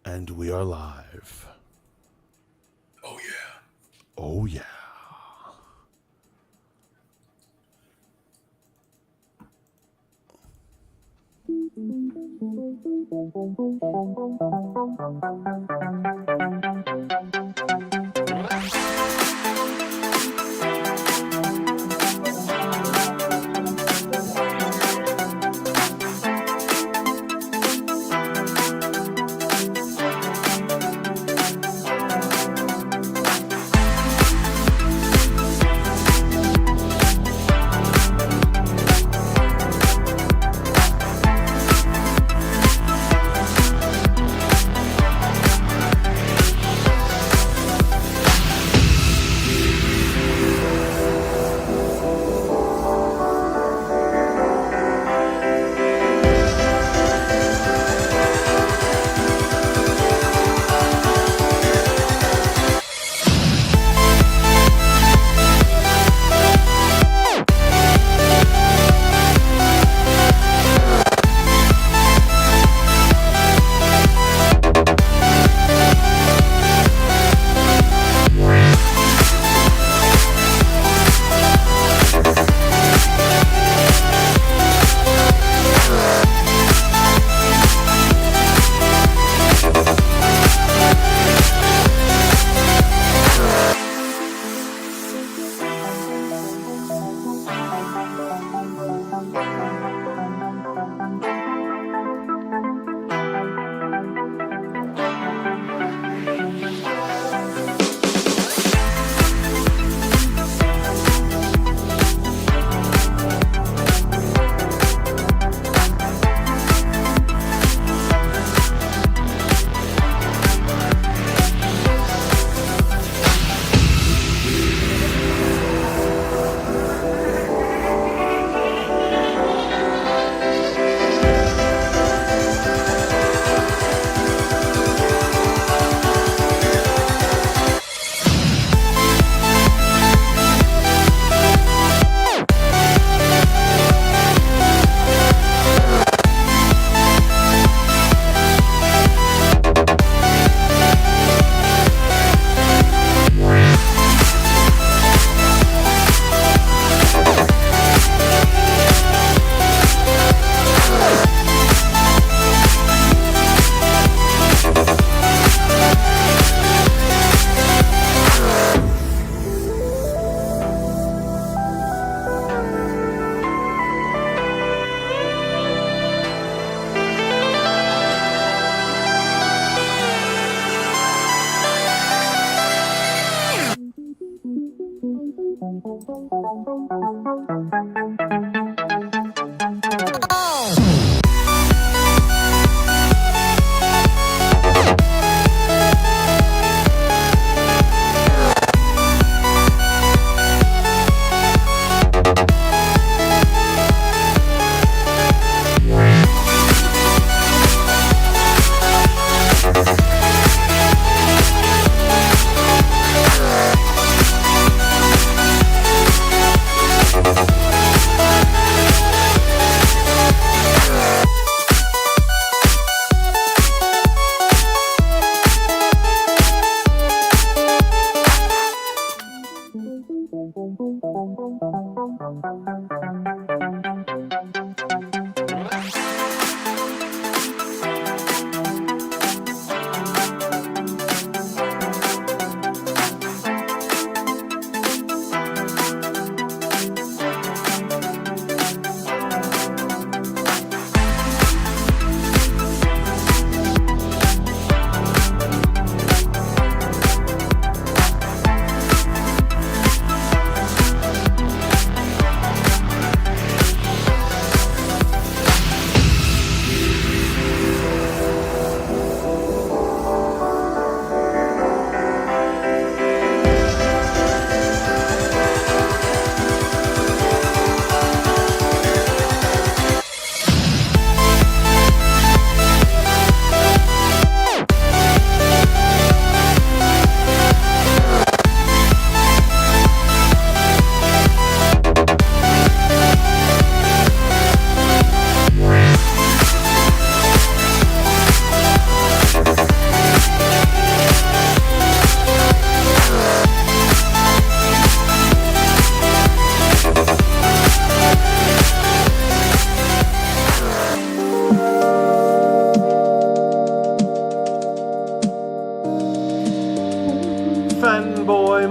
And we are live. Oh, yeah. Oh, yeah.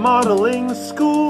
modeling school.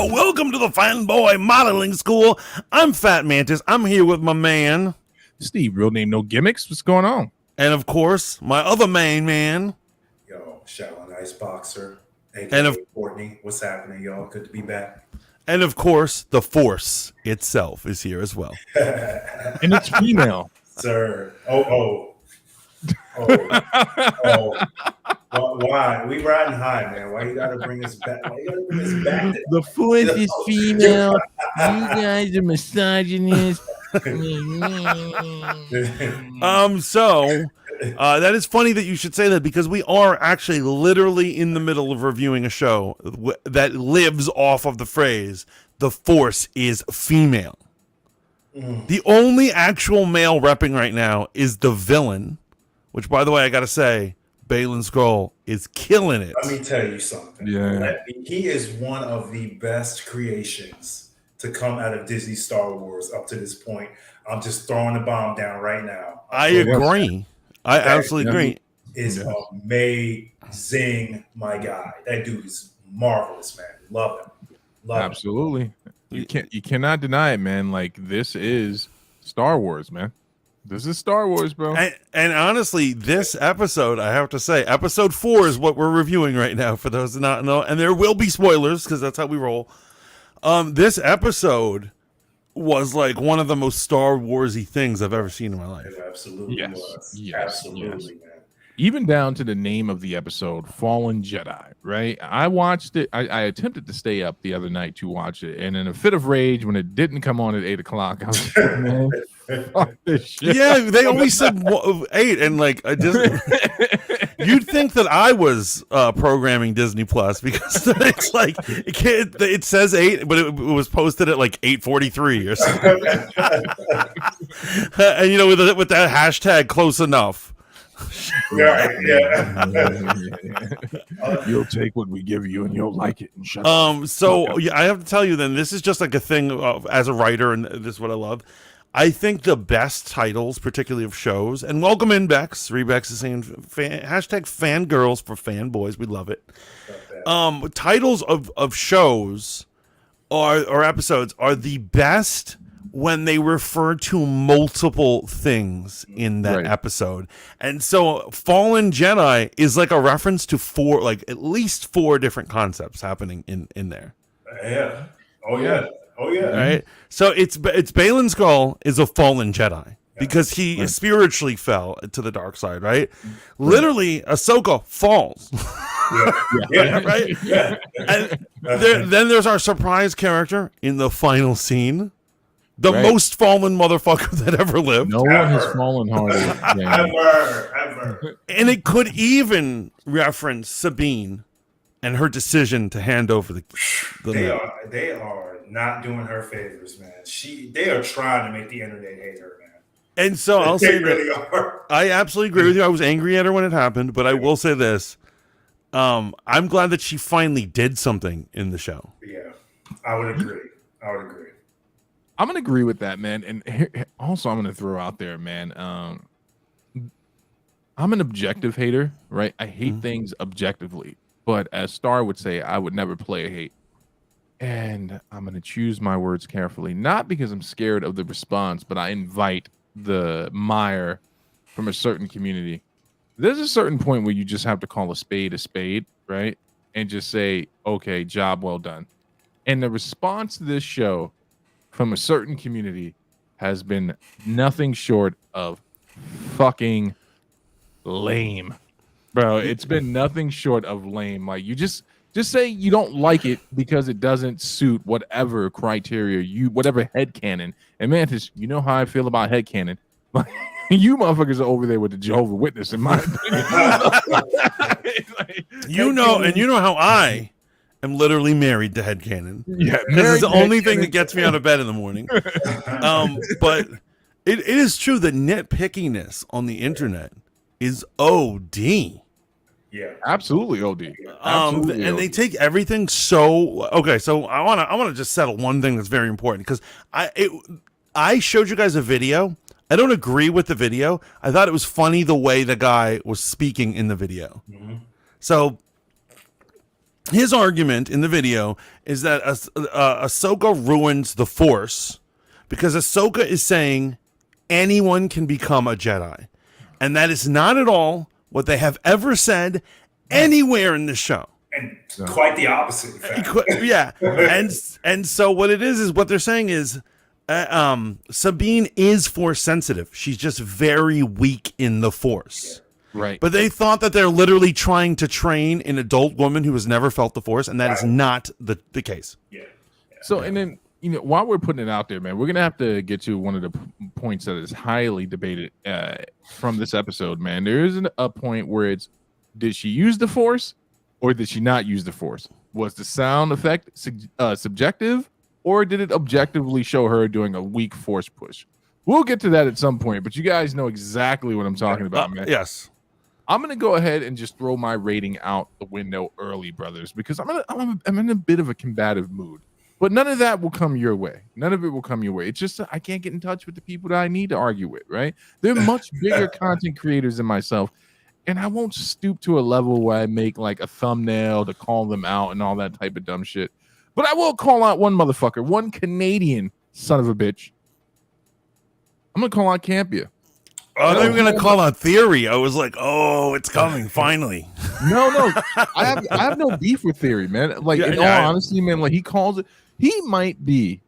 Welcome to the Fanboy Modeling School. I'm Fat Mantis. I'm here with my man. Steve, real name, no gimmicks. What's going on? And of course, my other main man. Yo, SHAOLIN Iceboxer, And aka Courtney. What's happening, y'all? Good to be back. And of course, the Force itself is here as well. And it's female. Sir. Oh. Why? We riding high, man. Why you gotta bring us back? Why you gotta bring us back? The Force is female. You guys are misogynists. That is funny that you should say that, because we are actually literally in the middle of reviewing a show that lives off of the phrase, the Force is female. The only actual male repping right now is the villain, which, by the way, I gotta say, Balin Scroll is killing it. Let me tell you something. Yeah. He is one of the best creations to come out of Disney Star Wars up to this point. I'm just throwing the bomb down right now. I agree. I absolutely agree. Is amazing, my guy. That dude is marvelous, man. Love him. Absolutely. You cannot deny it, man. Like, this is Star Wars, man. This is Star Wars, bro. And honestly, this episode, I have to say, episode 4 is what we're reviewing right now, for those who not know. And there will be spoilers, because that's how we roll. This episode was like one of the most Star Wars-y things I've ever seen in my life. It absolutely was. Yes. Absolutely, man. Even down to the name of the episode, Fallen Jedi, right? I watched it. I attempted to stay up the other night to watch it. And in a fit of rage, when it didn't come on at 8 o'clock, I was like, man, fuck this shit. Yeah, they only said 8. And like, you'd think that I was programming Disney Plus, because it's like, it says 8, but it was posted at like 8:43 or something. And you know, with that hashtag close enough. Yeah. You'll take what we give you and you'll like it and shut up. So yeah, I have to tell you then, this is just like a thing as a writer, and this is what I love. I think the best titles, particularly of shows, and welcome in Bex. Rebex is saying hashtag fangirls for fanboys. We love it. Titles of shows or episodes are the best when they refer to multiple things in that episode. And so Fallen Jedi is like a reference to at least 4 different concepts happening in there. Yeah. Oh yeah. Right? So it's Balin Skull is a fallen Jedi because he spiritually fell to the dark side, right? Literally, Ahsoka falls. Yeah. Right? Yeah. And then there's our surprise character in the final scene. The most fallen motherfucker that ever lived. No one has fallen harder. Ever. And it could even reference Sabine and her decision to hand over the They are not doing her favors, man. They are trying to make the internet hate her, man. And so I'll say really that are. I absolutely agree with you. I was angry at her when it happened, but I will say this. I'm glad that she finally did something in the show. Yeah, I would agree. I'm gonna agree with that, man. And also, I'm gonna throw out there, man. I'm an objective hater, right? I hate things objectively, but as Star would say, I would never play a hate. And I'm gonna choose my words carefully, not because I'm scared of the response, but I invite the mire from a certain community there's a certain point where you just have to call a spade, right? And just say, okay, job well done. And the response to this show from a certain community has been nothing short of fucking lame, bro. It's been nothing short of lame. Like, you just say you don't like it because it doesn't suit whatever criteria whatever headcanon. And Mantis, you know how I feel about headcanon. Like, you motherfuckers are over there with the Jehovah's Witness, in my opinion. You know how I am literally married to headcanon. Yeah, This is the only thing that gets me out of bed in the morning. But it is true that nitpickiness on the internet is OD. Yeah, absolutely OD. Absolutely And OD. they take everything so okay. So I wanna just settle one thing that's very important, because I showed you guys a video. I don't agree with the video. I thought it was funny the way the guy was speaking in the video. Mm-hmm. So his argument in the video is that Ahsoka ruins the Force because Ahsoka is saying anyone can become a Jedi. And that is not at all what they have ever said anywhere in the show. And quite the opposite, in fact. Yeah. And so what it is what they're saying is Sabine is Force sensitive. She's just very weak in the Force. Right. But they thought that they're literally trying to train an adult woman who has never felt the Force, and that is not the case. Yeah. So, and then, while we're putting it out there, man, we're going to have to get to one of the points that is highly debated from this episode, man. There is a point where it's, did she use the Force or did she not use the Force? Was the sound effect subjective, or did it objectively show her doing a weak Force push? We'll get to that at some point, but you guys know exactly what I'm talking about, man. Yes. I'm going to go ahead and just throw my rating out the window early, brothers, because I'm in a bit of a combative mood. But none of that will come your way. None of it will come your way. It's just I can't get in touch with the people that I need to argue with, right? They're much bigger content creators than myself, and I won't stoop to a level where I make like a thumbnail to call them out and all that type of dumb shit. But I will call out one motherfucker, one Canadian son of a bitch. I'm going to call out Campia. I thought you were going to call out Theory. I was like, oh, it's coming, finally. No. I have no beef with Theory, man. Like, in all honesty, man, like, he might be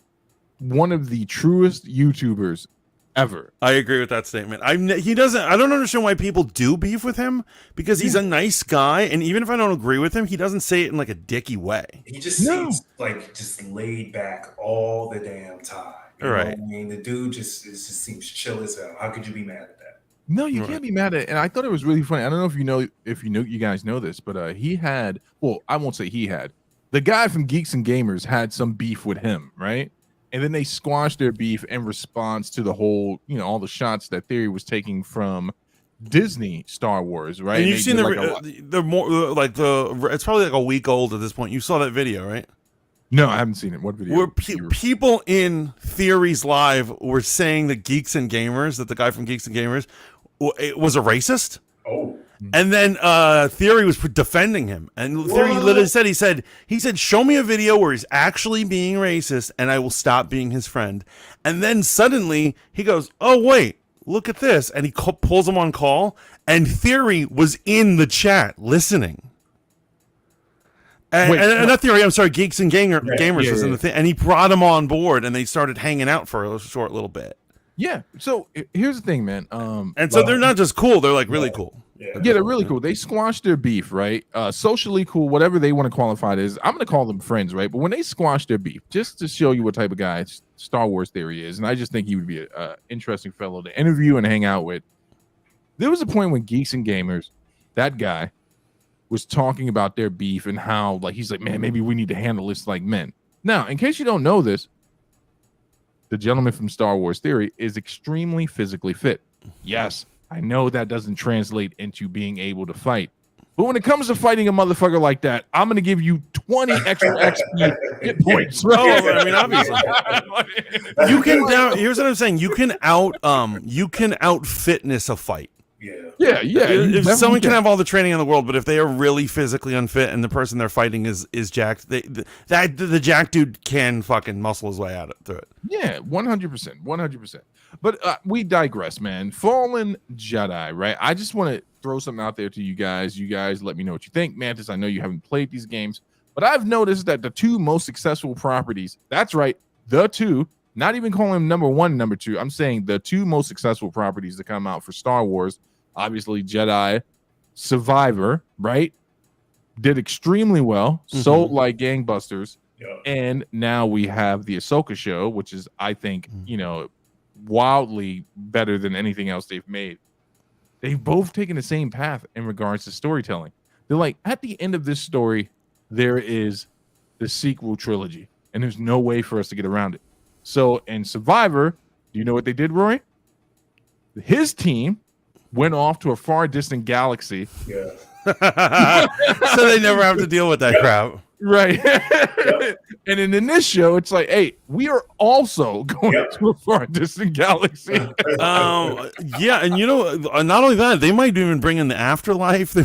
one of the truest YouTubers ever. I agree with that statement. I don't understand why people do beef with him, because he's a nice guy, and even if I don't agree with him, he doesn't say it in like a dicky way. He just seems like just laid back all the damn time. You know what I mean? The dude just seems chill as hell. How could you be mad at that? No, you can't be mad at it. And I thought it was really funny. I don't know if you guys know this, but he had, well, I won't say he had. The guy from Geeks and Gamers had some beef with him, right? And then they squashed their beef in response to the whole, all the shots that Theory was taking from Disney Star Wars, right? And you've seen the more like it's probably like a week old at this point. You saw that video, right? No, I haven't seen it. What video? Where people in Theory's live were saying that Geeks and Gamers, that the guy from Geeks and Gamers was a racist. Oh. And then Theory was defending him, and Theory literally said, he said, show me a video where he's actually being racist, and I will stop being his friend. And then suddenly he goes, oh wait, look at this, and he pulls him on call, and Theory was in the chat listening. And not Theory, I'm sorry, Geeks and Gamers was in the thing, and he brought him on board, and they started hanging out for a short little bit. Yeah. So here's the thing, man. And so they're not just cool; they're like really cool. Yeah, they're really cool. They squashed their beef, right? Socially cool, whatever they want to qualify it as. I'm going to call them friends, right? But when they squashed their beef, just to show you what type of guy Star Wars Theory is, and I just think he would be an interesting fellow to interview and hang out with. There was a point when Geeks and Gamers, that guy, was talking about their beef and how, like, he's like, man, maybe we need to handle this like men. Now, in case you don't know this, the gentleman from Star Wars Theory is extremely physically fit. Yes, I know that doesn't translate into being able to fight. But when it comes to fighting a motherfucker like that, I'm going to give you 20 extra XP hit points. Right? Oh, I mean, obviously. Here's what I'm saying. You can out fitness a fight. Yeah. If someone can have all the training in the world, but if they are really physically unfit and the person they're fighting is jacked, the jacked dude can fucking muscle his way out through it. Yeah, 100%. But we digress, man. Fallen Jedi, right? I just want to throw something out there to you guys. You guys let me know what you think. Mantis, I know you haven't played these games, but I've noticed that the two most successful properties, that's right, the two, not even calling them number one, number two. I'm saying the two most successful properties that come out for Star Wars, obviously Jedi Survivor, right? Did extremely well, sold like gangbusters. Yeah. And now we have the Ahsoka show, which is, I think, wildly better than anything else they've made. They've both taken the same path in regards to storytelling. They're like, at the end of this story, there is the sequel trilogy, and there's no way for us to get around it. So in Survivor, do you know what they did, Roy? His team went off to a far distant galaxy. Yeah. So they never have to deal with that crap. Right. And in this show, it's like, hey, we are also going to a far distant galaxy. Yeah, and not only that, they might even bring in the afterlife.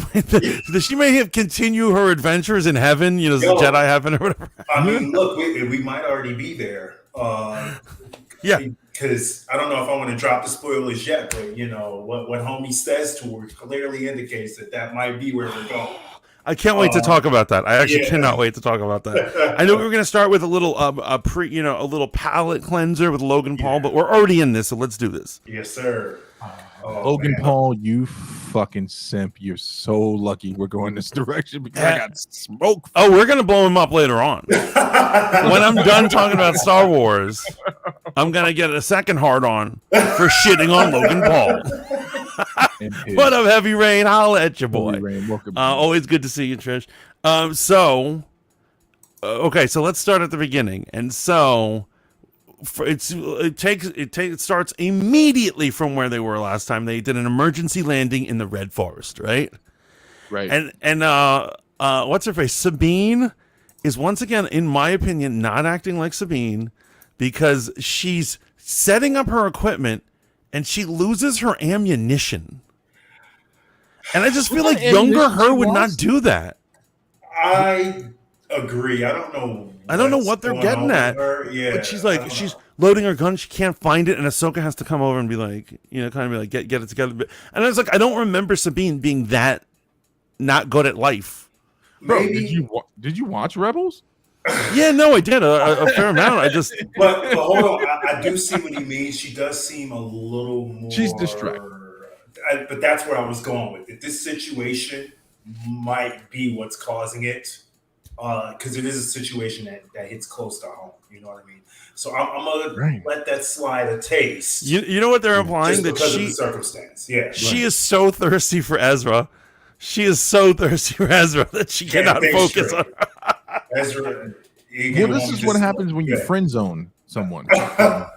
She may have continue her adventures in heaven, the Jedi heaven or whatever. I mean, look, we might already be there. Yeah. Because I don't know if I want to drop the spoilers yet, but what homie says to her clearly indicates that might be where we're going. I can't wait to talk about that. I actually cannot wait to talk about that. I know we were going to start with a little a little palate cleanser with Logan Paul, but we're already in this, so let's do this. Yes, sir. Logan Paul, you fucking simp. You're so lucky we're going this direction because I got smoke. Oh, we're going to blow him up later on. When I'm done talking about Star Wars, I'm going to get a second hard on for shitting on Logan Paul. What up, Heavy Rain? Holla at your boy. Always good to see you, Trish. Okay, so let's start at the beginning. And so it starts immediately from where they were last time. They did an emergency landing in the Red Forest, right? Right. And what's her face? Sabine is once again, in my opinion, not acting like Sabine because she's setting up her equipment and she loses her ammunition. And I just feel like younger her would not do that. I agree. I don't know what they're getting at. Yeah, but she's loading her gun. She can't find it, and Ahsoka has to come over and be like, kind of be like, get it together. And I was like, I don't remember Sabine being that not good at life. Bro, did you watch Rebels? Yeah, no, I did a fair amount. But hold on, I do see what he means. She does seem a little more. She's distracted. But that's where I was going with it. This situation might be what's causing it, because it is a situation that hits close to home. You know what I mean? So I'm gonna let that slide a taste. You know what they're implying, that because of the circumstance. Yeah, she is so thirsty for Ezra. She is so thirsty for Ezra that she cannot focus on Ezra. Well, this is what happens when you friend zone someone.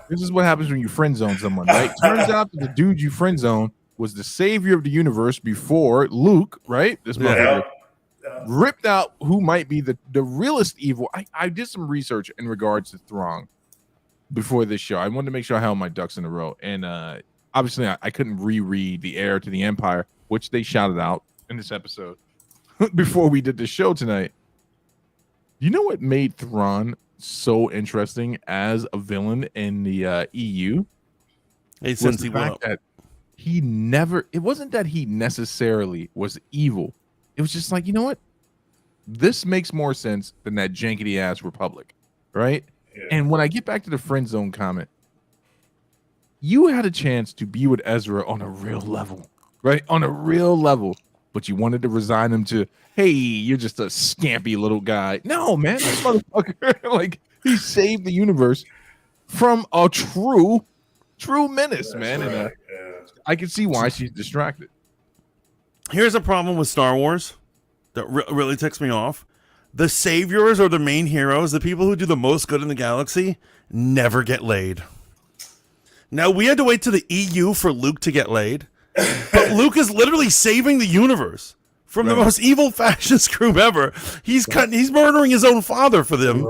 This is what happens when you friend zone someone, right? Turns out that the dude you friend zone was the savior of the universe before Luke, right? This motherfucker ripped out who might be the realest evil. I did some research in regards to Thrawn before this show. I wanted to make sure I held my ducks in a row. And obviously, I couldn't reread The Heir to the Empire, which they shouted out in this episode before we did the show tonight. You know what made Thrawn so interesting as a villain in the EU? It wasn't that he necessarily was evil. It was just like, you know what? This makes more sense than that jankety ass Republic, right? Yeah. And when I get back to the friend zone comment, you had a chance to be with Ezra on a real level, right? On a real level, but you wanted to resign him to, hey, you're just a scampy little guy. No, man, this motherfucker, like, he saved the universe from a true menace, man. Right. And I can see why she's distracted. Here's a problem with Star Wars that really ticks me off. The saviors or the main heroes, the people who do the most good in the galaxy, never get laid. Now, we had to wait to the EU for Luke to get laid, but Luke is literally saving the universe from the most evil fascist group ever. He's murdering his own father for them,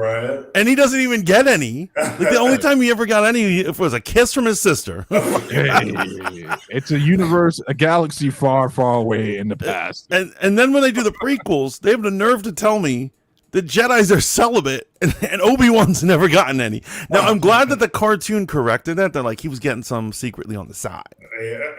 and he doesn't even get any. Like, the only time he ever got any was a kiss from his sister. It's a universe, a galaxy far, far away in the past. And then when they do the prequels, they have the nerve to tell me the Jedis are celibate, and Obi-Wan's never gotten any. Now, I'm glad that the cartoon corrected that. They're like, he was getting some secretly on the side. Yeah.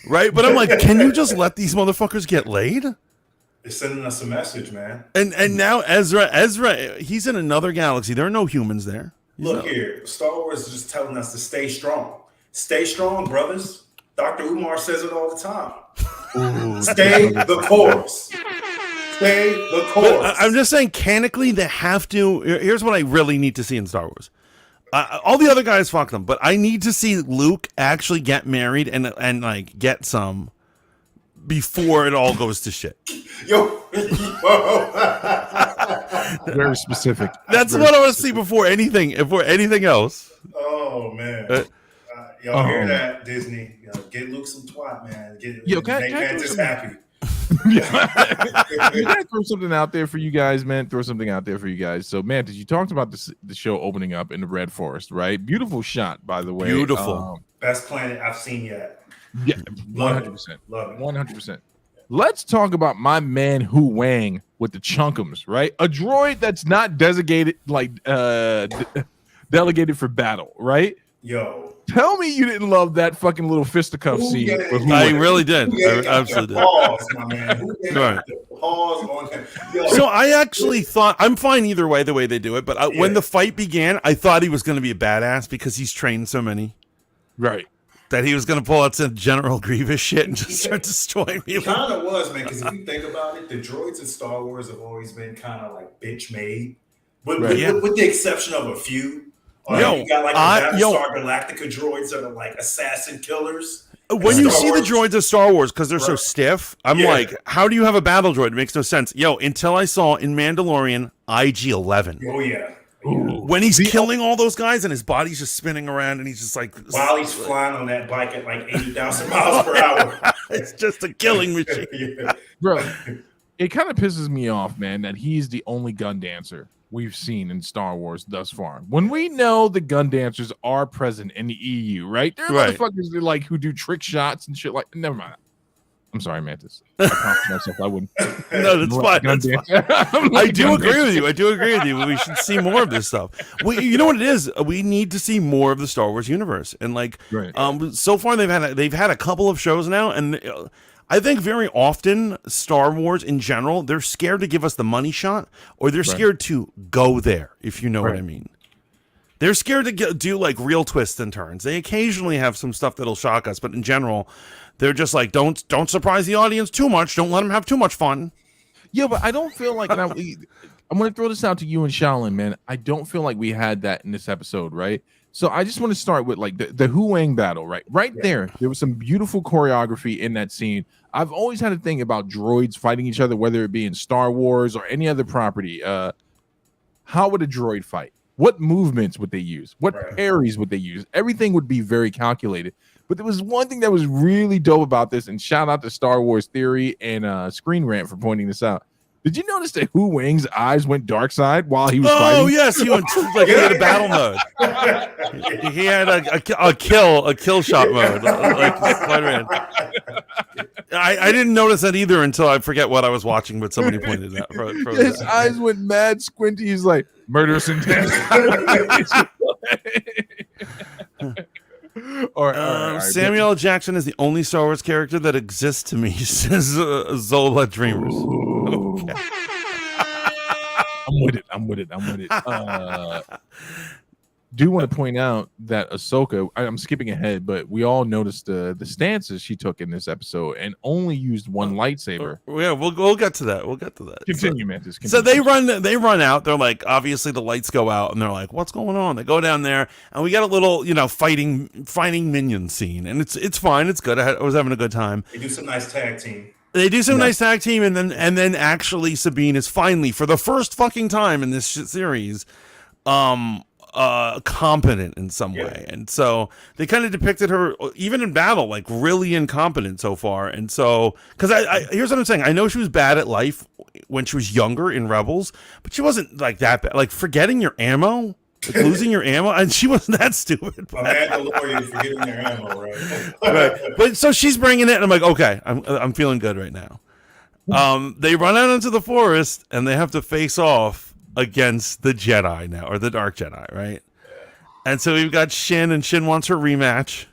Right? But I'm like, can you just let these motherfuckers get laid? They're sending us a message, man. And now Ezra, he's in another galaxy. There are no humans there. Look here, Star Wars is just telling us to stay strong. Stay strong, brothers. Dr. Umar says it all the time. Ooh, Stay the course. Stay the course. But I'm just saying, canonically, they have to. Here's what I really need to see in Star Wars. All the other guys fuck them, but I need to see Luke actually get married and like get some before it all goes to shit. Yo. very specific. That's very what I want to see before anything else. Oh man. Y'all hear that, Disney? Get Luke some twat, man. Make Mantis happy. You gotta throw something out there for you guys, man. Throw something out there for you guys. So, Mantis, you talked about the show opening up in the Red Forest, right? Beautiful shot, by the way. Beautiful. Best planet I've seen yet. Yeah, 100%. 100%. Let's talk about my man Hu Wang with the Chunkums, right? A droid that's not designated delegated for battle, right? Yo. Tell me you didn't love that fucking little fisticuff scene. I really did. I absolutely did. Pause, my man. Right. Pause on him. So I actually thought I'm fine either way, the way they do it. But when the fight began, I thought he was going to be a badass because he's trained so many. Right. That he was going to pull out some General Grievous shit and just start destroying It people. kind of was, man, because if you think about it, the droids in Star Wars have always been kind of like bitch made. With the exception of a few. You got like the Battlestar Galactica droids that are like assassin killers. When you see the droids of Star Wars, because they're so stiff, I'm like, how do you have a battle droid? It makes no sense. Until I saw in Mandalorian IG-11. Oh, yeah. When he's killing all those guys and his body's just spinning around and he's just like... While he's flying on that bike at like 80,000 miles per hour. It's just a killing machine. Bro, it kind of pisses me off, man, that he's the only gun dancer we've seen in Star Wars thus far. When we know the gun dancers are present in the EU, right? There are motherfuckers that like who do trick shots and shit like. Never mind. I'm sorry, Mantis. I promised myself I wouldn't. No, that's fine. That's fine. I do agree with you. I do agree with you. We should see more of this stuff. You know what it is? We need to see more of the Star Wars universe. And like, so far they've had a couple of shows now, and I think very often Star Wars in general, they're scared to give us the money shot, or they're scared to go there, if you know what I mean. They're scared to do like real twists and turns. They occasionally have some stuff that'll shock us, but in general, they're just like, don't surprise the audience too much. Don't let them have too much fun. Yeah, but I don't feel like, I'm going to throw this out to you and Shaolin, man. I don't feel like we had that in this episode, right? So I just want to start with like the Hu Wang battle, right? There was some beautiful choreography in that scene. I've always had a thing about droids fighting each other, whether it be in Star Wars or any other property. How would a droid fight? What movements would they use? What parries would they use? Everything would be very calculated. But there was one thing that was really dope about this, and shout out to Star Wars Theory and Screen Rant for pointing this out. Did you notice that Hu Wang's eyes went dark side while he was fighting? Oh yes, he went like he had a battle mode. He had a kill shot mode, like Spider-Man. I didn't notice that either until I forget what I was watching, but somebody pointed it out. His eyes went mad squinty. He's like murderous intent. Samuel L. Jackson is the only Star Wars character that exists to me, says Zola Dreamers. Okay. I'm with it. Do want to point out that Ahsoka, I'm skipping ahead, but we all noticed the stances she took in this episode and only used one lightsaber. Yeah, we'll get to that. Continue, Mantis. So they run out. They're like, obviously the lights go out, and they're like, "What's going on?" They go down there, and we got a little, fighting minion scene, and it's fine. It's good. I was having a good time. They do some nice tag team. Nice tag team, and then actually Sabine is finally, for the first fucking time in this series, competent in some way. And so they kind of depicted her even in battle like really incompetent so far. And so because I here's what I'm saying, I know she was bad at life when she was younger in Rebels, but she wasn't like that bad. Like forgetting your ammo, like losing your ammo, and she wasn't that stupid. A Mandalorian forgetting their ammo, right? Right. But so she's bringing it, and I'm like, okay, I'm feeling good right now. They run out into the forest and they have to face off against the Jedi now, or the Dark Jedi, right? And so we've got Shin, and Shin wants her rematch.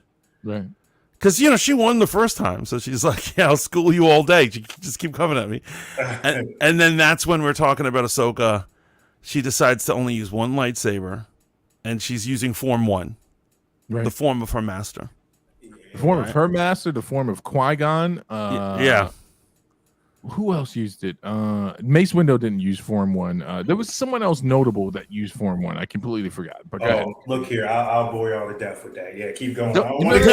Right. Because, she won the first time. So she's like, yeah, I'll school you all day. Just keep coming at me. And then that's when we're talking about Ahsoka. She decides to only use one lightsaber. And she's using Form 1. Right. The form of her master. The form of her master, the form of Qui-Gon. Yeah. Who else used it? Mace Windu didn't use Form 1. There was someone else notable that used Form 1. I completely forgot. But go ahead. Look here. I'll bore y'all to death with that. Yeah, keep going. I want to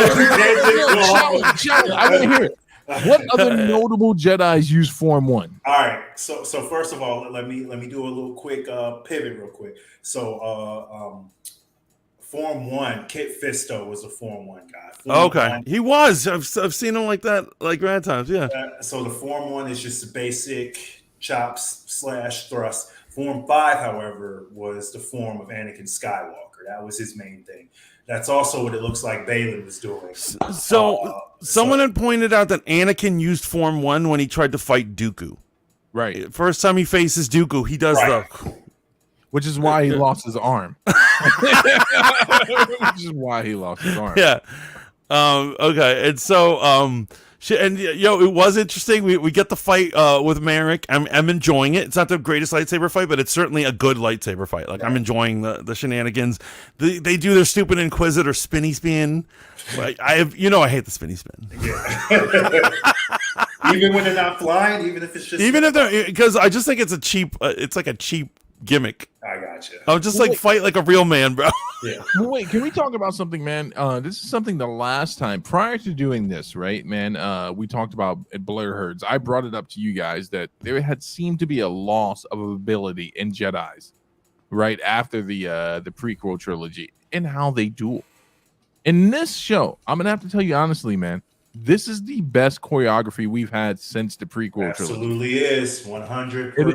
hear it. What other notable Jedis use Form 1? All right. So first of all, let me do a little quick pivot real quick. So Form 1, Kit Fisto was a Form 1 guy. Okay. 1, he was. I've seen him like that, like rad times. Yeah. So the Form 1 is just a basic chops / thrust. Form 5, however, was the form of Anakin Skywalker. That was his main thing. That's also what it looks like Balin was doing. So someone had pointed out that Anakin used Form 1 when he tried to fight Dooku. Right. First time he faces Dooku, he does which is why he lost his arm. Which is why he lost his arm. Yeah. Okay. And so, it was interesting. We get the fight with Merrick. I'm enjoying it. It's not the greatest lightsaber fight, but it's certainly a good lightsaber fight. Like, I'm enjoying the shenanigans. They do their stupid Inquisitor spinny spin. Like, I hate the spinny spin. Yeah. Even when they're not flying, even if it's just because I just think it's a cheap. It's like a cheap gimmick. I gotcha. I'll just fight like a real man, bro. Yeah. Well, wait, can we talk about something, man? This is something the last time prior to doing this, right, man? We talked about at BLERD. I brought it up to you guys that there had seemed to be a loss of ability in Jedis, right after the prequel trilogy and how they duel. In this show, I'm gonna have to tell you honestly, man. This is the best choreography we've had since the prequel Absolutely trilogy. is 100%. It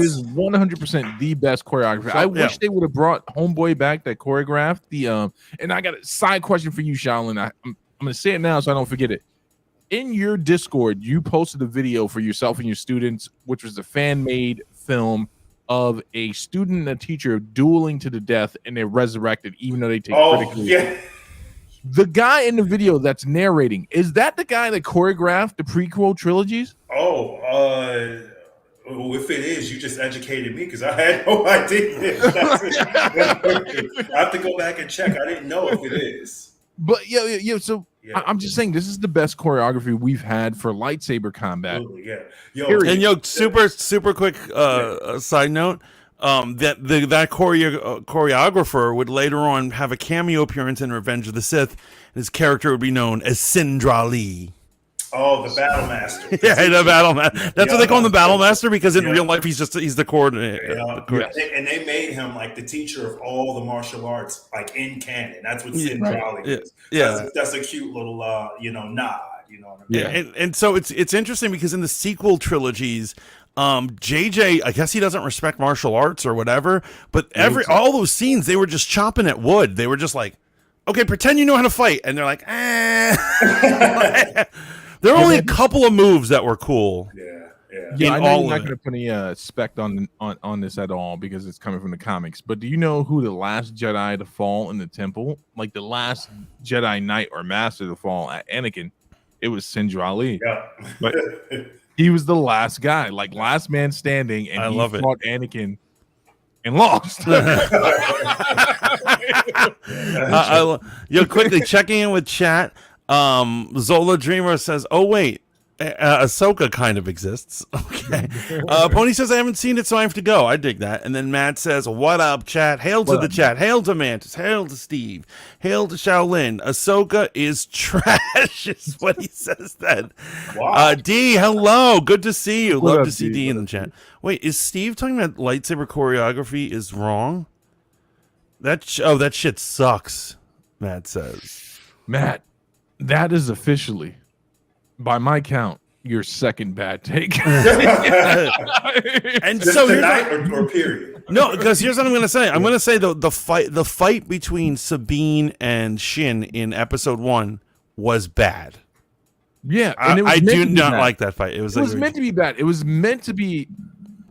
is 100% the best choreography. I wish they would have brought Homeboy back that choreographed the And I got a side question for you, Shaolin. I'm going to say it now so I don't forget it. In your Discord, you posted a video for yourself and your students, which was a fan-made film of a student and a teacher dueling to the death, and they're resurrected, even though they take critical. Yeah. The guy in the video that's narrating, is that the guy that choreographed the prequel trilogies? If it is, you just educated me because I had no idea. I have to go back and check. I didn't know if it is. But so I'm just saying this is the best choreography we've had for lightsaber combat. Absolutely, yeah. Super quick side note. That choreographer would later on have a cameo appearance in Revenge of the Sith. His character would be known as Sindra Lee. Oh, the Battle Master. Yeah, the Battle Master. That's what they call him, the Battle Master, because in real life he's the coordinator. And they made him like the teacher of all the martial arts, like in canon. That's what Sindra Lee is. Yeah, that's a cute little nod. You know what I mean? Yeah, and so it's interesting because in the sequel trilogies, JJ, I guess he doesn't respect martial arts or whatever, but all those scenes, they were just chopping at wood. They were just like, okay, pretend you know how to fight. And they're like, there are only a couple of moves that were cool. Yeah, I know you're not going to put any spec on this at all because it's coming from the comics. But do you know who the last Jedi to fall in the temple? Like the last Jedi Knight or Master to fall at Anakin? It was Sindra Lee. Yeah. But he was the last guy, like last man standing, and he fought Anakin and lost. Quickly checking in with chat. Zola Dreamer says, "Oh wait, Ahsoka kind of exists." Okay. Pony says, "I haven't seen it, so I have to go." I dig that. And then Matt says, "What up, chat? Hail to the chat. Hail to Mantis. Hail to Steve. Hail to Shaolin. Ahsoka is trash," is what he says then. Wow. D, hello. Good to see you. Love to see D in the chat. Wait, is Steve talking about lightsaber choreography is wrong? That shit sucks, Matt says. Matt, that is officially, by my count, your second bad take. And just so tonight or period? No, because here's what I'm going to say. I'm going to say the fight between Sabine and Shin in episode 1 was bad. Yeah, and I do not like that fight. It was meant to be bad. It was meant to be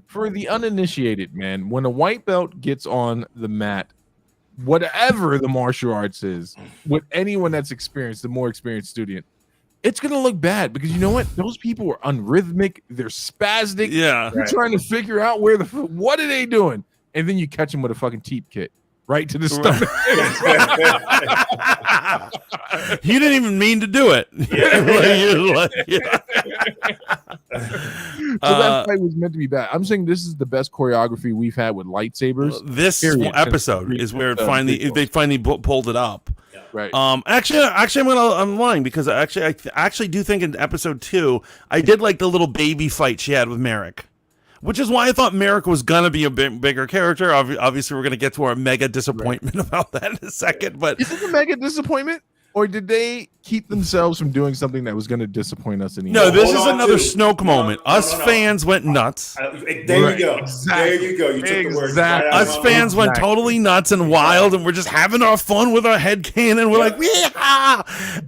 for the uninitiated, man, when a white belt gets on the mat, whatever the martial arts is, with anyone that's experienced, the more experienced student, it's gonna look bad because you know what? Those people are unrhythmic, they're spastic. Yeah. You're trying to figure out what are they doing, and then you catch them with a fucking teep kick right to the stomach. He didn't even mean to do it. So that fight was meant to be bad. I'm saying this is the best choreography we've had with lightsabers. This period, episode is where they finally pulled it up. Right. Actually, I'm lying because I actually do think in episode 2 I did like the little baby fight she had with Merrick, which is why I thought Merrick was gonna be a bigger character. Obviously, we're gonna get to our mega disappointment about that in a second. But is it a mega disappointment, or did they keep themselves from doing something that was going to disappoint us in the no, end? this is another Snoke moment. Us fans went nuts. There you go. Exactly. There you go. You took the words. Exactly. Right out of Us my fans mouth. went totally nuts and wild, and we're just having our fun with our headcanon. We're like, yeah,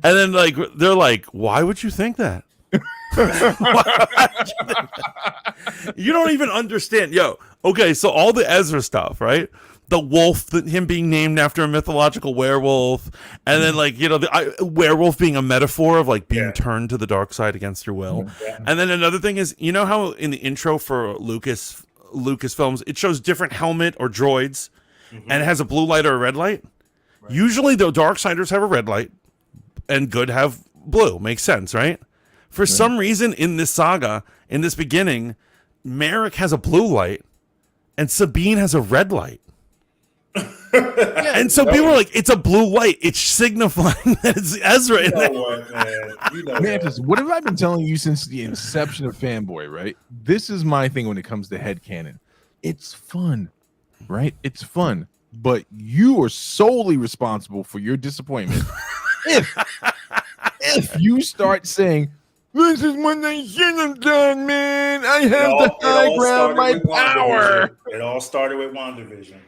and then like they're like, why would you think that? You don't even understand. Okay, so all the Ezra stuff, right? The wolf, him being named after a mythological werewolf, and then like the werewolf being a metaphor of like being turned to the dark side against your will. And then another thing is, you know how in the intro for Lucasfilms it shows different helmet or droids, and it has a blue light or a red light. Right. Usually the Darksiders have a red light, and good have blue. Makes sense, right? For some reason in this saga, in this beginning, Merrick has a blue light, and Sabine has a red light. And so people are like, it's a blue light. It's signifying that it's Ezra. Mantis, what have I been telling you since the inception of Fanboy, right? This is my thing when it comes to headcanon. It's fun, right? It's fun. But you are solely responsible for your disappointment. if you start saying, this is what they should have done, man. I have the high ground, my power. It all started with WandaVision.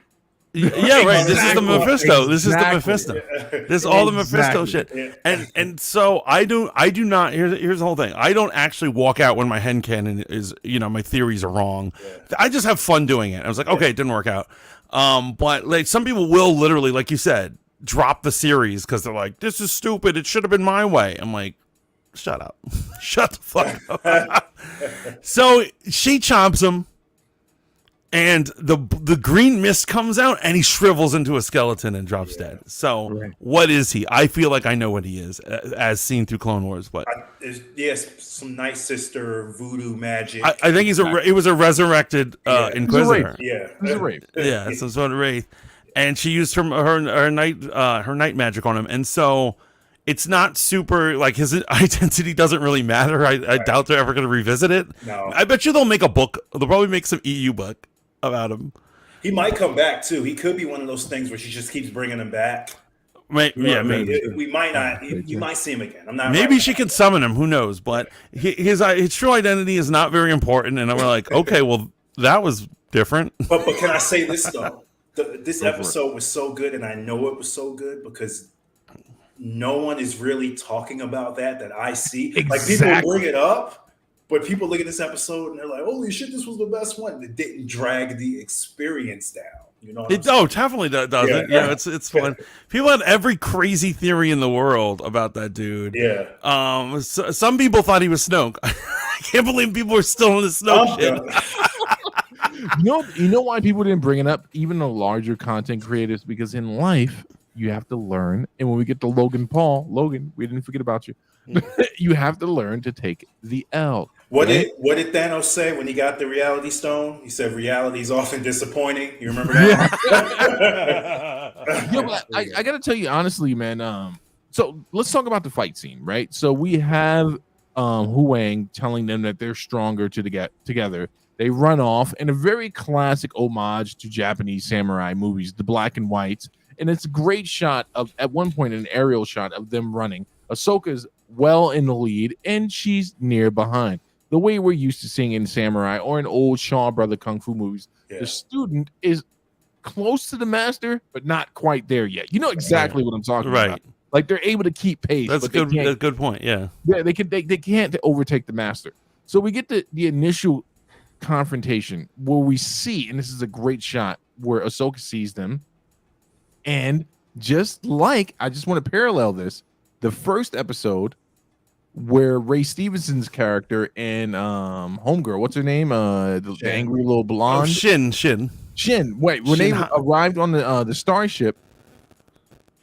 Yeah, right. This is the Mephisto. This is the Mephisto. This is all the Mephisto shit. And so I do not. Here's the whole thing. I don't actually walk out when my headcanon is, my theories are wrong. I just have fun doing it. I was like, okay, it didn't work out. But like some people will literally, like you said, drop the series because they're like, this is stupid. It should have been my way. I'm like, shut up. Shut the fuck up. So she chomps him. And the green mist comes out, and he shrivels into a skeleton and drops dead. So, what is he? I feel like I know what he is, as seen through Clone Wars. But yes, some night sister voodoo magic. I think it was a resurrected Inquisitor. He's a wraith. Yeah, some sort of wraith, and she used her night magic on him, and so it's not super like his identity doesn't really matter. I doubt they're ever going to revisit it. No, I bet you they'll make a book. They'll probably make some EU book about him. He might come back too. He could be one of those things where she just keeps bringing him back. Maybe. We might not. You might see him again. I'm not. Maybe she could summon him. Who knows? But his true identity is not very important. And I'm like, okay, well, that was different. But can I say this though? This episode was so good, and I know it was so good because no one is really talking about that I see. Exactly. Like people bring it up. But people look at this episode and they're like, "Holy shit, this was the best one!" It didn't drag the experience down. You know? Definitely doesn't. Yeah, it's fun. People had every crazy theory in the world about that dude. Yeah. Some people thought he was Snoke. I can't believe people are still in the Snoke shit. You know why people didn't bring it up? Even the larger content creators, because in life you have to learn. And when we get to Logan, we didn't forget about you. You have to learn to take the L. What did Thanos say when he got the reality stone? He said reality is often disappointing. You remember that? But I gotta tell you honestly, man. So let's talk about the fight scene, right? So we have Huang telling them that they're stronger to get together. They run off in a very classic homage to Japanese samurai movies, the black and whites, and it's a great shot of at one point an aerial shot of them running. Ahsoka's well in the lead, and she's near behind. The way we're used to seeing in samurai or in old Shaw Brother Kung Fu movies, the student is close to the master, but not quite there yet. You know exactly what I'm talking about. Like they're able to keep pace. That's good. That's a good point. Yeah. Yeah, they can't overtake the master. So we get the initial confrontation where we see, and this is a great shot where Ahsoka sees them, and just like I just want to parallel this, the first episode where Ray Stevenson's character and homegirl, what's her name? The angry little blonde. Shin. Wait, when they arrived on the starship,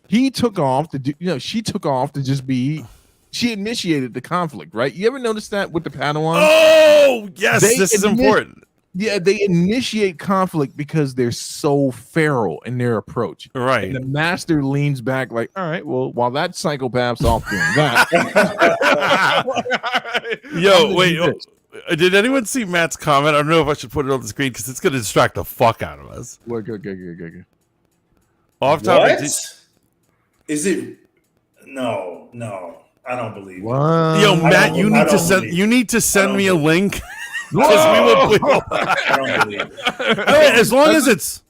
he took off to do, she took off to just be. She initiated the conflict, right? You ever notice that with the Padawan? Oh, yes, this is important. Yeah, they initiate conflict because they're so feral in their approach. Right. And the master leans back like, all right, well, while that psychopath's off doing that. Yo, wait. Did anyone see Matt's comment? I don't know if I should put it on the screen because it's going to distract the fuck out of us. Good. Off topic. Is it? No. I don't believe it. Yo, Matt, you need to send me a link. I don't believe it. As long as it's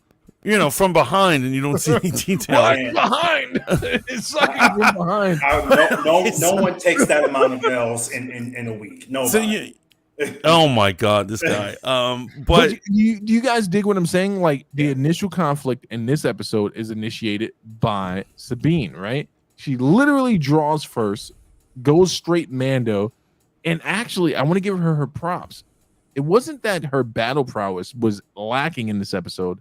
from behind and you don't see any detail. Behind. It's sucking from behind. No one takes that amount of L's in a week. No. So oh my God, this guy. But do you guys dig what I'm saying? Like the initial conflict in this episode is initiated by Sabine, right? She literally draws first, goes straight Mando, and actually, I want to give her props. It wasn't that her battle prowess was lacking in this episode.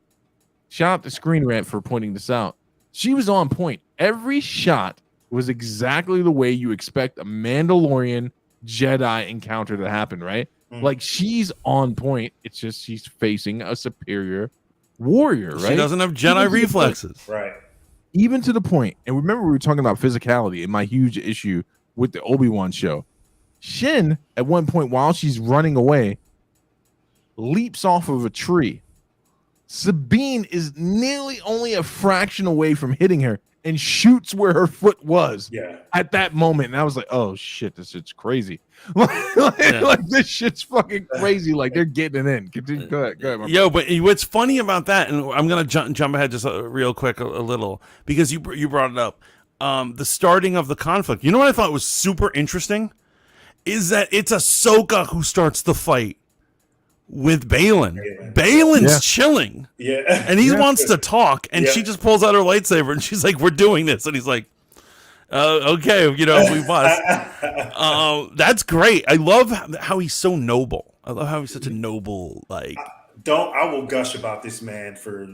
Shout out to Screen Rant for pointing this out. She was on point. Every shot was exactly the way you expect a Mandalorian Jedi encounter to happen, right? Like she's on point. It's just she's facing a superior warrior, right? She doesn't have Jedi reflexes. Right. Even to the point, and remember we were talking about physicality and my huge issue with the Obi-Wan show. Shin, at one point while she's running away, leaps off of a tree. Sabine is nearly only a fraction away from hitting her and shoots where her foot was at that moment. And I was like, oh shit, this shit's crazy. Like this shit's fucking crazy. Like they're getting it in. Go ahead. Yo, but what's funny about that, and I'm gonna jump ahead just real quick a little because you brought it up. The starting of the conflict. You know what I thought was super interesting is that it's Ahsoka who starts the fight with Balin. Balin's chilling. Yeah. And he wants to talk, and she just pulls out her lightsaber, and she's like, we're doing this. And he's like, okay, we must. That's great. I love how he's so noble. I love how he's such a noble, like... I will gush about this man for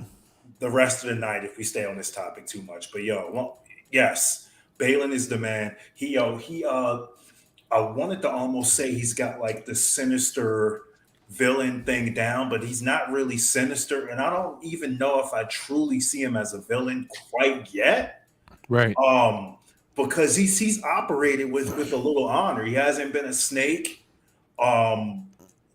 the rest of the night if we stay on this topic too much. But yes, Balin is the man. I wanted to almost say he's got like the sinister villain thing down, but he's not really sinister, and I don't even know if I truly see him as a villain quite yet. Right. Because he's operated with a little honor. He hasn't been a snake.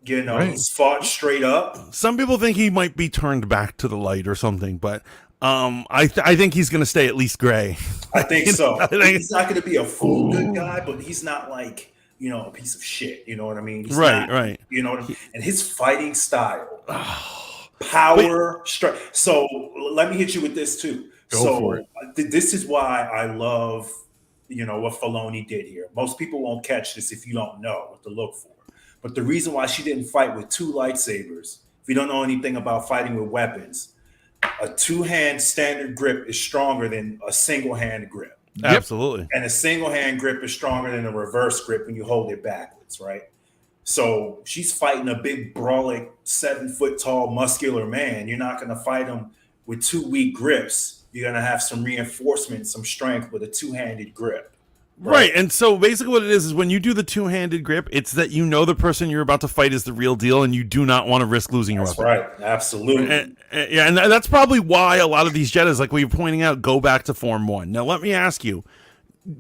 He's fought straight up. Some people think he might be turned back to the light or something, but I think he's going to stay at least gray. I think so. He's not going to be a full good guy, but he's not like a piece of shit. You know what I mean? He's right. You know what I mean? And his fighting style, power, strength. So let me hit you with this too. Go for it. This is why I love, what Filoni did here. Most people won't catch this if you don't know what to look for. But the reason why she didn't fight with two lightsabers, if you don't know anything about fighting with weapons, a two-hand standard grip is stronger than a single-hand grip. Absolutely. And a single-hand grip is stronger than a reverse grip when you hold it backwards, right? So she's fighting a big, brawling, 7-foot-tall, muscular man. You're not going to fight him with two weak grips. You're going to have some reinforcement, some strength with a two-handed grip. Right. And so basically what it is when you do the two-handed grip, it's that the person you're about to fight is the real deal, and you do not want to risk losing your weapon. That's right. Absolutely. And that's probably why a lot of these Jedis, like we were pointing out, go back to Form 1. Now, let me ask you,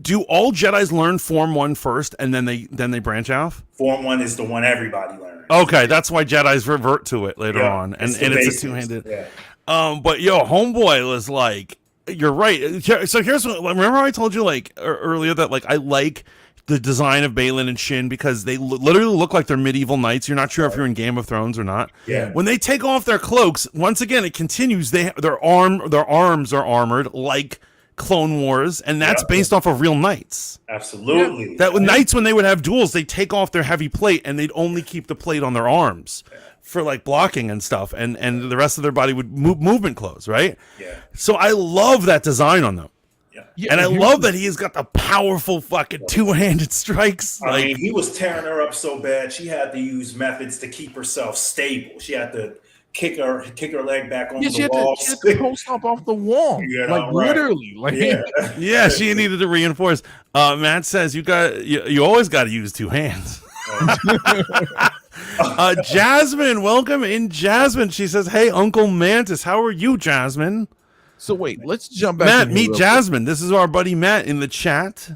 do all Jedis learn Form 1 first, and then they branch off? Form 1 is the one everybody learns. Okay, that's why Jedis revert to it later on. And it's a two-handed. Yeah. But homeboy was like, you're right. So here's what, remember how I told you earlier that I like the design of Balin and Shin because they literally look like they're medieval knights. You're not sure if you're in Game of Thrones or not. Yeah. When they take off their cloaks, once again it continues. Their arms are armored like Clone Wars, and that's based off of real knights. Absolutely. That knights, when they would have duels, they take off their heavy plate and they'd only keep the plate on their arms. for like blocking and stuff, and the rest of their body would move movement clothes, right? Yeah. So I love that design on them. Yeah. And I love that he's got the powerful fucking two-handed strikes. I mean, he was tearing her up so bad, she had to use methods to keep herself stable. She had to kick her leg back on the wall. She had to post up off the wall. Literally. Yeah, she needed to reinforce. Matt says you always got to use two hands. Jasmine, welcome in, Jasmine. She says, "Hey, Uncle Mantis, how are you, Jasmine?" So wait, let's jump back. Matt, meet Jasmine. This is our buddy Matt in the chat.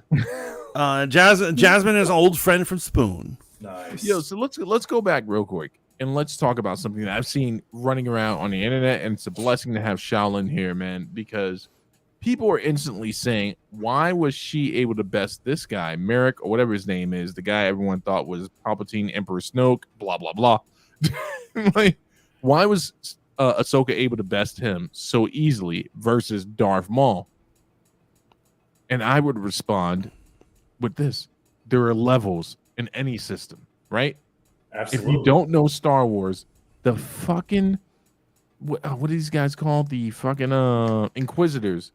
Jasmine is an old friend from Spoon. Nice. Yo, so let's go back real quick and let's talk about something that I've seen running around on the internet, and it's a blessing to have Shaolin here, man, because people are instantly saying, why was she able to best this guy, Merrick, or whatever his name is, the guy everyone thought was Palpatine, Emperor Snoke, blah, blah, blah. Like, why was Ahsoka able to best him so easily versus Darth Maul? And I would respond with this. There are levels in any system, right? Absolutely. If you don't know Star Wars, the fucking what are these guys called? The fucking Inquisitors.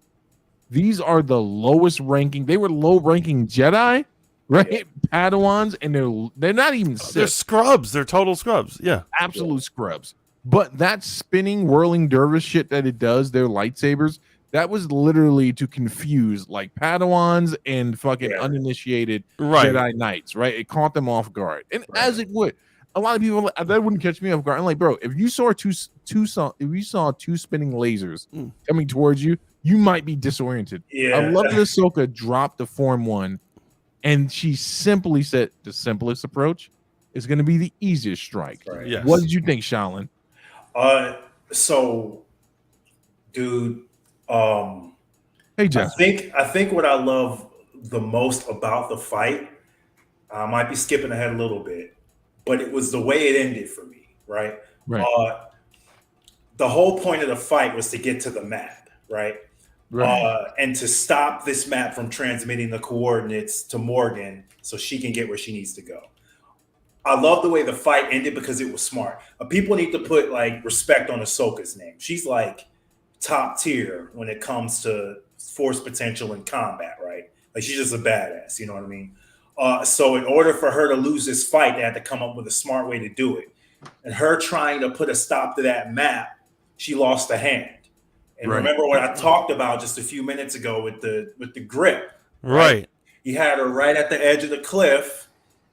These are the lowest ranking. They were low ranking Jedi, right? Yeah. Padawans, and they're not even They're scrubs. They're total scrubs. Yeah. Absolute scrubs. But that spinning, whirling dervish shit that it does, their lightsabers, that was literally to confuse like Padawans and fucking uninitiated Jedi Knights, right? It caught them off guard. And as it would, a lot of people that wouldn't catch me off guard. I'm like, bro, if you saw two spinning lasers coming towards you, you might be disoriented. Yeah. I love that Ahsoka dropped the Form 1, and she simply said the simplest approach is going to be the easiest strike. Right. Yes. What did you think, Shaolin? So, dude, hey, Jeff. I think what I love the most about the fight, I might be skipping ahead a little bit, but it was the way it ended for me, right? Right. The whole point of the fight was to get to the map, right? And to stop this map from transmitting the coordinates to Morgan so she can get where she needs to go. I love the way the fight ended because it was smart. People need to put like respect on Ahsoka's name. She's like top tier when it comes to force potential in combat, right? Like she's just a badass, you know what I mean? So in order for her to lose this fight, they had to come up with a smart way to do it. And her trying to put a stop to that map, she lost a hand. And remember what I talked about just a few minutes ago with the grip. Right. He had her right at the edge of the cliff.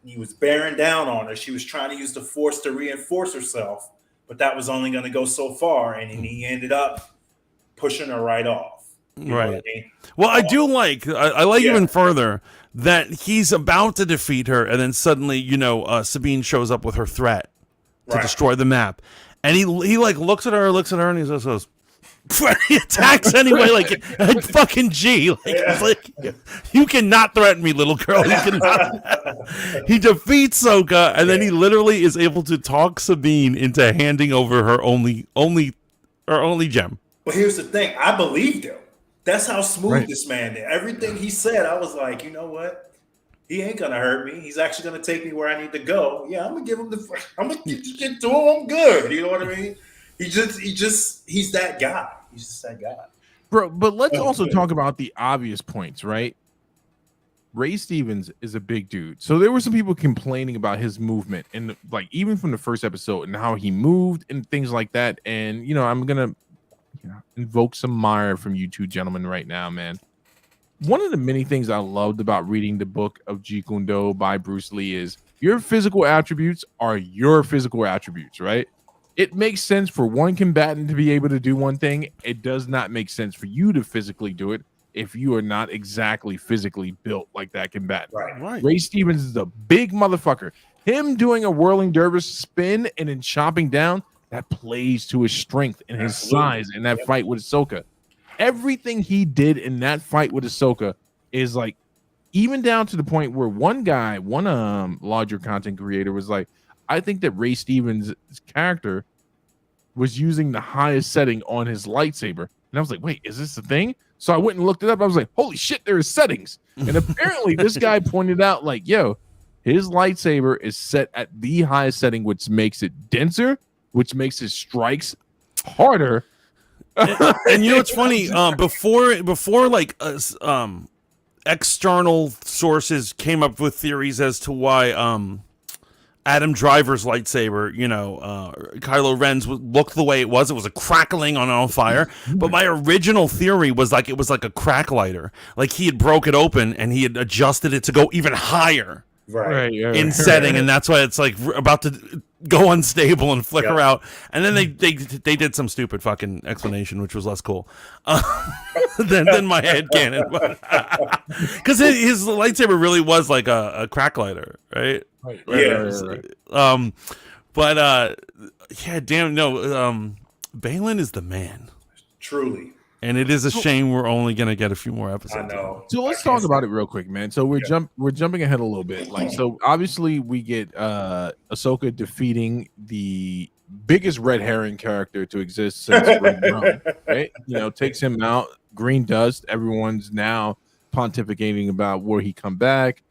He was bearing down on her. She was trying to use the force to reinforce herself, but that was only going to go so far. And he ended up pushing her right off. You know what I mean? Well, I do like, I like even further that he's about to defeat her. And then suddenly, Sabine shows up with her threat to destroy the map. And he like looks at her and he just goes, he attacks anyway, like fucking G. Like, you cannot threaten me, little girl. You cannot. He defeats Ahsoka, and then he literally is able to talk Sabine into handing over her only gem. But here's the thing: I believed him. That's how smooth this man did. Everything he said, I was like, you know what? He ain't gonna hurt me. He's actually gonna take me where I need to go. Yeah, I'm gonna give him I'm gonna get to him. I'm good. You know what I mean? He's that guy. He's just that guy. Bro, but let's also talk about the obvious points, right? Ray Stevens is a big dude. So there were some people complaining about his movement and like even from the first episode and how he moved and things like that. And I'm gonna invoke some mire from you two gentlemen right now, man. One of the many things I loved about reading the book of Jeet Kune Do by Bruce Lee is your physical attributes are your physical attributes, right? It makes sense for one combatant to be able to do one thing. It does not make sense for you to physically do it if you are not exactly physically built like that combatant. Right. Ray Stevens is a big motherfucker. Him doing a whirling dervish spin and then chopping down, that plays to his strength and his size in that fight with Ahsoka. Everything he did in that fight with Ahsoka is like, even down to the point where one larger content creator was like, I think that Ray Stevens' character was using the highest setting on his lightsaber. And I was like, wait, is this a thing? So I went and looked it up. I was like, holy shit, there are settings. And apparently this guy pointed out like, yo, his lightsaber is set at the highest setting, which makes it denser which makes his strikes harder. And you know what's funny? Before like external sources came up with theories as to why Adam Driver's lightsaber, Kylo Ren's looked the way it was. It was a crackling on fire. But my original theory was like it was like a crack lighter. Like he had broke it open and he had adjusted it to go even higher in setting, and that's why it's like about to go unstable and flicker out. And then they did some stupid fucking explanation, which was less cool than my head canon. Because his lightsaber really was like a crack lighter, right? Right. But yeah, damn no. Balin is the man, truly, and it is a shame we're only gonna get a few more episodes. I know. So let's talk about it real quick, man. So we're jumping ahead a little bit. Like, so obviously we get Ahsoka defeating the biggest red herring character to exist since Red Rum, right? Takes him out. Green dust. Everyone's now pontificating about where he come back.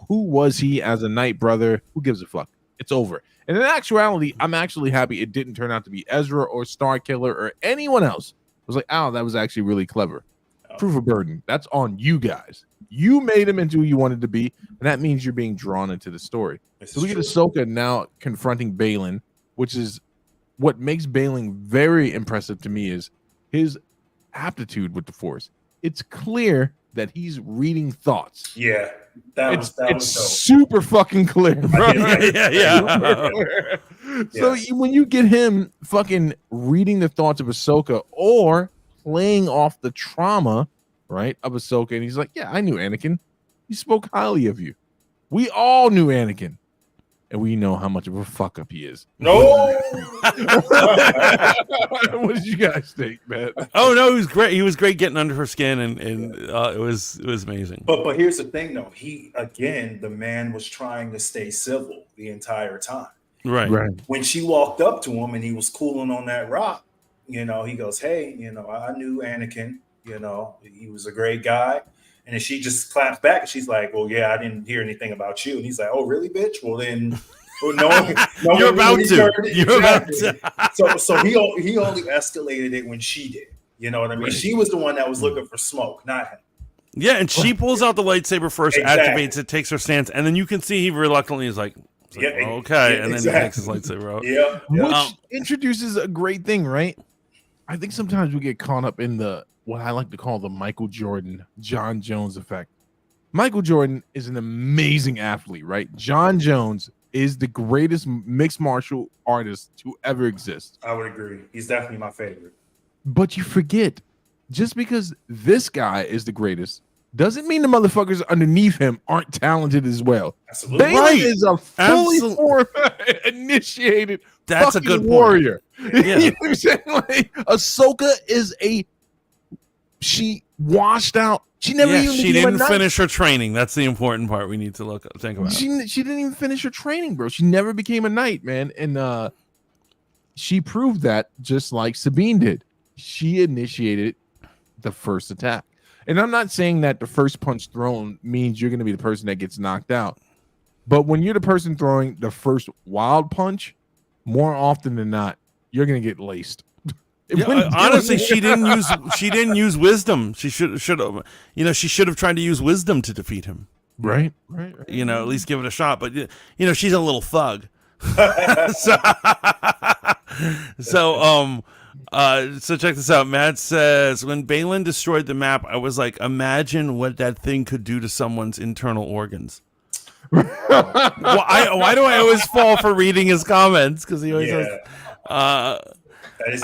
Who was he as a knight, brother? Who gives a fuck? It's over. And in actuality, I'm actually happy it didn't turn out to be Ezra or Starkiller or anyone else. I was like, oh, that was actually really clever. Proof of burden. That's on you guys. You made him into who you wanted to be, and that means you're being drawn into the story. So we get Ahsoka now confronting Balin, which is what makes Balin very impressive to me is his aptitude with the Force. It's clear that he's reading thoughts. Yeah. That was dope. Super fucking clear, bro. Yeah. So when you get him fucking reading the thoughts of Ahsoka or playing off the trauma, right, of Ahsoka, and he's like, yeah, I knew Anakin. He spoke highly of you. We all knew Anakin. And we know how much of a fuck up he is. No. What did you guys think, man? Oh no, he was great. He was great getting under her skin, and it was amazing. But here's the thing, though. The man was trying to stay civil the entire time. Right. When she walked up to him and he was cooling on that rock, he goes, "Hey, I knew Anakin. He was a great guy." And then she just claps back and she's like, "Well, yeah, I didn't hear anything about you." And he's like, "Oh, really, bitch? Well, then, no, you're about to. So he only escalated it when she did. You know what I mean? Right. She was the one that was looking for smoke, not him. Yeah, and she pulls out the lightsaber first, activates it, takes her stance, and then you can see he reluctantly is like, okay, and then he takes his lightsaber out. Yeah. Which introduces a great thing, right? I think sometimes we get caught up in what I like to call the Michael Jordan, John Jones effect. Michael Jordan is an amazing athlete, right? John Jones is the greatest mixed martial artist to ever exist. I would agree. He's definitely my favorite. But you forget, just because this guy is the greatest doesn't mean the motherfuckers underneath him aren't talented as well. Absolutely. Balin is a fully formed, initiated That's a good warrior. Point. Yeah. You know what I'm saying? Like, Ahsoka is she washed out. She never even she didn't finish her training. That's the important part we need to think about. She didn't even finish her training, bro. She never became a knight, man. And she proved that just like Sabine did. She initiated the first attack. And I'm not saying that the first punch thrown means you're going to be the person that gets knocked out. But when you're the person throwing the first wild punch, more often than not, you're going to get laced. Yeah, honestly, she didn't use wisdom. She should have, she should have tried to use wisdom to defeat him. Right. At least give it a shot. But she's a little thug. So check this out. Matt says, when Balin destroyed the map, I was like, imagine what that thing could do to someone's internal organs. Why do I always fall for reading his comments? Because he always says, I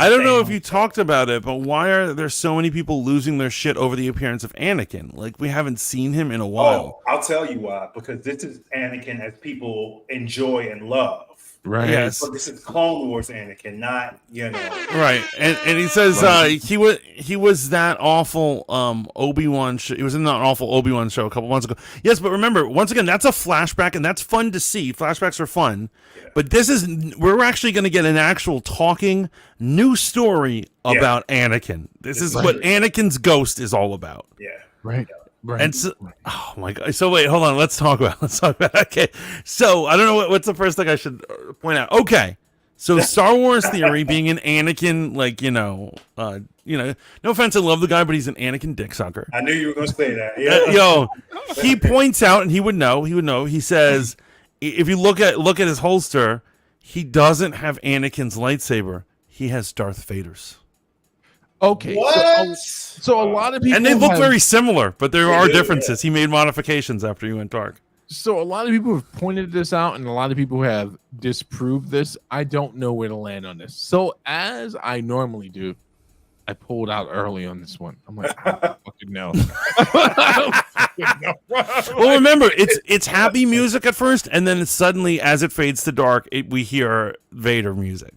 don't know if you talked about it, but why are there so many people losing their shit over the appearance of Anakin? Like, we haven't seen him in a while. Oh, I'll tell you why. Because this is Anakin as people enjoy and love. Right. Yes. But this is Clone Wars Anakin, not Right. And he says he was that awful Obi-Wan he was in that awful Obi-Wan show a couple months ago. Yes, but remember, once again, that's a flashback, and that's fun to see. Flashbacks are fun. Yeah. But we're actually going to get an actual talking new story about Anakin. This is what Anakin's ghost is all about. Yeah. Right. Right. And so, oh my god! So wait, hold on. Let's talk about. Okay. So I don't know what's the first thing I should point out. Okay, So Star Wars theory being an Anakin, like, no offense, I love the guy, but he's an Anakin dick sucker. I knew you were going to say that. Yeah. He points out, and he would know. He says, if you look at his holster, he doesn't have Anakin's lightsaber. He has Darth Vader's. Okay. What? So a lot of people, And they look very similar, but there are differences. He made modifications after he went dark. So a lot of people have pointed this out, and a lot of people have disproved this. I don't know where to land on this. So as I normally do, I pulled out early on this one. I'm like, I don't fucking know. Well, remember, it's happy music at first, and then suddenly, as it fades to dark, we hear Vader music.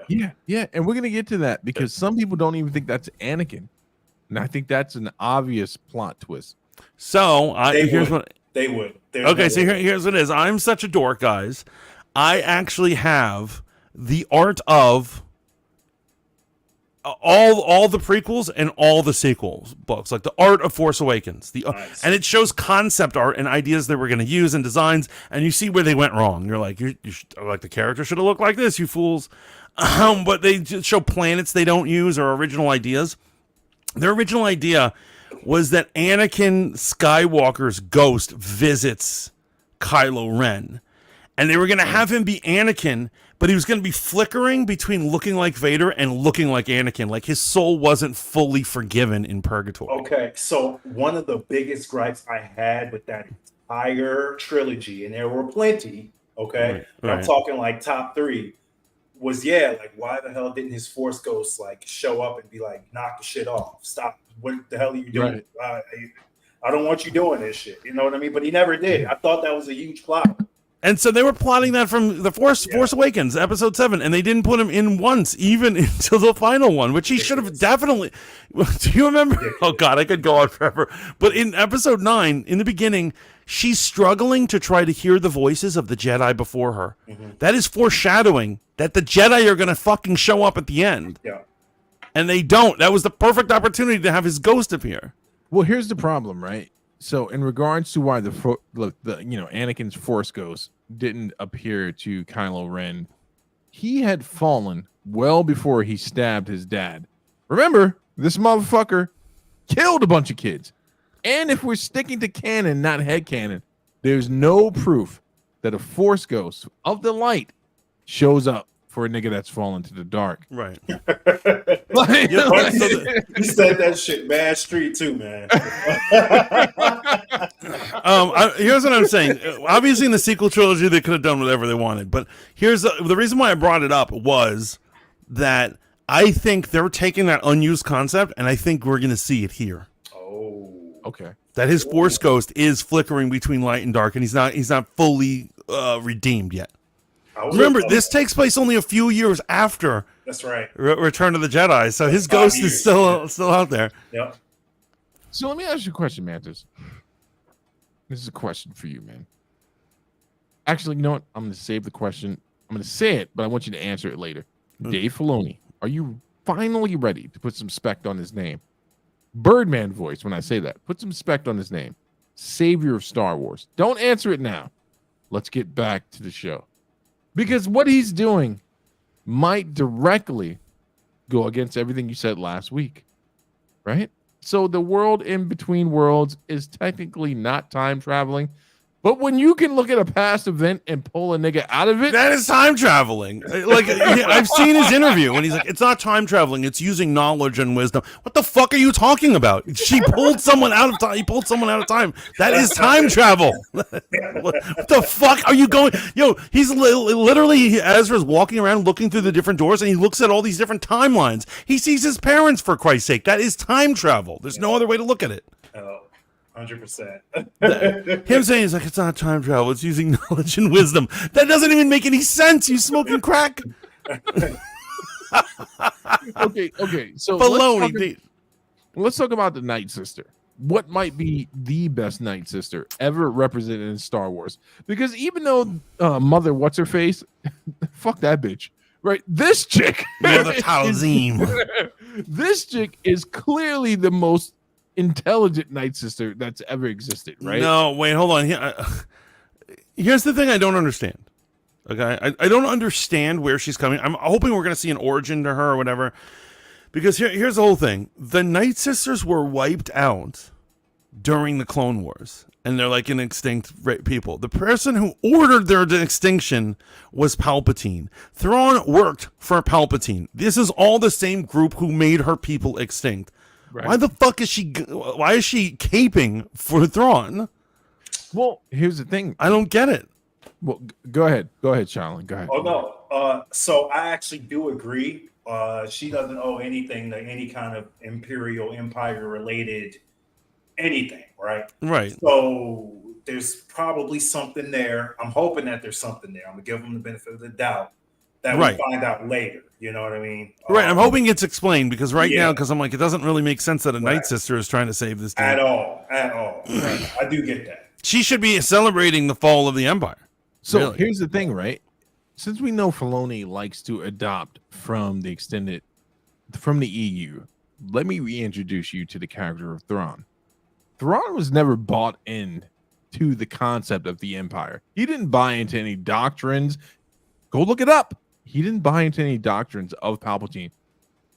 Yeah, and we're gonna get to that because some people don't even think that's Anakin, and I think that's an obvious plot twist. So here's what. They would. Okay, so here's what it is. I'm such a dork, guys. I actually have the art of all the prequels and all the sequels books, like the art of Force Awakens. Nice. And it shows concept art and ideas they were going to use and designs, and you see where they went wrong. You're like, like the character should have looked like this, you fools. But they just show planets they don't use or original ideas. Their original idea was that Anakin Skywalker's ghost visits Kylo Ren. And they were going to have him be Anakin, but he was going to be flickering between looking like Vader and looking like Anakin. Like his soul wasn't fully forgiven in purgatory. Okay, so one of the biggest gripes I had with that entire trilogy, and there were plenty, okay? Right. I'm talking like top 3, was like why the hell didn't his Force Ghost like show up and be like, knock the shit off, stop, what the hell are you doing? Right. I don't want you doing this shit, you know what I mean? But he never did. I thought that was a huge plot. And so they were plotting that from the Force Awakens, episode 7, and they didn't put him in once, even until the final one, which he should have definitely. Do you remember? Oh God, I could go on forever. But in episode 9, in the beginning, she's struggling to try to hear the voices of the Jedi before her. Mm-hmm. That is foreshadowing that the Jedi are going to fucking show up at the end. Yeah. And they don't. That was the perfect opportunity to have his ghost appear. Well, here's the problem, right? So, in regards to why Anakin's Force Ghost didn't appear to Kylo Ren, he had fallen well before he stabbed his dad. Remember, this motherfucker killed a bunch of kids. And if we're sticking to canon, not head canon, there's no proof that a Force Ghost of the light shows up for a nigga that's fallen to the dark. Right. You said that shit bad street too, man. Here's what I'm saying. Obviously, in the sequel trilogy, they could have done whatever they wanted. But here's the reason why I brought it up was that I think they're taking that unused concept, and I think we're going to see it here. Oh, okay. That his Force Ghost is flickering between light and dark, and he's not fully redeemed yet. Remember, this takes place only a few years after. That's right. Return of the Jedi, so his ghost is still out there. Yep. So let me ask you a question, Mantis. This is a question for you, man. Actually, you know what? I'm going to save the question. I'm going to say it, but I want you to answer it later. Dave Filoni, are you finally ready to put some spect on his name? Birdman voice when I say that. Put some spect on his name. Savior of Star Wars. Don't answer it now. Let's get back to the show. Because what he's doing might directly go against everything you said last week, right? So the world in between worlds is technically not time traveling, but when you can look at a past event and pull a nigga out of it, that is time traveling. Like I've seen his interview, and he's like, "It's not time traveling; it's using knowledge and wisdom." What the fuck are you talking about? She pulled someone out of time. He pulled someone out of time. That is time travel. What the fuck are you going? Yo, he's literally Ezra's walking around looking through the different doors, and he looks at all these different timelines. He sees his parents, for Christ's sake. That is time travel. There's no other way to look at it. 100%. Him saying it's like it's not time travel, it's using knowledge and wisdom. That doesn't even make any sense. You smoking crack. Okay. So baloney. Let's talk about the Night Sister. What might be the best Night Sister ever represented in Star Wars? Because even though Mother what's her face, fuck that bitch. Right, this chick, Mother Talzim. This chick is clearly the most intelligent Night Sister that's ever existed, right? No, wait, hold on. Here's the thing I don't understand. Okay, I don't understand where she's coming. I'm hoping we're gonna see an origin to her or whatever. Because here's the whole thing: the Night Sisters were wiped out during the Clone Wars, and they're like an extinct people. The person who ordered their extinction was Palpatine. Thrawn worked for Palpatine. This is all the same group who made her people extinct. Right. Why the fuck is she? Why is she caping for Thrawn? Well, here's the thing. I don't get it. Well, go ahead, Shaolin. Go ahead. Oh no. So I actually do agree. She doesn't owe anything to any kind of Imperial Empire related anything, right? Right. So there's probably something there. I'm hoping that there's something there. I'm gonna give them the benefit of the doubt that we find out later. You know what I mean? Right. I'm hoping it's explained because now, because I'm like, it doesn't really make sense that a Night Sister is trying to save this day. At all. Right. I do get that. She should be celebrating the fall of the Empire. So here's the thing, right? Since we know Filoni likes to adopt from the EU, let me reintroduce you to the character of Thrawn. Thrawn was never bought in to the concept of the Empire. He didn't buy into any doctrines. Go look it up. He didn't buy into any doctrines of Palpatine.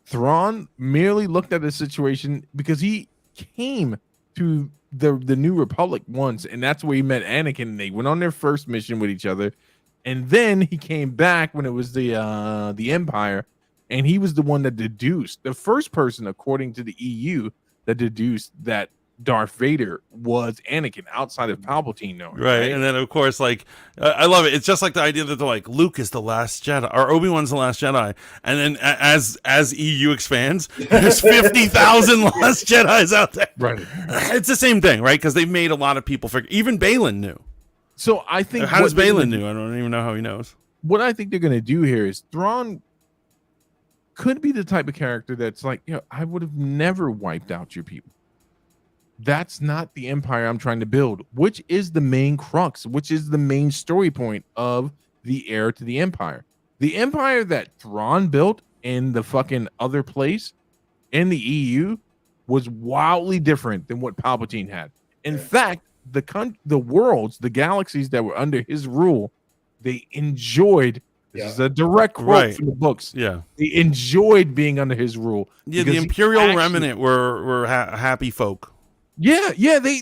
Thrawn merely looked at the situation because he came to the New Republic once, and that's where he met Anakin, and they went on their first mission with each other. And then he came back when it was the Empire, and he was the one that deduced, the first person, according to the EU, that deduced that Darth Vader was Anakin outside of Palpatine knowing. Right. And then, of course, like, I love it. It's just like the idea that they're like, Luke is the last Jedi, or Obi-Wan's the last Jedi. And then as EU expands, there's 50,000 last Jedis out there. Right. It's the same thing, right? Because they've made a lot of people figure. Even Balin knew. So I think... How does Balin know? I don't even know how he knows. What I think they're going to do here is Thrawn could be the type of character that's like, I would have never wiped out your people. That's not the Empire I'm trying to build, which is the main crux, which is the main story point of the heir to the Empire. The Empire that Thrawn built in the fucking other place in the EU was wildly different than what Palpatine had. In fact, the worlds, the galaxies that were under his rule, they enjoyed. This is a direct quote from the books. Yeah, they enjoyed being under his rule. Yeah, the Imperial Remnant were happy folk. Yeah, they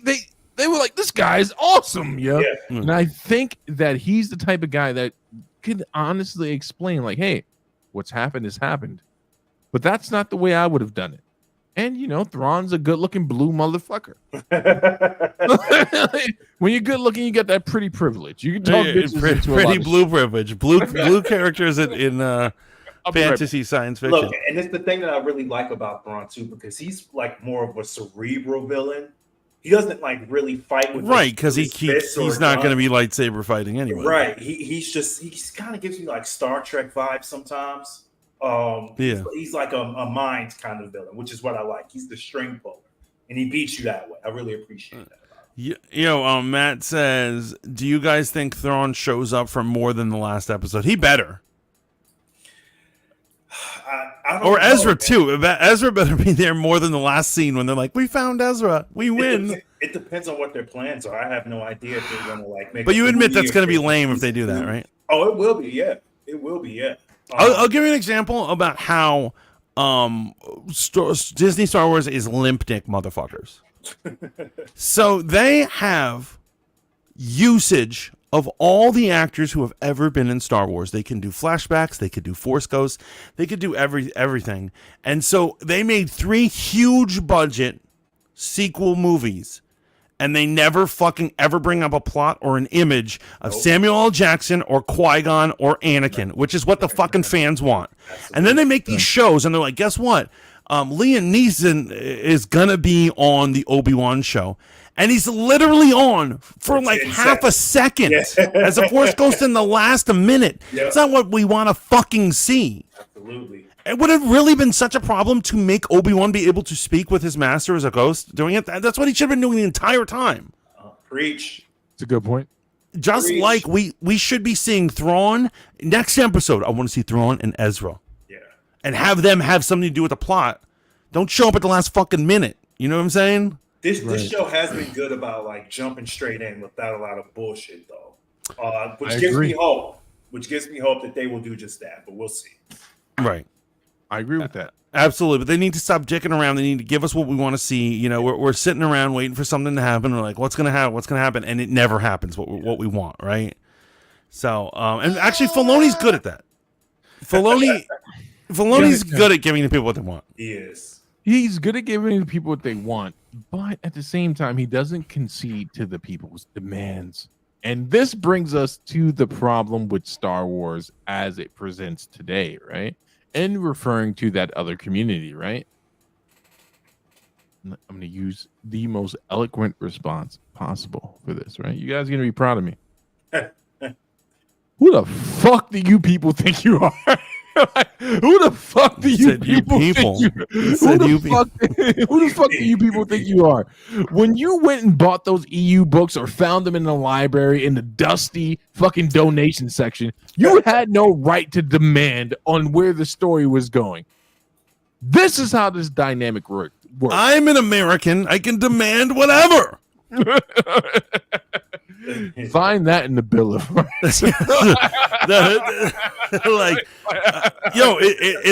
were like, this guy is awesome, And I think that he's the type of guy that could honestly explain, like, hey, what's happened has happened, but that's not the way I would have done it. And Thrawn's a good-looking blue motherfucker. When you're good-looking, you get that pretty privilege. You can talk pretty blue privilege. Blue characters in fantasy science fiction. Look, and it's the thing that I really like about Thrawn too, because he's like more of a cerebral villain. He doesn't like really fight with because he's not going to be lightsaber fighting anyway. Right. He kind of gives me like Star Trek vibes sometimes. He's like a mind kind of villain, which is what I like. He's the string puller, and he beats you that way. I really appreciate that. Matt says, do you guys think Thrawn shows up for more than the last episode? He better. I don't or know, Ezra man. too. Ezra better be there more than the last scene when they're like, "We found Ezra, we win." It depends on what their plans are. I have no idea if they're going to like make. But you admit that's going to be lame if they do that, right? Oh, it will be. Yeah, it will be. Yeah. I'll give you an example about how Disney Star Wars is limp dick motherfuckers. So they have usage of all the actors who have ever been in Star Wars. They can do flashbacks, they could do Force Ghosts, they could do everything. And so they made 3 huge budget sequel movies, and they never fucking ever bring up a plot or an image of Samuel L. Jackson or Qui-Gon or Anakin, which is what the fucking fans want. And then they make these shows, and they're like, guess what? Liam Neeson is gonna be on the Obi-Wan show. And he's literally on for like half a second as a Force Ghost in the last minute. Yep. It's not what we want to fucking see. Absolutely. It would have really been such a problem to make Obi-Wan be able to speak with his master as a ghost doing it. That's what he should have been doing the entire time. Preach. It's a good point. Just Preach. Like we should be seeing Thrawn. Next episode, I want to see Thrawn and Ezra. Yeah. And have them have something to do with the plot. Don't show up at the last fucking minute. You know what I'm saying? This show has been good about like jumping straight in without a lot of bullshit though, which gives me hope. which gives me hope that they will do just that. But we'll see. Right. I agree with that. Absolutely, but they need to stop dicking around. They need to give us what we want to see. You know, we're sitting around waiting for something to happen. We're like, what's gonna happen? What's gonna happen? And it never happens. What we want, right? So, and actually, Filoni's good at that. Filoni's good at giving the people what they want. He is. He's good at giving the people what they want, but at the same time, he doesn't concede to the people's demands. And this brings us to the problem with Star Wars as it presents today, right? And referring to that other community, right? I'm going to use the most eloquent response possible for this, right? You guys are going to be proud of me. Who the fuck do you people think you are? Who the fuck do you people think you are? Who the fuck do you people think you are? When you went and bought those EU books or found them in the library in the dusty fucking donation section, you had no right to demand on where the story was going. This is how this dynamic works. I'm an American. I can demand whatever. Find that in the Bill of Rights. It's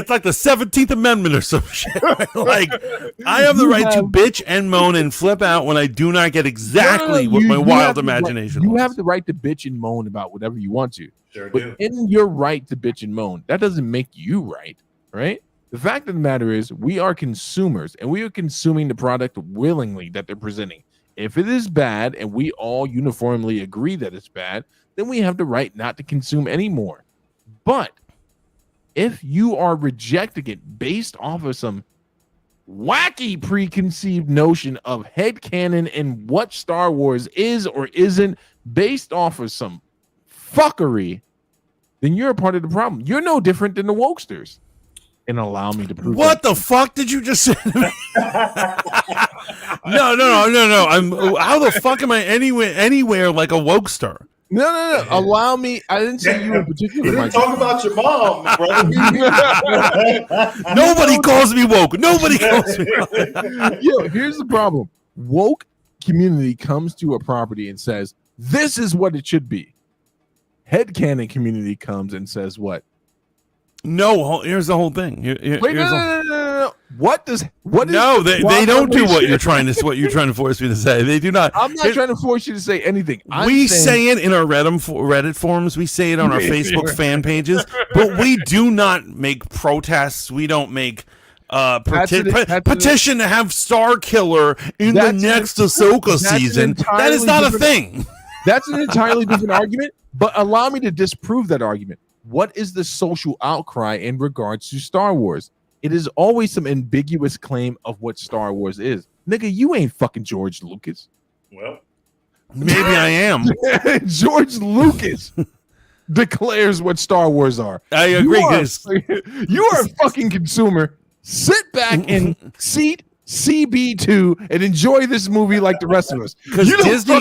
like the 17th Amendment or some shit. Right? Like, I have the right to bitch and moan and flip out when I do not get exactly what my wild imagination wants. You have the right to bitch and moan about whatever you want to. Sure but do. In your right to bitch and moan, that doesn't make you right? The fact of the matter is we are consumers, and we are consuming the product willingly that they're presenting. If it is bad and we all uniformly agree that it's bad, then we have the right not to consume anymore. But if you are rejecting it based off of some wacky preconceived notion of headcanon and what Star Wars is or isn't based off of some fuckery, then you're a part of the problem. You're no different than the wokesters. And allow me to prove what the fuck did you just say to me? No. How the fuck am I anywhere like a wokester? No. Allow me. I didn't say you in particular. You're talking about your mom, brother. Nobody calls me woke. Nobody calls me woke. Yo, here's the problem. Woke community comes to a property and says, this is what it should be. Headcanon community comes and says what? No, here's the whole thing. Wait, no. What is no? They don't do what you're trying to force me to say. They do not. I'm not trying to force you to say anything. We say it in our Reddit forums. We say it on our Facebook fan pages, but we do not make protests. We don't make petition to have Star Killer in the next Ahsoka season. That is not a thing. That's an entirely different argument. But allow me to disprove that argument. What is the social outcry in regards to Star Wars? It is always some ambiguous claim of what Star Wars is. Nigga, you ain't fucking George Lucas. Well, maybe I am. George Lucas declares what Star Wars are. I agree. You are a fucking consumer. Sit back and seat CB2 and enjoy this movie like the rest of us. Because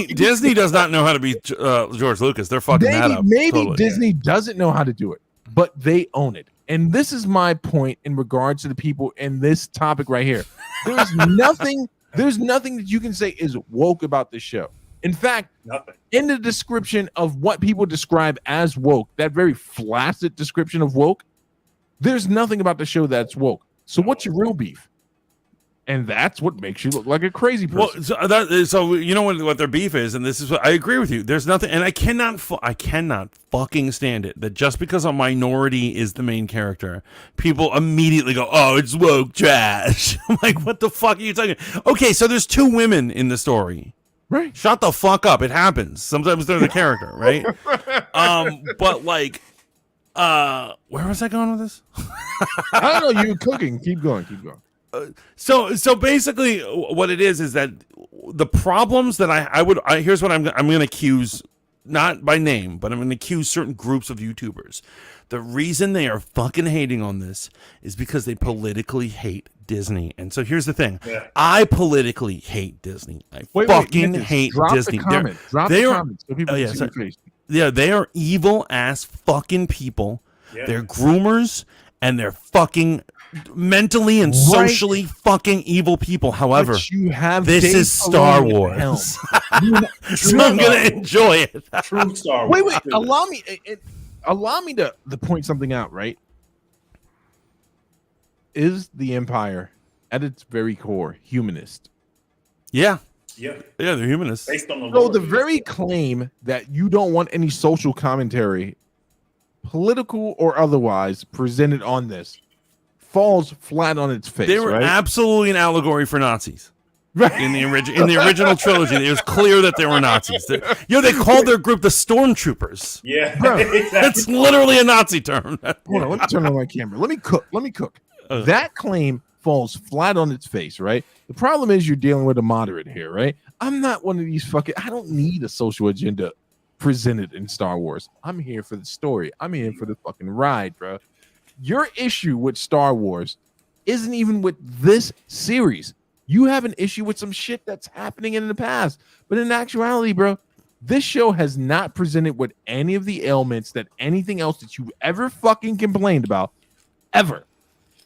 Disney does not know how to be George Lucas. They're fucking that up. Maybe totally. Disney doesn't know how to do it, but they own it. And this is my point in regards to the people in this topic right here. There's nothing that you can say is woke about this show. In fact, nothing. In the description of what people describe as woke, that very flaccid description of woke, there's nothing about the show that's woke. So what's your real beef? And that's what makes you look like a crazy person. Well, so you know what their beef is, and this is what I agree with you. There's nothing, and I cannot fucking stand it that just because a minority is the main character, people immediately go, "Oh, it's woke trash." I'm like, what the fuck are you talking? Okay, so there's two women in the story. Right. Shut the fuck up. It happens. Sometimes they're the character, right? But like, where was I going with this? I don't know. You were cooking. Keep going. So basically what it is that the problems that I here's what I'm going to accuse, not by name, but I'm going to accuse certain groups of YouTubers. The reason they are fucking hating on this is because they politically hate Disney. And so here's the thing. Yeah. I politically hate Disney. I fucking hate Disney. Drop the comments so people can see your face. Yeah, they are evil ass fucking people. Yeah. They're groomers and they're fucking mentally and socially fucking evil people. However, this is Star Wars. So I'm gonna enjoy it. True Star Wars. Wait, allow me. allow me to point something out, right? Is the Empire at its very core humanist? Yeah, Yeah, they're humanists. based on the So lore. the very claim that you don't want any social commentary, political or otherwise, presented on this falls flat on its face. They were right? absolutely an allegory for Nazis. Right. In the original trilogy, it was clear that they were Nazis. They called their group the Stormtroopers. Yeah, Bro, exactly. That's literally a Nazi term. Hold on, let me turn on my camera. Let me cook. That claim falls flat on its face, right? The problem is you're dealing with a moderate here, right? I'm not one of these I don't need a social agenda presented in Star Wars. I'm here for the story. I'm here for the fucking ride, bro. Your issue with Star Wars isn't even with this series. You have an issue with some shit that's happening in the past. But in actuality, bro, this show has not presented with any of the ailments that anything else that you ever fucking complained about. Ever.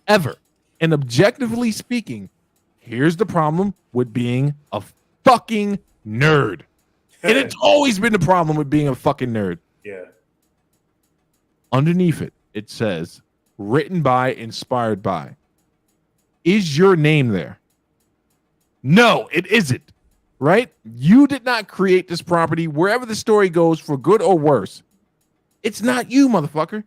And objectively speaking, here's the problem with being a fucking nerd. And it's always been the problem with being a fucking nerd. Yeah. Underneath it, it says, written by, inspired by. Is your name there? No, it isn't. Right? You did not create this property. Wherever the story goes, for good or worse, it's not you, motherfucker.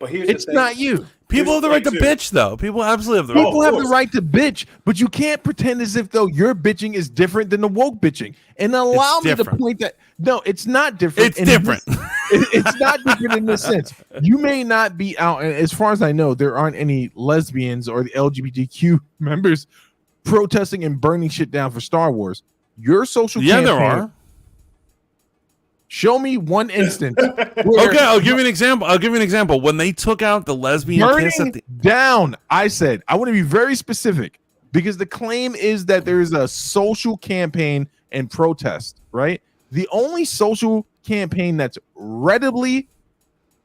But here's It's the thing. not you. People have the right to bitch, though. People absolutely have the right. People have the right to bitch, but you can't pretend as if though your bitching is different than the woke bitching. And allow me to point that no, it's not different. It's different. It's not different in this sense. You may not be out, and as far as I know, there aren't any lesbians or the LGBTQ members protesting and burning shit down for Star Wars. Your social campaign, there are. Show me one instance. Okay, I'll give you an example. When they took out the lesbian kiss at the down, I said I want to be very specific because the claim is that there is a social campaign and protest, right? The only social campaign that's readily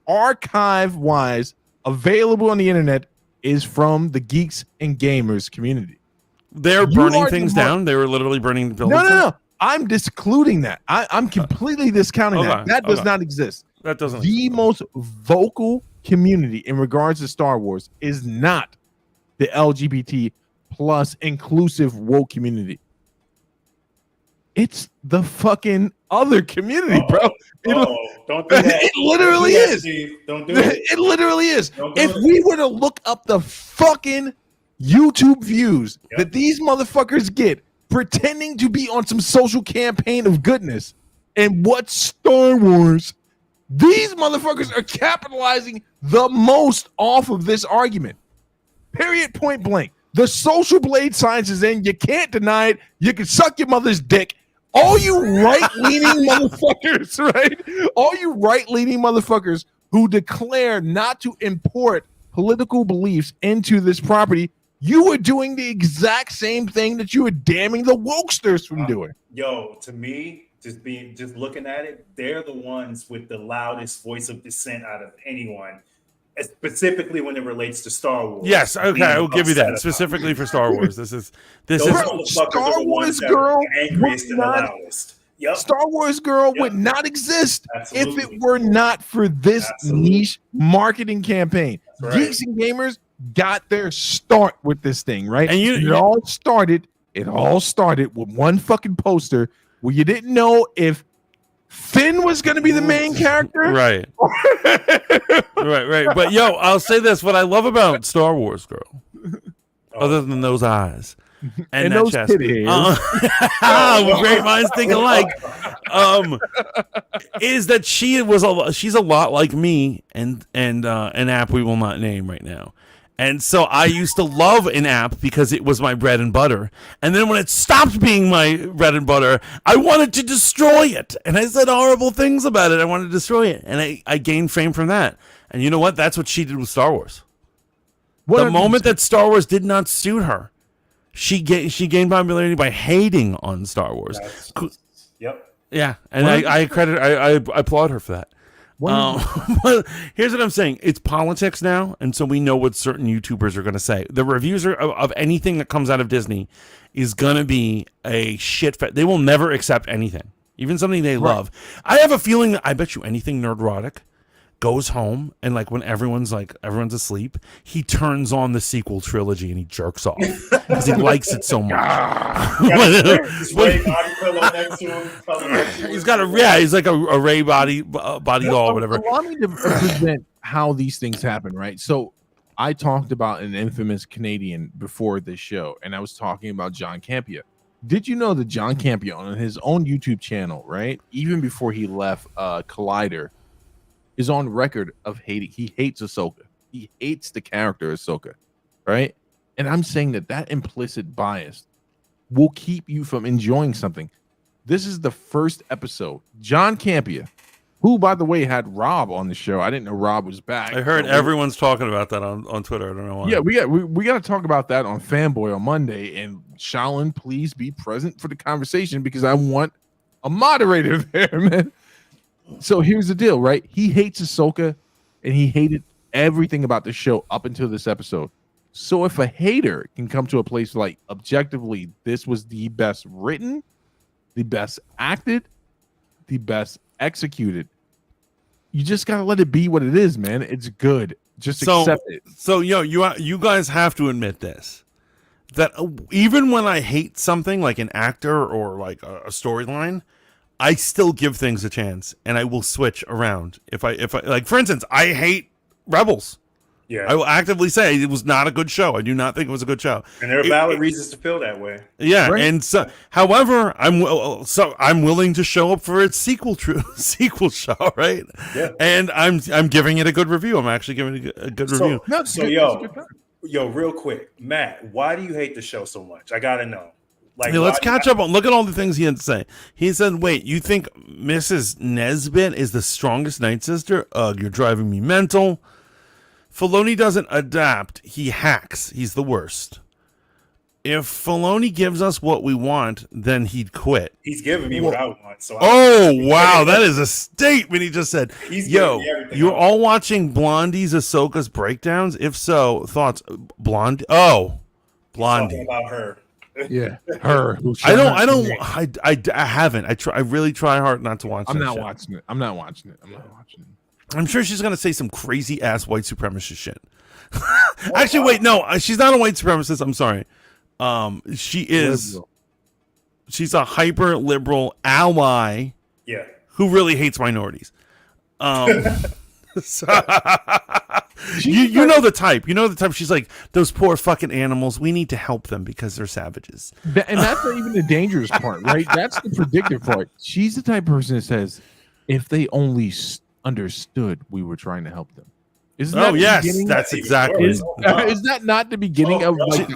archive-wise available on the internet is from the geeks and gamers community. They're burning things down. They were literally burning buildings. No. I'm discluding that. I'm completely discounting that. That does not exist. That doesn't. The most vocal community in regards to Star Wars is not the LGBT plus inclusive woke community. It's the fucking other community, bro. Don't do that. It literally is. Don't do it. It literally is. If we were to look up the fucking YouTube views that these motherfuckers get pretending to be on some social campaign of goodness and what's Star Wars, these motherfuckers are capitalizing the most off of this argument. Period, point blank. The social blade science is in. You can't deny it. You can suck your mother's dick. All you right-leaning motherfuckers, right? All you right-leaning motherfuckers who declare not to import political beliefs into this property, you were doing the exact same thing that you were damning the wokesters from doing. Yo, to me, just looking at it, they're the ones with the loudest voice of dissent out of anyone, specifically when it relates to Star Wars. Yes, okay, I will give you that. Specifically for Star Wars. This is Star Wars girl angriest and the loudest. Yep. Star Wars girl would not exist if it were not for this niche marketing campaign. Right. Geeks and gamers got their start with this thing, right? And it all started with one fucking poster where you didn't know if Finn was going to be the main character. Right. Right. But yo, I'll say this. What I love about Star Wars girl, other than those eyes and that those chest, titties. Great minds think alike, is that she's a lot like me and an app we will not name right now. And so I used to love an app because it was my bread and butter. And then when it stopped being my bread and butter, I wanted to destroy it. And I said horrible things about it. I wanted to destroy it. And I gained fame from that. And you know what? That's what she did with Star Wars. The moment that Star Wars did not suit her, she gained popularity by hating on Star Wars. Yep. Yeah. And I applaud her for that. But here's what I'm saying. It's politics now, and so we know what certain YouTubers are going to say. The reviews of anything that comes out of Disney is going to be a shit fest. They will never accept anything, even something they love. I have a feeling that I bet you anything nerdrotic, goes home and like when everyone's asleep, he turns on the sequel trilogy and he jerks off because he likes it so much. He's got he's like a Ray body doll, whatever. Allow me to present how these things happen, right? So I talked about an infamous Canadian before this show, and I was talking about John Campea. Did you know that John Campea on his own YouTube channel, right, even before he left Collider, is on record of hating. He hates Ahsoka. He hates the character Ahsoka, right? And I'm saying that implicit bias will keep you from enjoying something. This is the first episode. John Campea, who, by the way, had Rob on the show. I didn't know Rob was back. I heard everyone's talking about that on Twitter. I don't know why. Yeah, we got to talk about that on Fanboy on Monday. And Shaolin, please be present for the conversation because I want a moderator there, man. So here's the deal, right? He hates Ahsoka, and he hated everything about the show up until this episode. So if a hater can come to a place like, objectively, this was the best written, the best acted, the best executed, you just gotta let it be what it is, man. It's good. Just accept it. So you guys have to admit this, that even when I hate something like an actor or like a storyline, I still give things a chance, and I will switch around. If I like, for instance, I hate Rebels. Yeah, I will actively say it was not a good show. I do not think it was a good show, and there are valid reasons to feel that way. Yeah, right? And so, however, I'm willing to show up for its sequel show, right? Yeah, and I'm giving it a good review. I'm actually giving it a good review. Yo, real quick, Matt, why do you hate the show so much? I gotta know. Like, let's catch up on. Look at all the things he had to say. He said, "Wait, you think Mrs. Nesbit is the strongest Night Sister? Ugh, you're driving me mental. Filoni doesn't adapt. He hacks. He's the worst. If Filoni gives us what we want, then he'd quit. He's giving me what I want. So wow, that is a statement he just said. Yo, you're all watching Blondie's Ahsoka's breakdowns? If so, thoughts? Blondie? Oh, Blondie. Talking about her. Yeah, her. I haven't. I really try hard not to watch. I'm not watching it. I'm not watching it. I'm sure she's gonna say some crazy ass white supremacist shit. Actually, wait, no, she's not a white supremacist. I'm sorry. She is. Liberal. She's a hyper liberal ally. Yeah. Who really hates minorities. So, you know the type. You know the type. She's like, those poor fucking animals. We need to help them because they're savages. And that's not even the dangerous part, right? That's the predictive part. She's the type of person that says, if they only understood we were trying to help them. Isn't that that's exactly. Is that not the beginning of like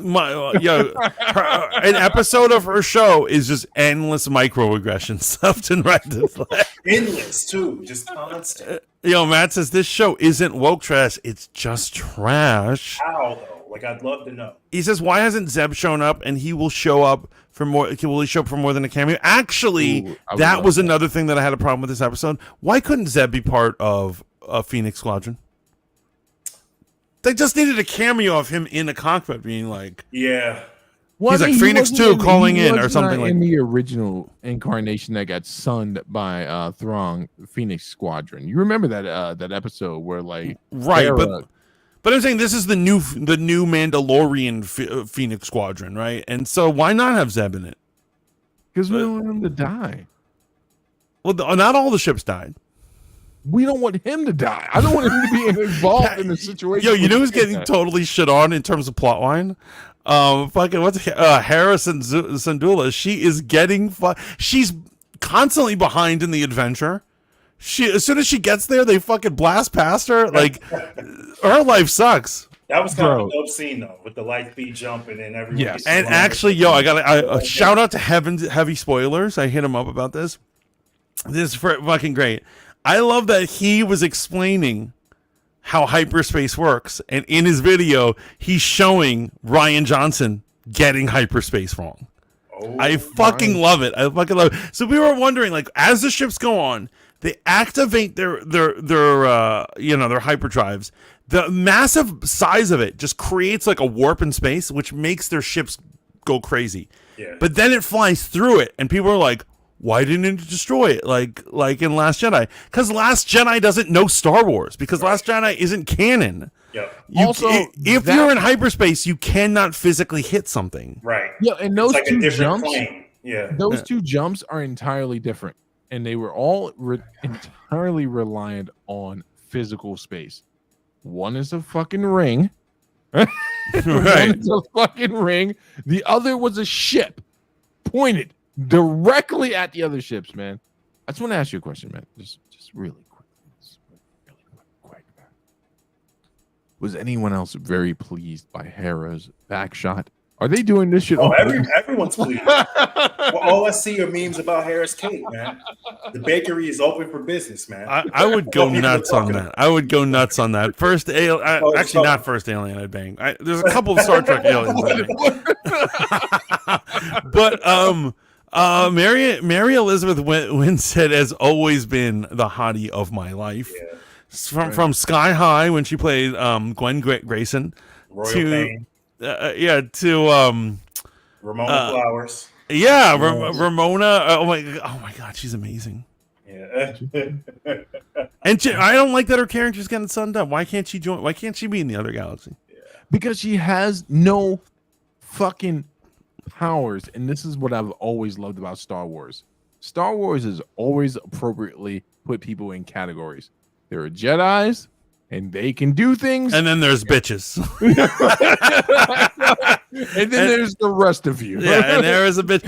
an episode of her show is just endless microaggressions left and right. Endless too, just constant. Matt says this show isn't woke trash; it's just trash. How though? Like, I'd love to know. He says, "Why hasn't Zeb shown up?" And he will show up for more. Will he show up for more than a cameo? Actually, that was another thing that I had a problem with this episode. Why couldn't Zeb be part of a Phoenix Squadron? They just needed a cameo of him in the cockpit, being like, "Yeah." Well, he's like Phoenix 2 calling in or something like. In the original incarnation that got sunned by Thrawn, Phoenix Squadron. You remember that episode where like right, but I'm saying this is the new Mandalorian Phoenix Squadron, right? And so why not have Zeb in it? Because we don't want him to die. Well, not all the ships died. We don't want him to die. I don't want him to be involved in the situation. Yo, you know who's getting totally shit on in terms of plot line? Harrison Syndulla. She is getting she's constantly behind in the adventure. As soon as she gets there, they fucking blast past her. Like, her life sucks. That was kind of a dope scene though, with the light speed jumping and everything. Yes, and actually, I got shout out to Heavy Spoilers. I hit him up about this. This is fucking great. I love that he was explaining how hyperspace works, and in his video, he's showing Rian Johnson getting hyperspace wrong. I fucking love it. I fucking love it. So we were wondering, like, as the ships go on, they activate their hyperdrives. The massive size of it just creates like a warp in space, which makes their ships go crazy. Yeah. But then it flies through it, and people are like, Why didn't it destroy it like in Last Jedi? Because Last Jedi doesn't know Star Wars. Because Last Jedi isn't canon. Yeah. Also, if you're in hyperspace, you cannot physically hit something. Right. Yeah, and those It's like two a different jumps, plane. Yeah. those two jumps are entirely different, and they were all entirely reliant on physical space. One is a fucking ring. Right. One is a fucking ring. The other was a ship pointed directly at the other ships, man. I just want to ask you a question, man. Just really quick. Really quick, man. Was anyone else very pleased by Hera's back shot? Are they doing this shit? Oh, everyone's pleased. Well, all I see are memes about Harris cake, man. The bakery is open for business, man. I would go nuts on that. I would go nuts on that. First alien, actually not first alien I'd bang. There's a couple of Star Trek aliens I'd bang. But Mary Elizabeth Winstead has always been the hottie of my life. Yeah. From Sky High when she played Gwen Grayson Royal to Pain. to Ramona Flowers. yeah, Ramona. Oh my God, she's amazing. Yeah. And I don't like that her character's getting sunned up. Why can't she join? Why can't she be in the other galaxy? Because she has no fucking powers, and this is what I've always loved about Star Wars. Star Wars has always appropriately put people in categories. There are Jedis, and they can do things, And then there's bitches. and then there's the rest of you. Yeah, and there is a bitch.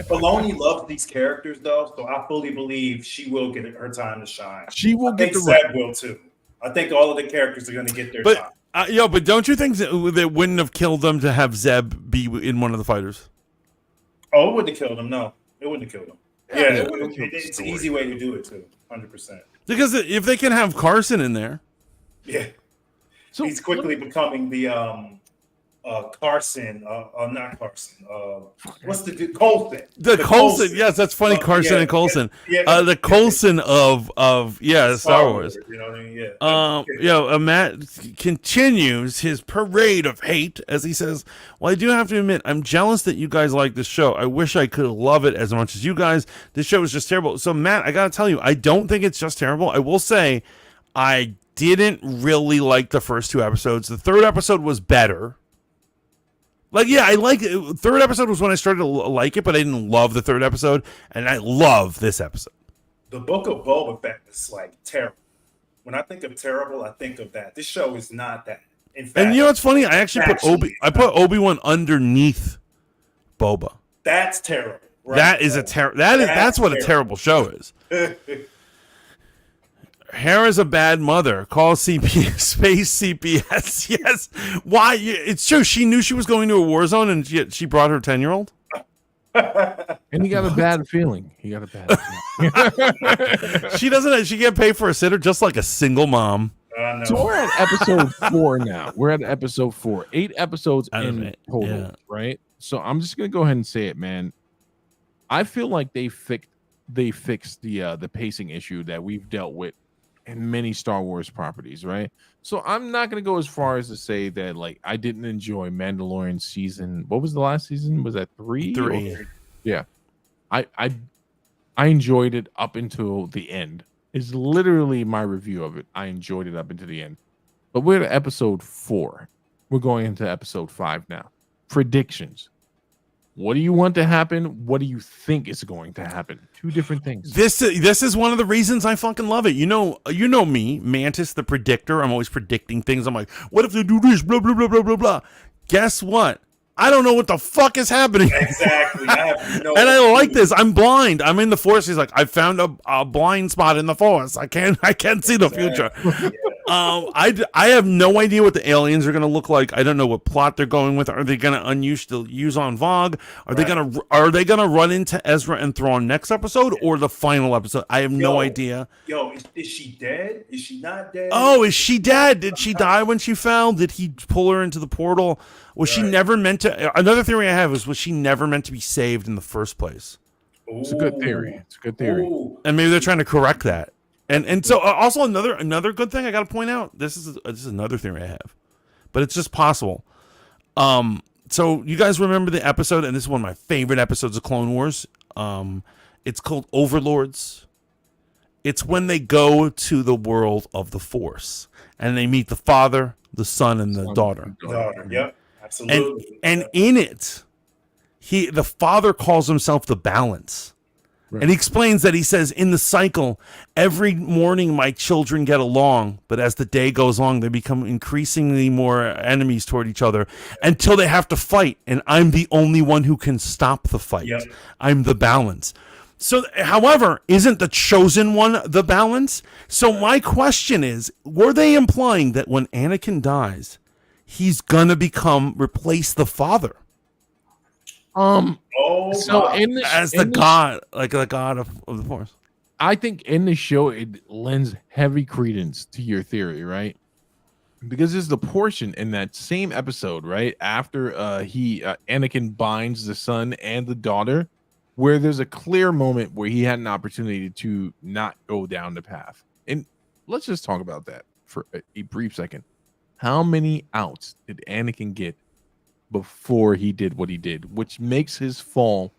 Filoni loves these characters, though, so I fully believe she will get her time to shine. She will I get think the Zeb will too. I think all of the characters are going to get their time. But but don't you think that it wouldn't have killed them to have Zeb be in one of the fighters? Oh, it wouldn't have killed him. No, it wouldn't have killed him. Yeah, it wouldn't have killed the it's an story. easy way to do it too. 100%. Because if they can have Carson in there, Yeah, So he's quickly becoming the Carson. Not Carson. What's the dude? Colson. the Coulson. Yes, that's funny. Carson yeah, and Coulson. yeah, The Coulson of Star Wars. You know what I mean? Yeah. Matt continues his parade of hate as he says, "Well, I do have to admit, I'm jealous that you guys like this show. I wish I could love it as much as you guys. This show is just terrible." So, Matt, I gotta tell you, I don't think it's just terrible. I will say, I didn't really like the first two episodes. The third episode was better. I like it. Third episode was when I started to like it, but I didn't love the third episode, and I love this episode. The Book of Boba Fett is like terrible. When I think of terrible, I think of that. This show is not that. In fact, And you know what's funny? I actually put Actually, Obi-Wan underneath Boba. that's terrible. Right? That is that's what a terrible show is. Hera's a bad mother. Call CPS, space CPS. Yes. Why? It's true. She knew she was going to a war zone, and she brought her 10-year-old. and he got a bad feeling. She doesn't. She can't pay for a sitter, just like a single mom. No. So we're at episode 4 now. We're at episode 4. 8 episodes Out of in it, total, yeah. right? So I'm just gonna go ahead and say it, man. I feel like they fixed the pacing issue that we've dealt with in many Star Wars properties, right? So I'm not gonna go as far as to say that like I didn't enjoy Mandalorian season. What was the last season? Was that 3? 3. Yeah. I enjoyed it up until the end. Is literally my review of it. I enjoyed it up until the end. But we're at episode 4. We're going into episode 5 now. Predictions. What do you want to happen? What do you think is going to happen? Two different things. This is one of the reasons I fucking love it. You know me, Mantis the predictor. I'm always predicting things. I'm like, what if they do this? Blah blah blah blah blah blah. Guess what? I don't know what the fuck is happening. Exactly. I have no And I like this. I'm blind. I'm in the force. He's like, I found a blind spot in the force. I can't see the future. Yeah. I have no idea what the aliens are going to look like. I don't know what plot they're going with. Are they going to use on Vogue? Are they going to run into Ezra and Thrawn next episode or the final episode? I have no idea. Yo, is she dead? Is she not dead? Oh, is she dead? Did she die when she fell? Did he pull her into the portal? Was she never meant to? Another theory I have is, was she never meant to be saved in the first place? It's a good theory. It's a good theory. Ooh. And maybe they're trying to correct that. And so also another good thing I got to point out. This is another theory I have, but it's just possible. So you guys remember the episode, and this is one of my favorite episodes of Clone Wars. It's called Overlords. It's when they go to the world of the Force and they meet the father, the son, and the daughter. Yep, absolutely. And in it, the father calls himself the Balance. Right. And he explains that he says, in the cycle, every morning my children get along, but as the day goes on, they become increasingly more enemies toward each other until they have to fight. And I'm the only one who can stop the fight. Yep. I'm the Balance. So, however, isn't the chosen one the Balance? So my question is, were they implying that when Anakin dies, he's going to replace the father? So my. in the, As in the the- god, like the god of the Force. I think in the show it lends heavy credence to your theory, right? Because there's the portion in that same episode, right after Anakin binds the son and the daughter, where there's a clear moment where he had an opportunity to not go down the path. And let's just talk about that for a brief second. How many outs did Anakin get before he did what he did, which makes his fall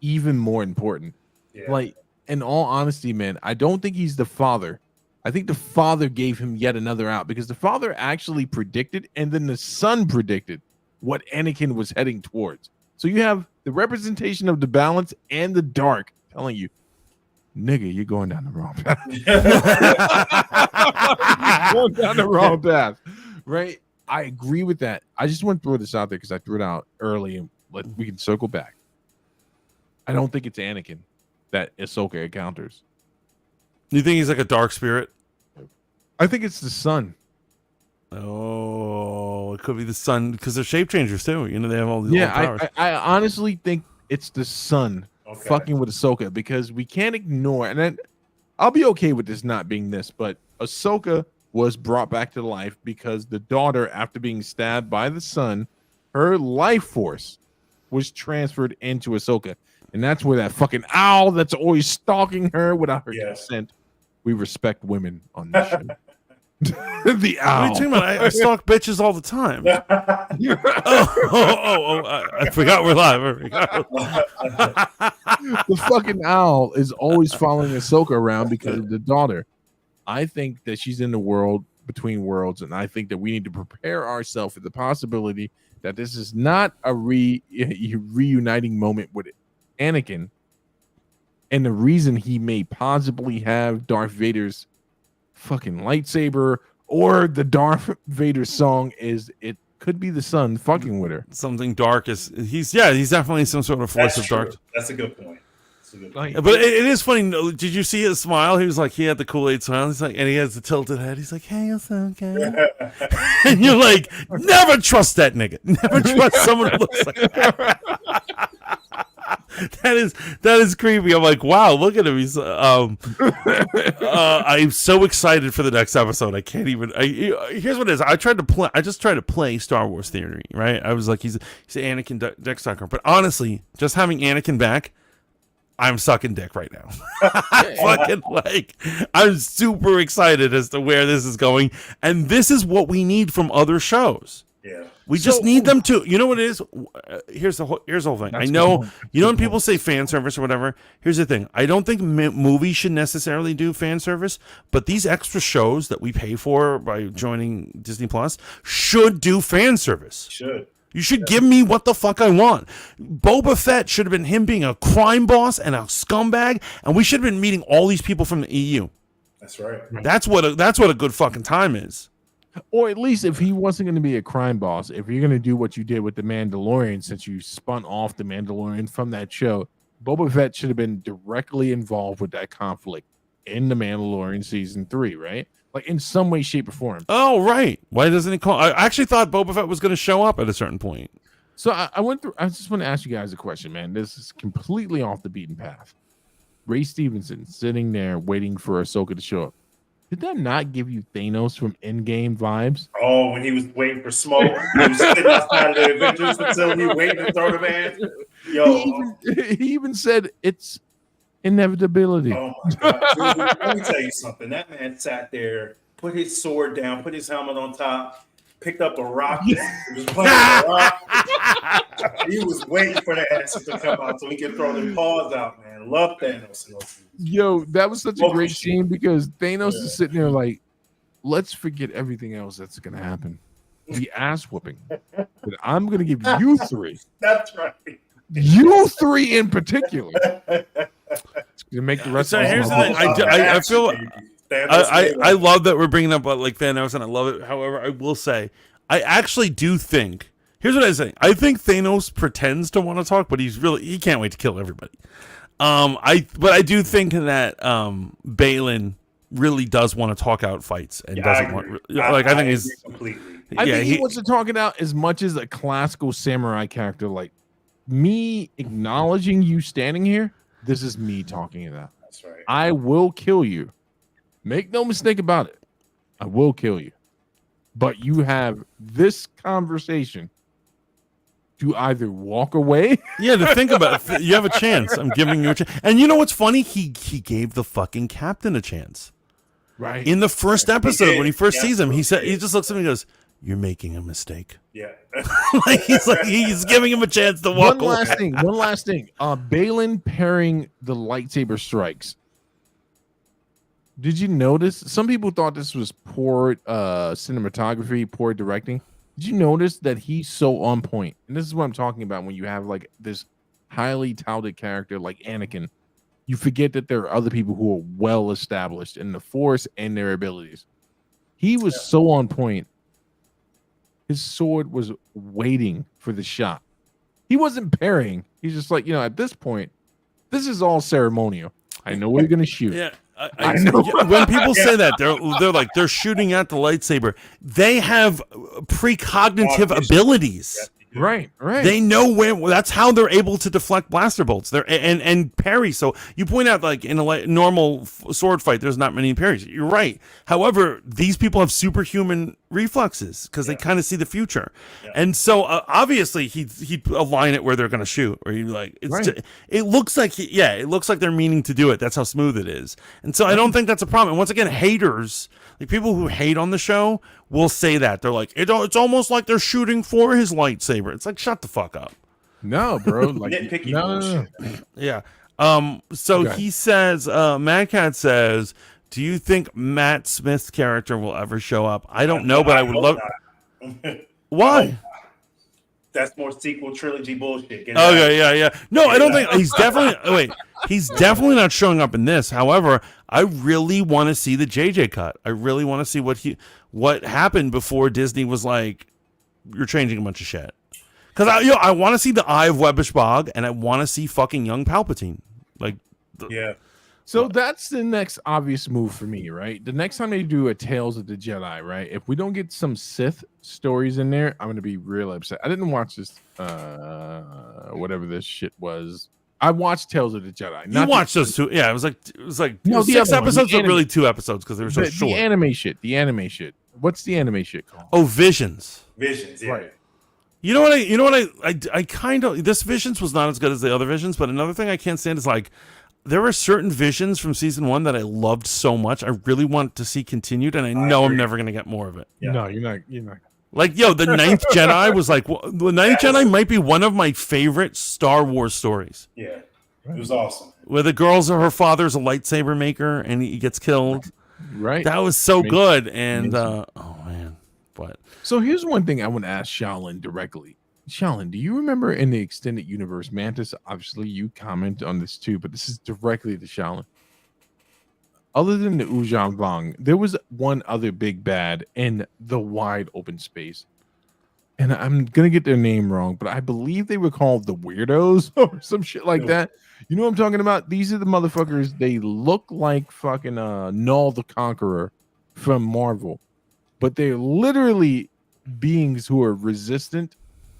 even more important? Yeah. Like, in all honesty, man, I don't think he's the father. I think the father gave him yet another out because the father actually predicted, and then the son predicted what Anakin was heading towards. So you have the representation of the Balance and the dark telling you, nigga, you're going down the wrong path. You're going down the wrong path, right? I agree with that. I just want to throw this out there because I threw it out early, and we can circle back. I don't think it's Anakin that Ahsoka encounters. You think he's like a dark spirit? I think it's the son. Oh, it could be the son because they're shape changers too. You know, they have all these powers. I honestly think it's the son Okay. fucking with Ahsoka because we can't ignore, and I'll be okay with this not being this, but Ahsoka was brought back to life because the daughter, after being stabbed by the son, her life force was transferred into Ahsoka. And that's where that fucking owl that's always stalking her without her consent. We respect women on this show. The What are you owl. talking about? I stalk bitches all the time. I forgot we're live. The fucking owl is always following Ahsoka around because of the daughter. I think that she's in the world between worlds, and I think that we need to prepare ourselves for the possibility that this is not a reuniting moment with Anakin, and the reason he may possibly have Darth Vader's fucking lightsaber or the Darth Vader song is it could be the son fucking with her. Something dark he's definitely some sort of force of dark. That's a good point. Like, But it is funny. Did you see his smile? He was like, he had the Kool-Aid smile. He's like, and he has the tilted head. He's like, hey, it's okay. And you're like, never trust that nigga. Never trust someone who looks like that. That is creepy. I'm like, wow, look at him. He's I'm so excited for the next episode. I can't even. Here's what it is. I just tried to play Star Wars theory, right? I was like, he's Anakin Dex Stalker. But honestly, just having Anakin back, I'm sucking dick right now. I'm super excited as to where this is going, and this is what we need from other shows. Yeah. We just need them to. You know what it is? Here's the whole thing. I know. You know when people say fan service or whatever. Here's the thing. I don't think movies should necessarily do fan service, but these extra shows that we pay for by joining Disney Plus should do fan service. You should give me what the fuck I want. Boba Fett should have been him being a crime boss and a scumbag, and we should have been meeting all these people from the EU. That's right. That's what a good fucking time is. or at least if he wasn't going to be a crime boss, if you're going to do what you did with the Mandalorian, since you spun off the Mandalorian from that show, Boba Fett should have been directly involved with that conflict in the Mandalorian season 3, right? Like in some way, shape, or form. Oh, right. Why doesn't he call? I actually thought Boba Fett was going to show up at a certain point. So I went through. I just want to ask you guys a question, man. This is completely off the beaten path. Ray Stevenson sitting there waiting for Ahsoka to show up. Did that not give you Thanos from Endgame vibes? Oh, when he was waiting for smoke, he was sitting outside of the Avengers facility waiting to throw the man. Yo, He even said it's inevitability. oh my God. Dude, let me tell you something. That man sat there, put his sword down, put his helmet on top, picked up a rock. He was playing with a rock. He was waiting for the answer to come out so he could throw the paws out, man. Love Thanos in those scenes. Yo, that was such a great scene because Thanos is sitting there like, let's forget everything else that's going to happen. The ass whooping. But I'm going to give you three. That's right. You three in particular. It's going to make the rest So of here's the thing. I feel I love that we're bringing up like Thanos, and I love it. However, I will say I actually do think. Here's what I say. I think Thanos pretends to want to talk, but he can't wait to kill everybody. But I do think that Balin really does want to talk out fights and doesn't want. Like I think he's completely. I think he wants to talk it out as much as a classical samurai character. Like me acknowledging you standing here, this is me talking it out. That's right. I will kill you. Make no mistake about it. I will kill you. But you have this conversation to either walk away. Yeah, to think about it. You have a chance. I'm giving you a chance. And you know what's funny? He gave the fucking captain a chance. Right. In the first episode, when he first sees him, he just looks at him and goes, "You're making a mistake." Yeah. he's giving him a chance to walk away. One last thing. Balin pairing the lightsaber strikes. Did you notice? Some people thought this was poor cinematography, poor directing. Did you notice that he's so on point? And this is what I'm talking about when you have like this highly touted character like Anakin. You forget that there are other people who are well established in the Force and their abilities. He was so on point. His sword was waiting for the shot. He wasn't parrying. He's just like, at this point, this is all ceremonial. I know we're going to shoot. Yeah. I know. When people say that, they're like they're shooting at the lightsaber. They have precognitive abilities. Right. They know where. That's how they're able to deflect blaster bolts. They're and parry. So you point out like in a normal sword fight, there's not many parries. You're right. However, these people have superhuman reflexes because they kind of see the future, and so obviously he'd align it where they're going to shoot, or you like it looks like it looks like they're meaning to do it. That's how smooth it is, and so I don't think that's a problem. And once again, haters, like people who hate on the show, will say that they're like it's almost like they're shooting for his lightsaber. It's like shut the fuck up. No, bro. Like nitpicky no. Yeah. So he says, Mad Cat says, do you think Matt Smith's character will ever show up? I don't know, but I would love. Why? That's more sequel trilogy bullshit. Yeah. No, I don't think he's definitely. He's definitely not showing up in this. However, I really want to see the JJ cut. I really want to see what happened before Disney was like, you're changing a bunch of shit. Because I want to see the Eye of Webbish Bog, and I want to see fucking young Palpatine. So that's the next obvious move for me, right? The next time they do a Tales of the Jedi, right? If we don't get some Sith stories in there, I'm going to be real upset. I didn't watch this, whatever this shit was. I watched Tales of the Jedi. You watched those two? Yeah, it was like 6 episodes, but really 2 episodes because they were so short. The anime shit. What's the anime shit called? Oh, Visions. Yeah. Right. You know what? I kind of this Visions was not as good as the other Visions, but another thing I can't stand is like there were certain Visions from season 1 that I loved so much. I really want to see continued, and I know I'm never going to get more of it. Yeah. No, you're not. Like, the Ninth Jedi was like the Ninth Jedi might be one of my favorite Star Wars stories. Yeah, it was awesome. Where the girl's her father's a lightsaber maker and he gets killed. Right. That was so good, and oh man, but. So here's one thing I want to ask Shaolin directly. Shaolin, do you remember in the extended universe, Mantis, obviously you comment on this too, but this is directly to Shaolin. Other than the Ujang Vong, there was one other big bad in the wide open space. And I'm going to get their name wrong, but I believe they were called the Weirdos or some shit like that. You know what I'm talking about? These are the motherfuckers. They look like fucking Null the Conqueror from Marvel, but they're literally beings who are resistant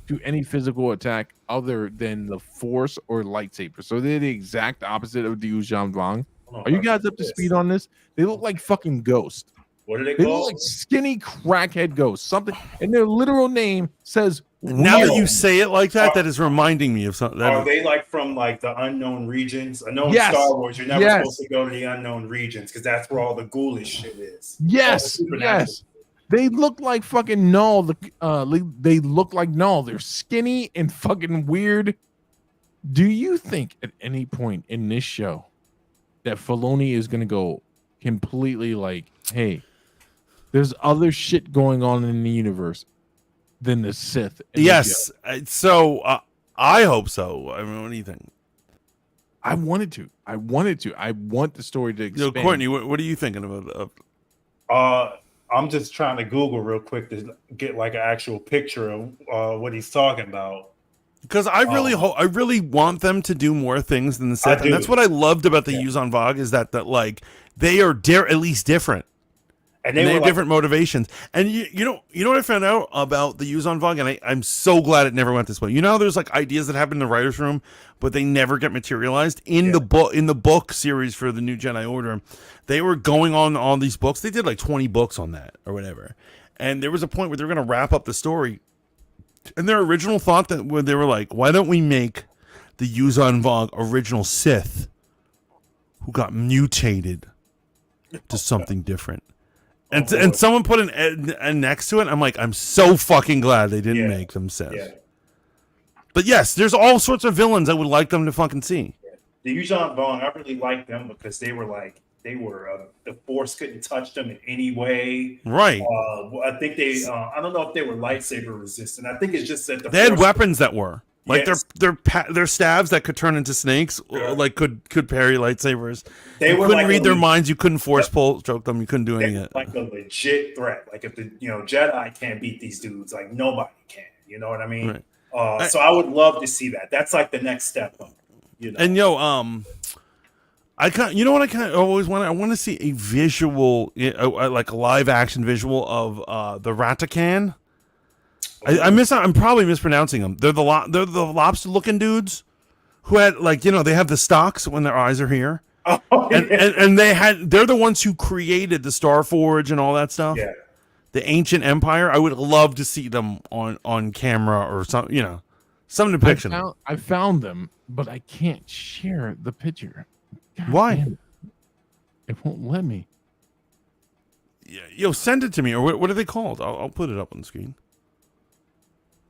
to any physical attack other than the Force or lightsaber. So they're the exact opposite of the Ujang Vong. Are you guys up to speed on this? They look like fucking ghosts. What are they They called? look like skinny crackhead ghosts. Something, and their literal name says. Now that you say it like that, that is reminding me of something. Are they like from like the unknown regions? I know in Yes. Star Wars, you're never Yes. supposed to go to the unknown regions because that's where all the ghoulish shit is. Yes, All the supernatural. yes. They look like fucking Null. They look like Null. They're skinny and fucking weird. Do you think at any point in this show that Filoni is going to go completely like, hey, there's other shit going on in the universe than the Sith? Yes. So I hope so. I mean, what do you think? I wanted to. I want the story to expand. Courtney, what are you thinking of? I'm just trying to Google real quick to get like an actual picture of what he's talking about. Because I really want them to do more things than the Sith, and that's what I loved about the Yuuzhan Vong is that like they are at least different, and they have like, different motivations. And you know what I found out about the Yuuzhan Vong, and I'm so glad it never went this way. You know, how there's like ideas that happen in the writers' room, but they never get materialized in the book series for the New Jedi Order. They were going on all these books. They did like 20 books on that or whatever, and there was a point where they were going to wrap up the story. And their original thought that when they were like, why don't we make the Yuuzhan Vong original Sith who got mutated to something different? And someone put an next to it. I'm like, I'm so fucking glad they didn't make them Sith. Yeah. But yes, there's all sorts of villains I would like them to fucking see. The Yuuzhan Vong, I really liked them because they were the Force couldn't touch them in any way. Right. I think I don't know if they were lightsaber resistant. I think it's just that they had weapons that were like their stabs that could turn into snakes, like could parry lightsabers. You couldn't like read their minds. You couldn't force pull choke them. You couldn't do any of it. Like a legit threat. Like if the Jedi can't beat these dudes, like nobody can. You know what I mean? Right. So I would love to see that. That's like the next step up. And I always want. I want to see a visual, like a live action visual of the Ratakan. I'm probably mispronouncing them. They're the lobster looking dudes who had they have the stalks when their eyes are here. And they're the ones who created the Star Forge and all that stuff. Yeah. The ancient empire. I would love to see them on camera or something. Some depiction. I found them, but I can't share the picture. God, why? It won't let me. Yeah, send it to me, or what are they called? I'll put it up on the screen.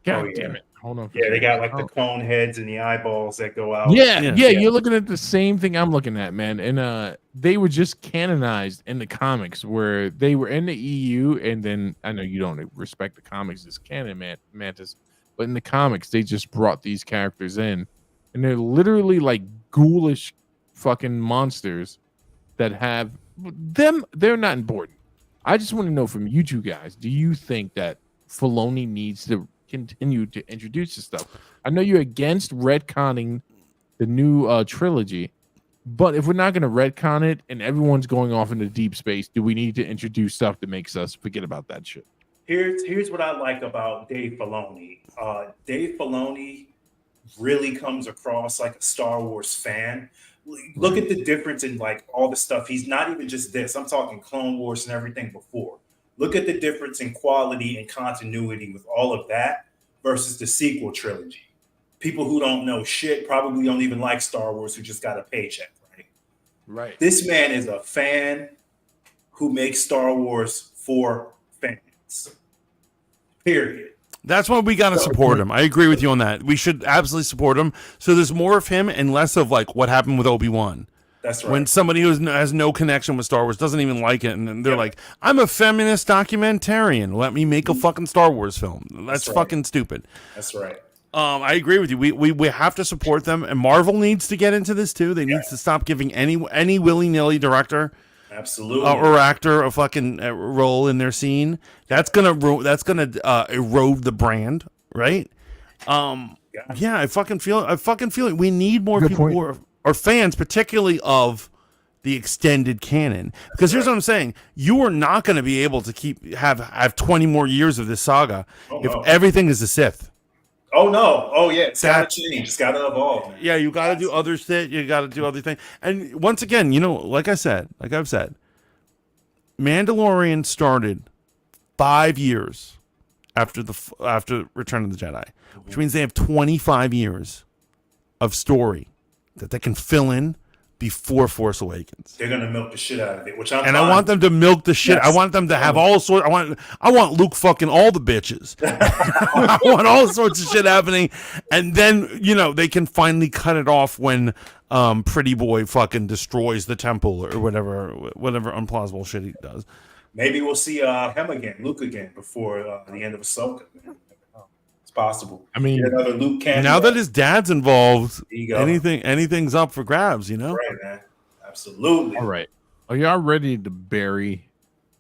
God damn it! Hold on. Yeah, they got like the cone heads and the eyeballs that go out. Yeah, you're looking at the same thing I'm looking at, man. And they were just canonized in the comics, where they were in the EU, and then I know you don't respect the comics as canon, Mantis, but in the comics they just brought these characters in, and they're literally like ghoulish fucking monsters that have them. They're not important. I just want to know from you two guys, do you think that Filoni needs to continue to introduce this stuff? I know you're against retconning the new trilogy, but if we're not going to retcon it and everyone's going off into deep space, do we need to introduce stuff that makes us forget about that shit? Here's what I like about Dave Filoni. Dave Filoni really comes across like a Star Wars fan. Look at the difference in like all the stuff. He's not even just this. I'm talking Clone Wars and everything before. Look at the difference in quality and continuity with all of that versus the sequel trilogy. People who don't know shit probably don't even like Star Wars, who just got a paycheck, right? Right. This man is a fan who makes Star Wars for fans. Period. That's why we got to support him. I agree with you on that. We should absolutely support him. So there's more of him and less of like what happened with Obi-Wan. That's right. When somebody who has no connection with Star Wars doesn't even like it, and they're like, I'm a feminist documentarian. Let me make a fucking Star Wars film. That's fucking stupid. That's right. I agree with you. We have to support them, and Marvel needs to get into this too. They need to stop giving any willy-nilly director or actor a fucking role in their scene. That's gonna erode the brand, right? I fucking feel it. We need more people who are fans, particularly of the extended canon. Because here's what I'm saying: you are not going to be able to have 20 more years of this saga if everything is a Sith. Oh no! Oh yeah, it's got to change. It's got to evolve. Man. Yeah, you got to do other shit. You got to do other things. And once again, like I've said, Mandalorian started 5 years after Return of the Jedi, which means they have 25 years of story that they can fill in before Force Awakens. They're gonna milk the shit out of it, which I want them to milk the shit. Yes. I want them to have all sorts. I want Luke fucking all the bitches. I want all sorts of shit happening, and then they can finally cut it off when Pretty Boy fucking destroys the temple or whatever unplausible shit he does. Maybe we'll see him again, Luke again, before the end of Ahsoka. It's possible. I mean, another Luke cameo. Now that his dad's involved, There you go. anything's up for grabs. Right, man. Absolutely. all right. Are y'all ready to bury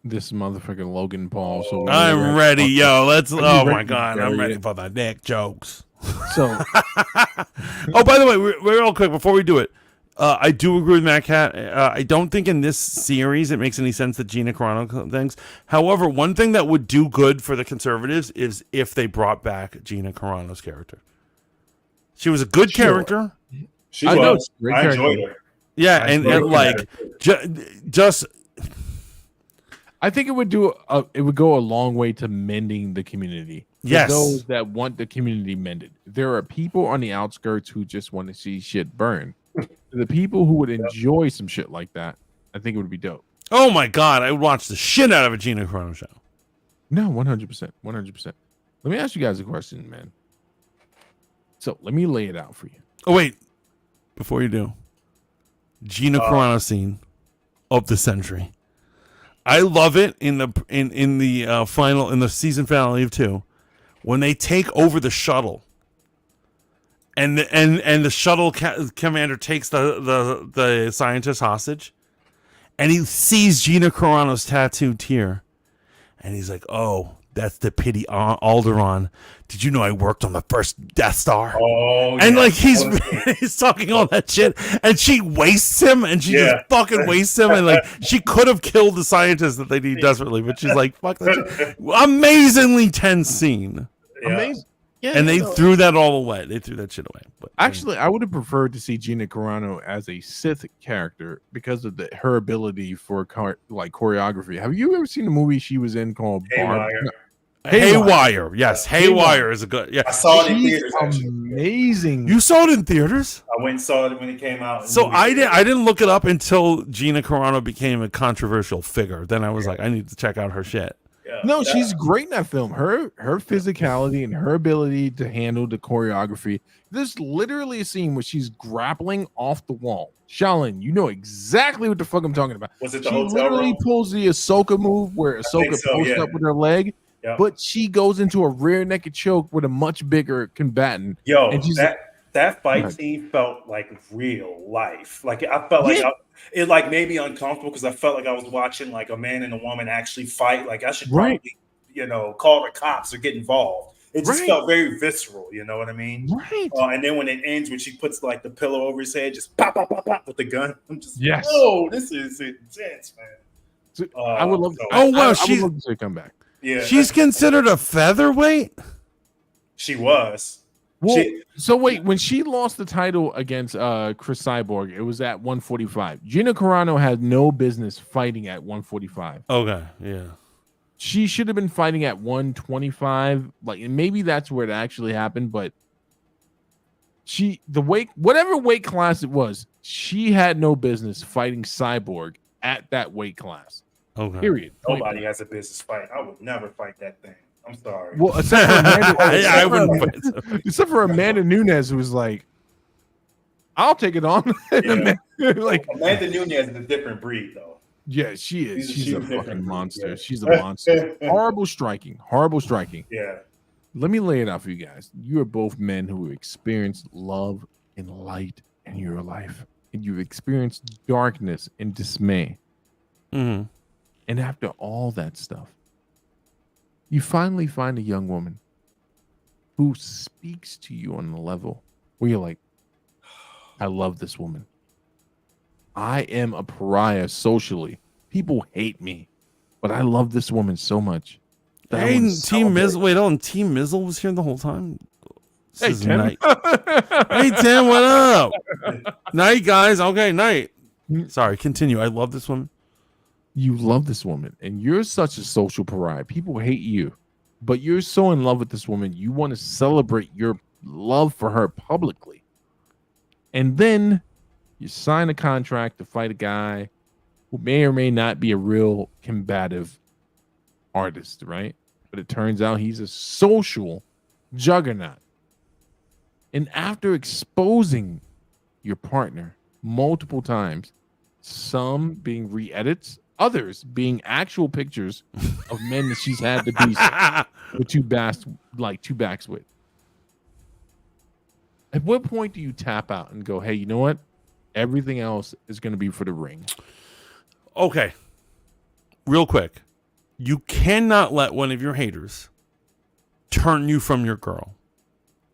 this motherfucking Logan Paul? So I'm ready, yo. Let's. you Oh ready my to god, I'm bury ready it? for the dick jokes. So Oh, by the way, real quick before we do it, I do agree with Matt Cat. I don't think in this series it makes any sense that Gina Carano things. However, one thing that would do good for the conservatives is if they brought back Gina Carano's character. She was a good character. She I know, was. great I enjoyed character. her. Yeah, and like just I think it would go a long way to mending the community. For Yes. those that want the community mended. There are people on the outskirts who just want to see shit burn. The people who would enjoy some shit like that, I think it would be dope. oh my god, I would watch the shit out of a Gina Carano show. No, 100%. 100%. Let me ask you guys a question, man. So let me lay it out for you. Oh wait, before you do, Gina Carano scene of the century. I love it in the final in the season finale of 2 when they take over the shuttle. And the shuttle commander takes the scientist hostage, and he sees Gina Carano's tattooed tear, and he's like, "Oh, that's the pity Alderaan. Did you know I worked on the first Death Star?" Oh, And yeah. like he's talking all that shit, and she wastes him, and she just fucking wastes him, and like she could have killed the scientist that they need desperately, but she's like, "Fuck that shit." Amazingly tense scene, Yeah. Amazing. Yeah, and they threw that all away. They threw that shit away. But actually, I would have preferred to see Gina Carano as a Sith character because of her ability for choreography. Have you ever seen a movie she was in called Barb? Haywire, yes, Haywire is a good. Yeah, I saw it in She's theaters. Actually. amazing. you saw it in theaters. I went and saw it when it came out. So I didn't look it up until Gina Carano became a controversial figure. Then I was like, I need to check out her shit. Yeah. No, she's great in that film. Her physicality and her ability to handle the choreography. There's literally a scene where she's grappling off the wall. Shaolin, you know exactly what the fuck I'm talking about. Was it the She hotel literally room? pulls the Ahsoka move where Ahsoka so, posts yeah. up with her leg, Yeah. but she goes into a rear naked choke with a much bigger combatant. Yo, and she's that fight Right. scene felt like real life. Like I felt like it like made me uncomfortable because I felt like I was watching like a man and a woman actually fight. Like I should Right. probably, call the cops or get involved. It just Right. felt very visceral. You know what I mean? right. And then when it ends, when she puts like the pillow over his head, just pop, pop, pop, pop with the gun. I'm just Yes. oh, this is intense, man. So, I would love. so- Oh, wow, I would she's- love to see her come back. Yeah, She's considered a featherweight. she was. Well, She- so wait, when she lost the title against Chris Cyborg, it was at 145. Gina Carano had no business fighting at 145. Okay, yeah. She should have been fighting at 125. Like, and maybe that's where it actually happened, but whatever weight class it was, she had no business fighting Cyborg at that weight class. Okay. Period. Nobody has a business fight. I would never fight that thing. I'm sorry. Well, except for Amanda, I wouldn't fight. except for Amanda Nunes, who was like, "I'll take it on." Yeah. Like, Amanda Nunes is a different breed, though. yeah, she is. She's She's a different, fucking monster. yeah. She's a monster. Horrible striking. Horrible striking. Yeah. Let me lay it out for you guys. You are both men who experienced love and light in your life, and you've experienced darkness and dismay. Mhm. And after all that stuff, you finally find a young woman who speaks to you on the level where you're like, I love this woman. I am a pariah socially. People hate me, but I love this woman so much. that I Hey, wanna Team celebrate. Mizzle. Wait, on Team Mizzle was here the whole time. This Hey, is Tim. night. Hey, Tim, what up? Night, guys. Okay, night. Sorry, continue. I love this woman. You love this woman, and you're such a social pariah. People hate you, but you're so in love with this woman. You want to celebrate your love for her publicly. And then You sign a contract to fight a guy who may or may not be a real combative artist, right? But it turns out he's a social juggernaut. And after exposing your partner multiple times, some being re-edits, others being actual pictures of men that she's had to be with two backs with. At what point do you tap out and go, hey, you know what? Everything else is going to be for the ring. Okay. Real quick. You cannot let one of your haters turn you from your girl.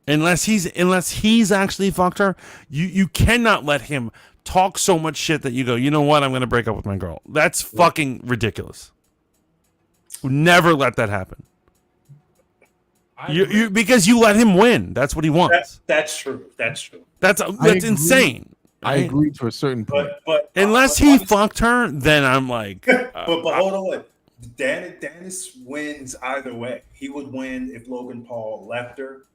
Unless he's actually fucked her, you cannot let him talk so much shit that you go, you know what? I'm going to break up with my girl. That's fucking ridiculous. Never let that happen. Because you let him win. That's what he wants. That's true. That's true. That's insane. I agree to a certain point. But unless he fucked her, then I'm like. but hold on. Dennis wins either way. He would win if Logan Paul left her,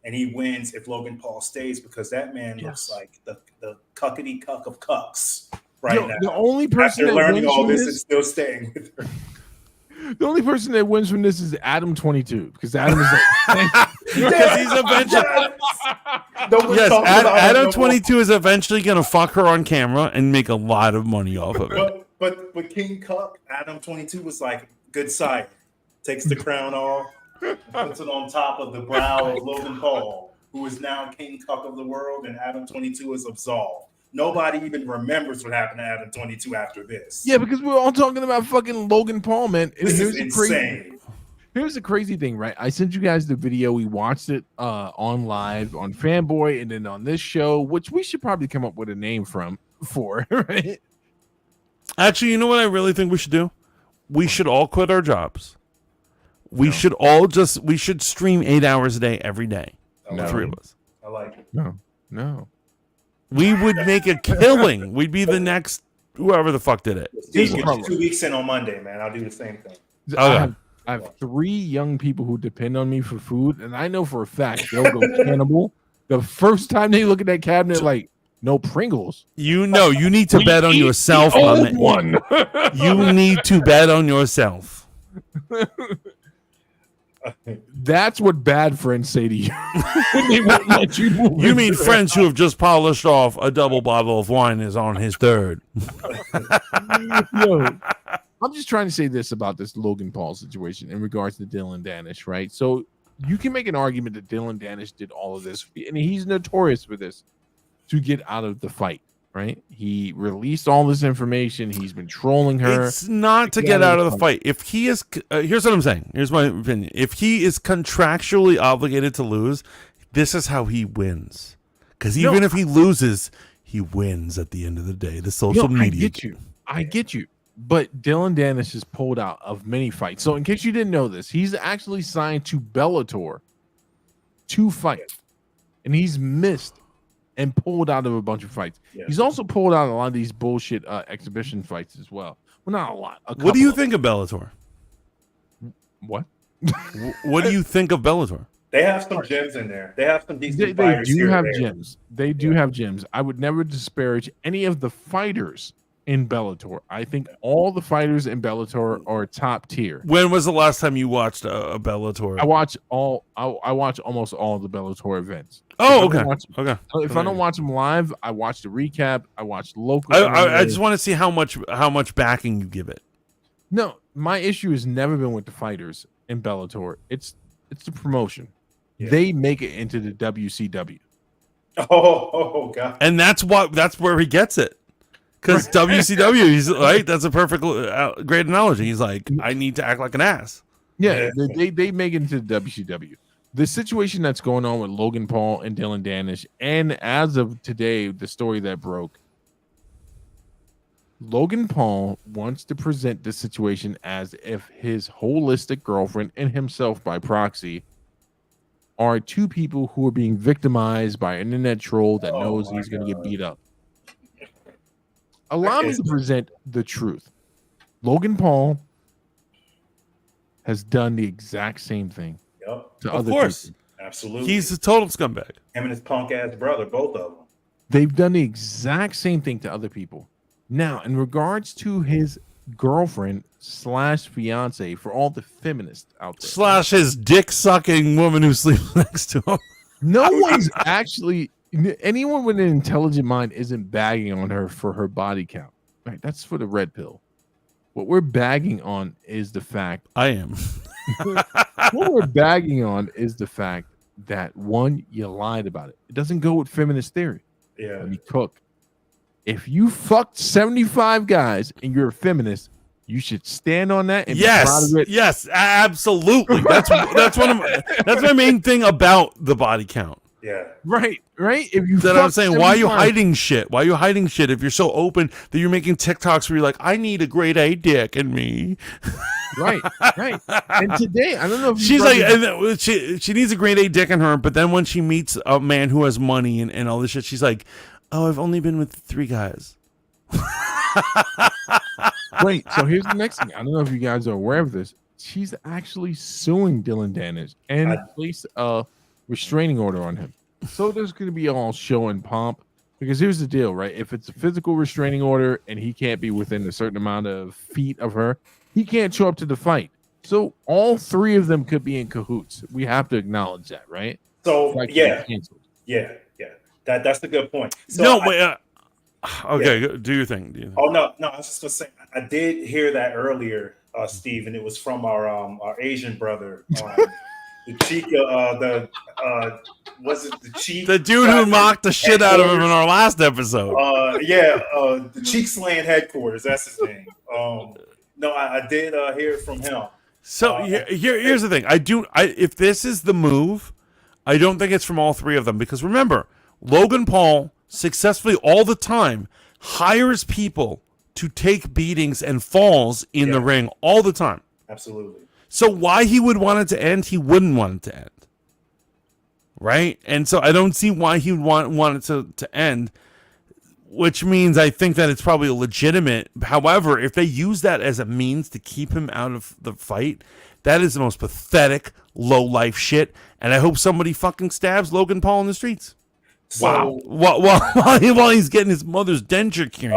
and he wins if Logan Paul stays, because that man looks like the cuckety cuck of cucks now. The only person after that learning wins all from this this, and still staying with her. The only person that wins from this is Adam 22, because Adam is like, because he's eventually. Adam 22 is eventually going to fuck her on camera and make a lot of money off of it. But King Cuck, Adam 22 was like, good sight. Takes the crown off, puts it on top of the brow of Logan Paul, who is now King Cuck of the world, and Adam 22 is absolved. Nobody even remembers what happened to Adam 22 after this. Yeah, because we're all talking about fucking Logan Paul, man. This is insane. Here's the crazy thing, right? I sent you guys the video. We watched it on live on Fanboy and then on this show, which we should probably come up with a name for, right? Actually, you know what I really think we should do? We should all quit our jobs. We should stream 8 hours a day every day. The three of us. I like it. No. We would make a killing. We'd be the next whoever the fuck did it. Steve, 2 weeks in on Monday, man. I'll do the same thing. I have 3 young people who depend on me for food, and I know for a fact they'll go cannibal the first time they look at that cabinet like, no Pringles. You need to bet on yourself. One. You need to bet on yourself. That's what bad friends say to you. They won't let you move. You mean friends who have just polished off a double bottle of wine is on his third. Yo, I'm just trying to say this about this Logan Paul situation in regards to Dylan Danish, right? So you can make an argument that Dylan Danish did all of this, and he's notorious for this, to get out of the fight, right? He released all this information. He's been trolling her. It's not to get out of the fight. If he is, here's what I'm saying. Here's my opinion. If he is contractually obligated to lose, this is how he wins. Because even if he loses, he wins at the end of the day. The social media. I get you. But Dylan Danish has pulled out of many fights. So in case you didn't know this, he's actually signed to Bellator to fight. And he's missed and pulled out of a bunch of fights. Yeah. He's also pulled out a lot of these bullshit exhibition fights as well. Well, not a lot. What do you think of Bellator? What? What do you think of Bellator? They have some gems in there. They have some decent fighters. They do have gems. They do have gems. I would never disparage any of the fighters in Bellator. I think all the fighters in Bellator are top tier. When was the last time you watched a Bellator? I watch almost all of the Bellator events. Oh, okay. If I don't watch them live, I watch the recap. I watch local. I just want to see how much backing you give it. No, my issue has never been with the fighters in Bellator. It's the promotion. Yeah. They make it into the WCW. Oh God! And that's where he gets it. Because WCW, he's right. That's a perfect, great analogy. He's like, I need to act like an ass. Yeah, they make it into the WCW. The situation that's going on with Logan Paul and Dylan Danish, and as of today, the story that broke, Logan Paul wants to present the situation as if his holistic girlfriend and himself by proxy are 2 people who are being victimized by an internet troll that knows he's going to get beat up. Allow me to present the truth. Logan Paul has done the exact same thing to other people. Absolutely. He's a total scumbag. Him and his punk ass brother, both of them. They've done the exact same thing to other people. Now, in regards to his girlfriend slash fiance, for all the feminists out there, Slash his dick sucking woman who sleeps next to him. no one's actually, anyone with an intelligent mind isn't bagging on her for her body count. Right? That's for the red pill. What we're bagging on is the fact. I am. What we're bagging on is the fact that, one, you lied about it. It doesn't go with feminist theory. Yeah. Let me cook. If you fucked 75 guys and you're a feminist, you should stand on that and be proud of it. Yes, absolutely. That's my main thing about the body count. Yeah. Right. If you That I'm saying, why are you 75 hiding shit? Why are you hiding shit if you're so open that you're making TikToks where you're like, I need a grade A dick in me? Right. And today, I don't know if She's like, and then she needs a grade A dick in her, but then when she meets a man who has money and all this shit, she's like, oh, I've only been with 3 guys. Wait, so here's the next thing. I don't know if you guys are aware of this. She's actually suing Dylan Danish and placed a restraining order on him. So there's going to be all show and pomp, because here's the deal, right? If it's a physical restraining order and he can't be within a certain amount of feet of her, he can't show up to the fight. So all 3 of them could be in cahoots. We have to acknowledge that, right? So Like, yeah. That's the good point. So No, wait. Okay, do your thing. Oh no, I was just gonna say I did hear that earlier, Steve, and it was from our Asian brother, the Chica, was it the Cheek? The dude who mocked the shit out of him in our last episode. The Cheek Slaying headquarters. That's his name. No, I did hear it from him. So here's the thing. If this is the move, I don't think it's from all 3 of them, because remember, Logan Paul successfully all the time hires people to take beatings and falls in the ring all the time. Absolutely. So why he would want it to end, he wouldn't want it to end. Right? And so I don't see why he would want it to end, which means I think that it's probably legitimate. However, if they use that as a means to keep him out of the fight, that is the most pathetic, low-life shit. And I hope somebody fucking stabs Logan Paul in the streets. So, While he's getting his mother's denture cured.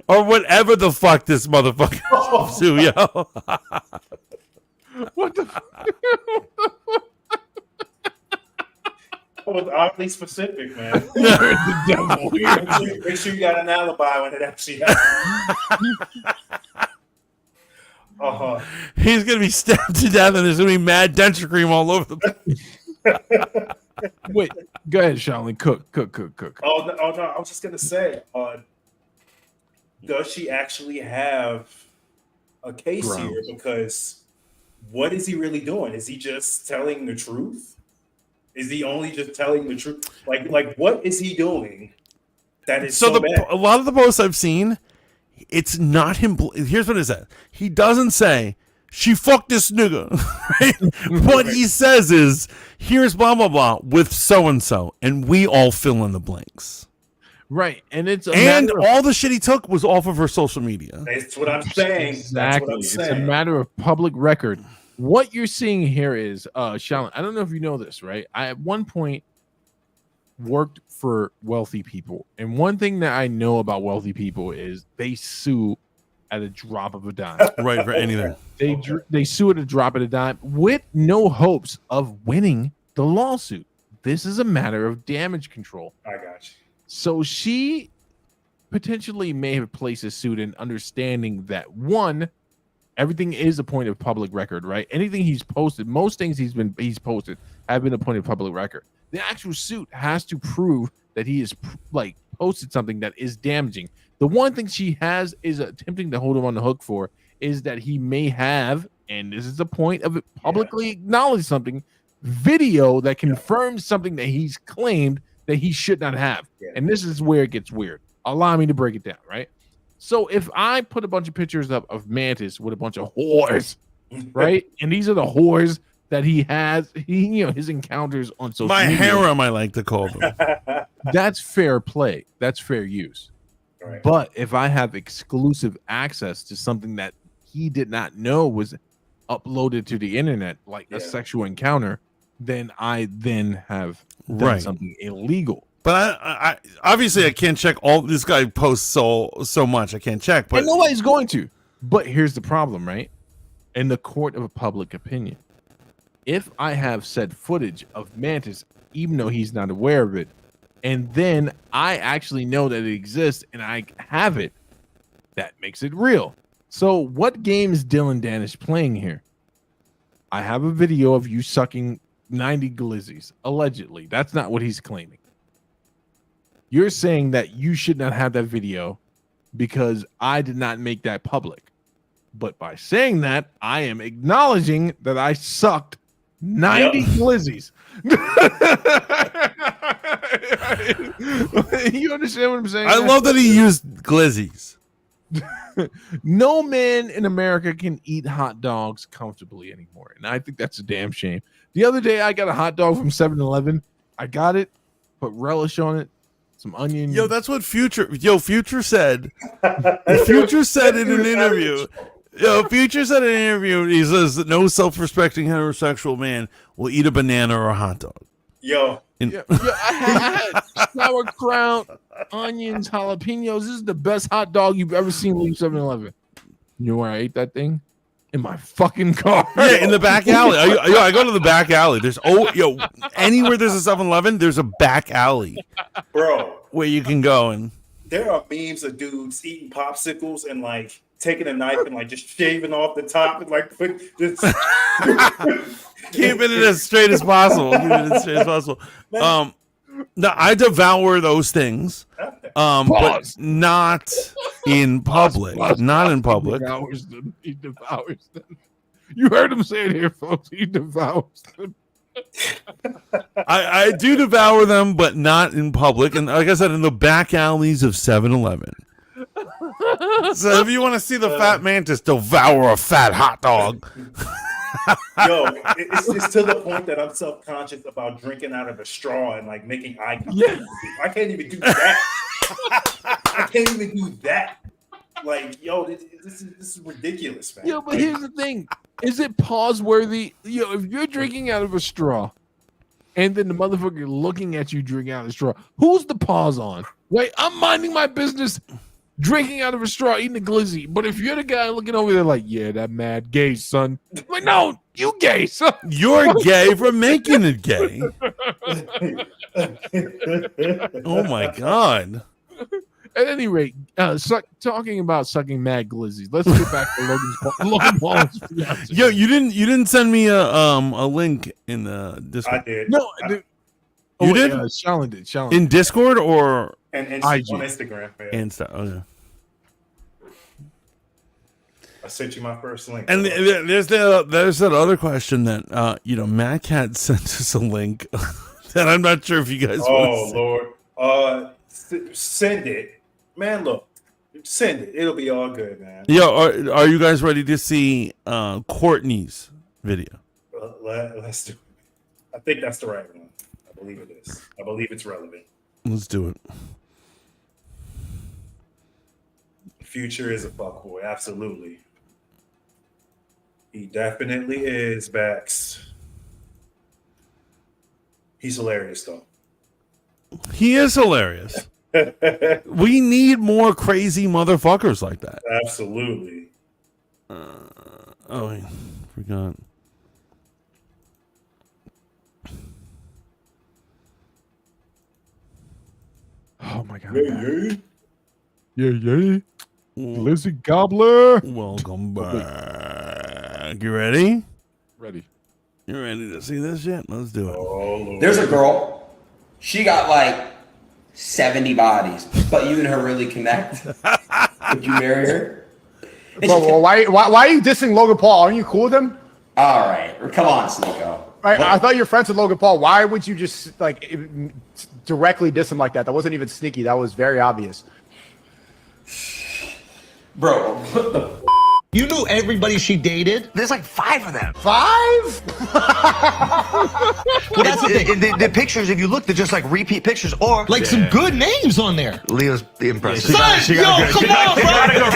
Or whatever the fuck this motherfucker is to, yo. What the fuck? That was oddly specific, man. The devil. Make sure you got an alibi when it actually happens. He's gonna be stabbed to death, and there's gonna be mad denture cream all over the place. Wait, go ahead, Shaolin. Cook. Oh no! I was just gonna say, does she actually have a case here? Because what is he really doing? Is he just telling the truth? Is he only just telling the truth? Like what is he doing? That is so bad. A lot of the posts I've seen, it's not him. Here's what it says. He doesn't say, she fucked this nigga. Right? What he says is, here's blah, blah, blah with so-and-so. And we all fill in the blanks. Right. And all the shit he took was off of her social media. That's what I'm saying. Exactly. It's a matter of public record. What you're seeing here is, Shaolin, I don't know if you know this, right? I at one point worked for wealthy people. And one thing that I know about wealthy people is they sue at a drop of a dime. Right, for anything. They sue at a drop of a dime with no hopes of winning the lawsuit. This is a matter of damage control. I got you. So she potentially may have placed a suit in understanding that, one, everything is a point of public record, right? Anything he's posted, most things he's posted have been a point of public record. The actual suit has to prove that he is posted something that is damaging. The one thing she has is attempting to hold him on the hook for is that he may have, and this is the point of it, publicly acknowledge something, video that confirms something that he's claimed that he should not have. Yeah. And this is where it gets weird. Allow me to break it down, right? So if I put a bunch of pictures up of Mantis with a bunch of whores, right? And these are the whores that he has, his encounters on social media. My harem, I like to call them. That's fair play. That's fair use. Right. But if I have exclusive access to something that he did not know was uploaded to the internet, like a sexual encounter, then I have done something illegal. But I obviously I can't check all. This guy posts so much I can't check. But and nobody's going to. But here's the problem, right? In the court of public opinion, if I have said footage of Mantis, even though he's not aware of it, and then I actually know that it exists and I have it, that makes it real. So what game is Dylan Danish playing here? I have a video of you sucking 90 glizzies, allegedly. That's not what he's claiming. You're saying that you should not have that video because I did not make that public. But by saying that, I am acknowledging that I sucked 90 glizzies. You understand what I'm saying? I love that he used glizzies. No man in America can eat hot dogs comfortably anymore. And I think that's a damn shame. The other day, I got a hot dog from 7-Eleven. I got it, put relish on it, some onion. Yo, that's what Future said. Future said in an interview. Future said in an interview, he says that no self-respecting heterosexual man will eat a banana or a hot dog. Yo. I had sauerkraut, onions, jalapenos. This is the best hot dog you've ever seen leave 7-Eleven. You know where I ate that thing? In my fucking car. Yeah, in the back alley. I go to the back alley. There's anywhere there's a 7-Eleven, there's a back alley, bro, where you can go. And there are memes of dudes eating popsicles and like taking a knife and like just shaving off the top and like just keeping it as straight as possible. No, I devour those things, but not in public. Not in public. He devours them. You heard him say it here, folks. He devours them. I do devour them, but not in public. And like I said, in the back alleys of 7-Eleven. So if you want to see the fat mantis devour a fat hot dog. Yo, it's to the point that I'm self-conscious about drinking out of a straw and like making eye contact. Yeah. I can't even do that. I can't even do that. Like, yo, this is ridiculous, man. Yo, but here's the thing: is it pause worthy? Yo, if you're drinking out of a straw, and then the motherfucker looking at you drinking out of a straw, who's the pause on? Right? I'm minding my business. Drinking out of a straw, eating a glizzy. But if you're the guy looking over there like, yeah, that mad gay, son. I'm like, no, you gay, son. You're gay for making it gay. Oh, my God. At any rate, talking about sucking mad glizzies, let's get back to Logan Paul's fiance. Yo, you didn't send me a link in the Discord. I did. No, I did. Shaolin did. Shaolin in Discord or and IG. On Instagram. Man. Insta? Okay. I sent you my first link. And there's that other question that Matt Cat sent us a link that I'm not sure if you guys. Oh Lord, send it, man. Look, send it. It'll be all good, man. Yo, are you guys ready to see Courtney's video? Let's do it. I think that's the right one. I believe it is. I believe it's relevant. Let's do it. Future is a fuckboy, absolutely. He definitely is, Bax. He's hilarious, though. He is hilarious. We need more crazy motherfuckers like that. Absolutely. I forgot. Oh my God. Yeah. Lizzie Gobbler. Welcome back. You ready? Ready. You ready to see this shit? Let's do it. Oh, Lord. There's a girl. She got like 70 bodies, but you and her really connect. Would you marry her? Bro, why are you dissing Logan Paul? Aren't you cool with him? All right, come on, Sneeko. I thought you're friends with Logan Paul. Why would you just like directly diss him like that? That wasn't even sneaky. That was very obvious. Bro, what the You knew everybody she dated? There's like 5 of them. 5? Well, that's the thing. The pictures, if you look, they're just like repeat pictures or Like some good names on there. Leo's the impressive. Son, yo, come on, bro.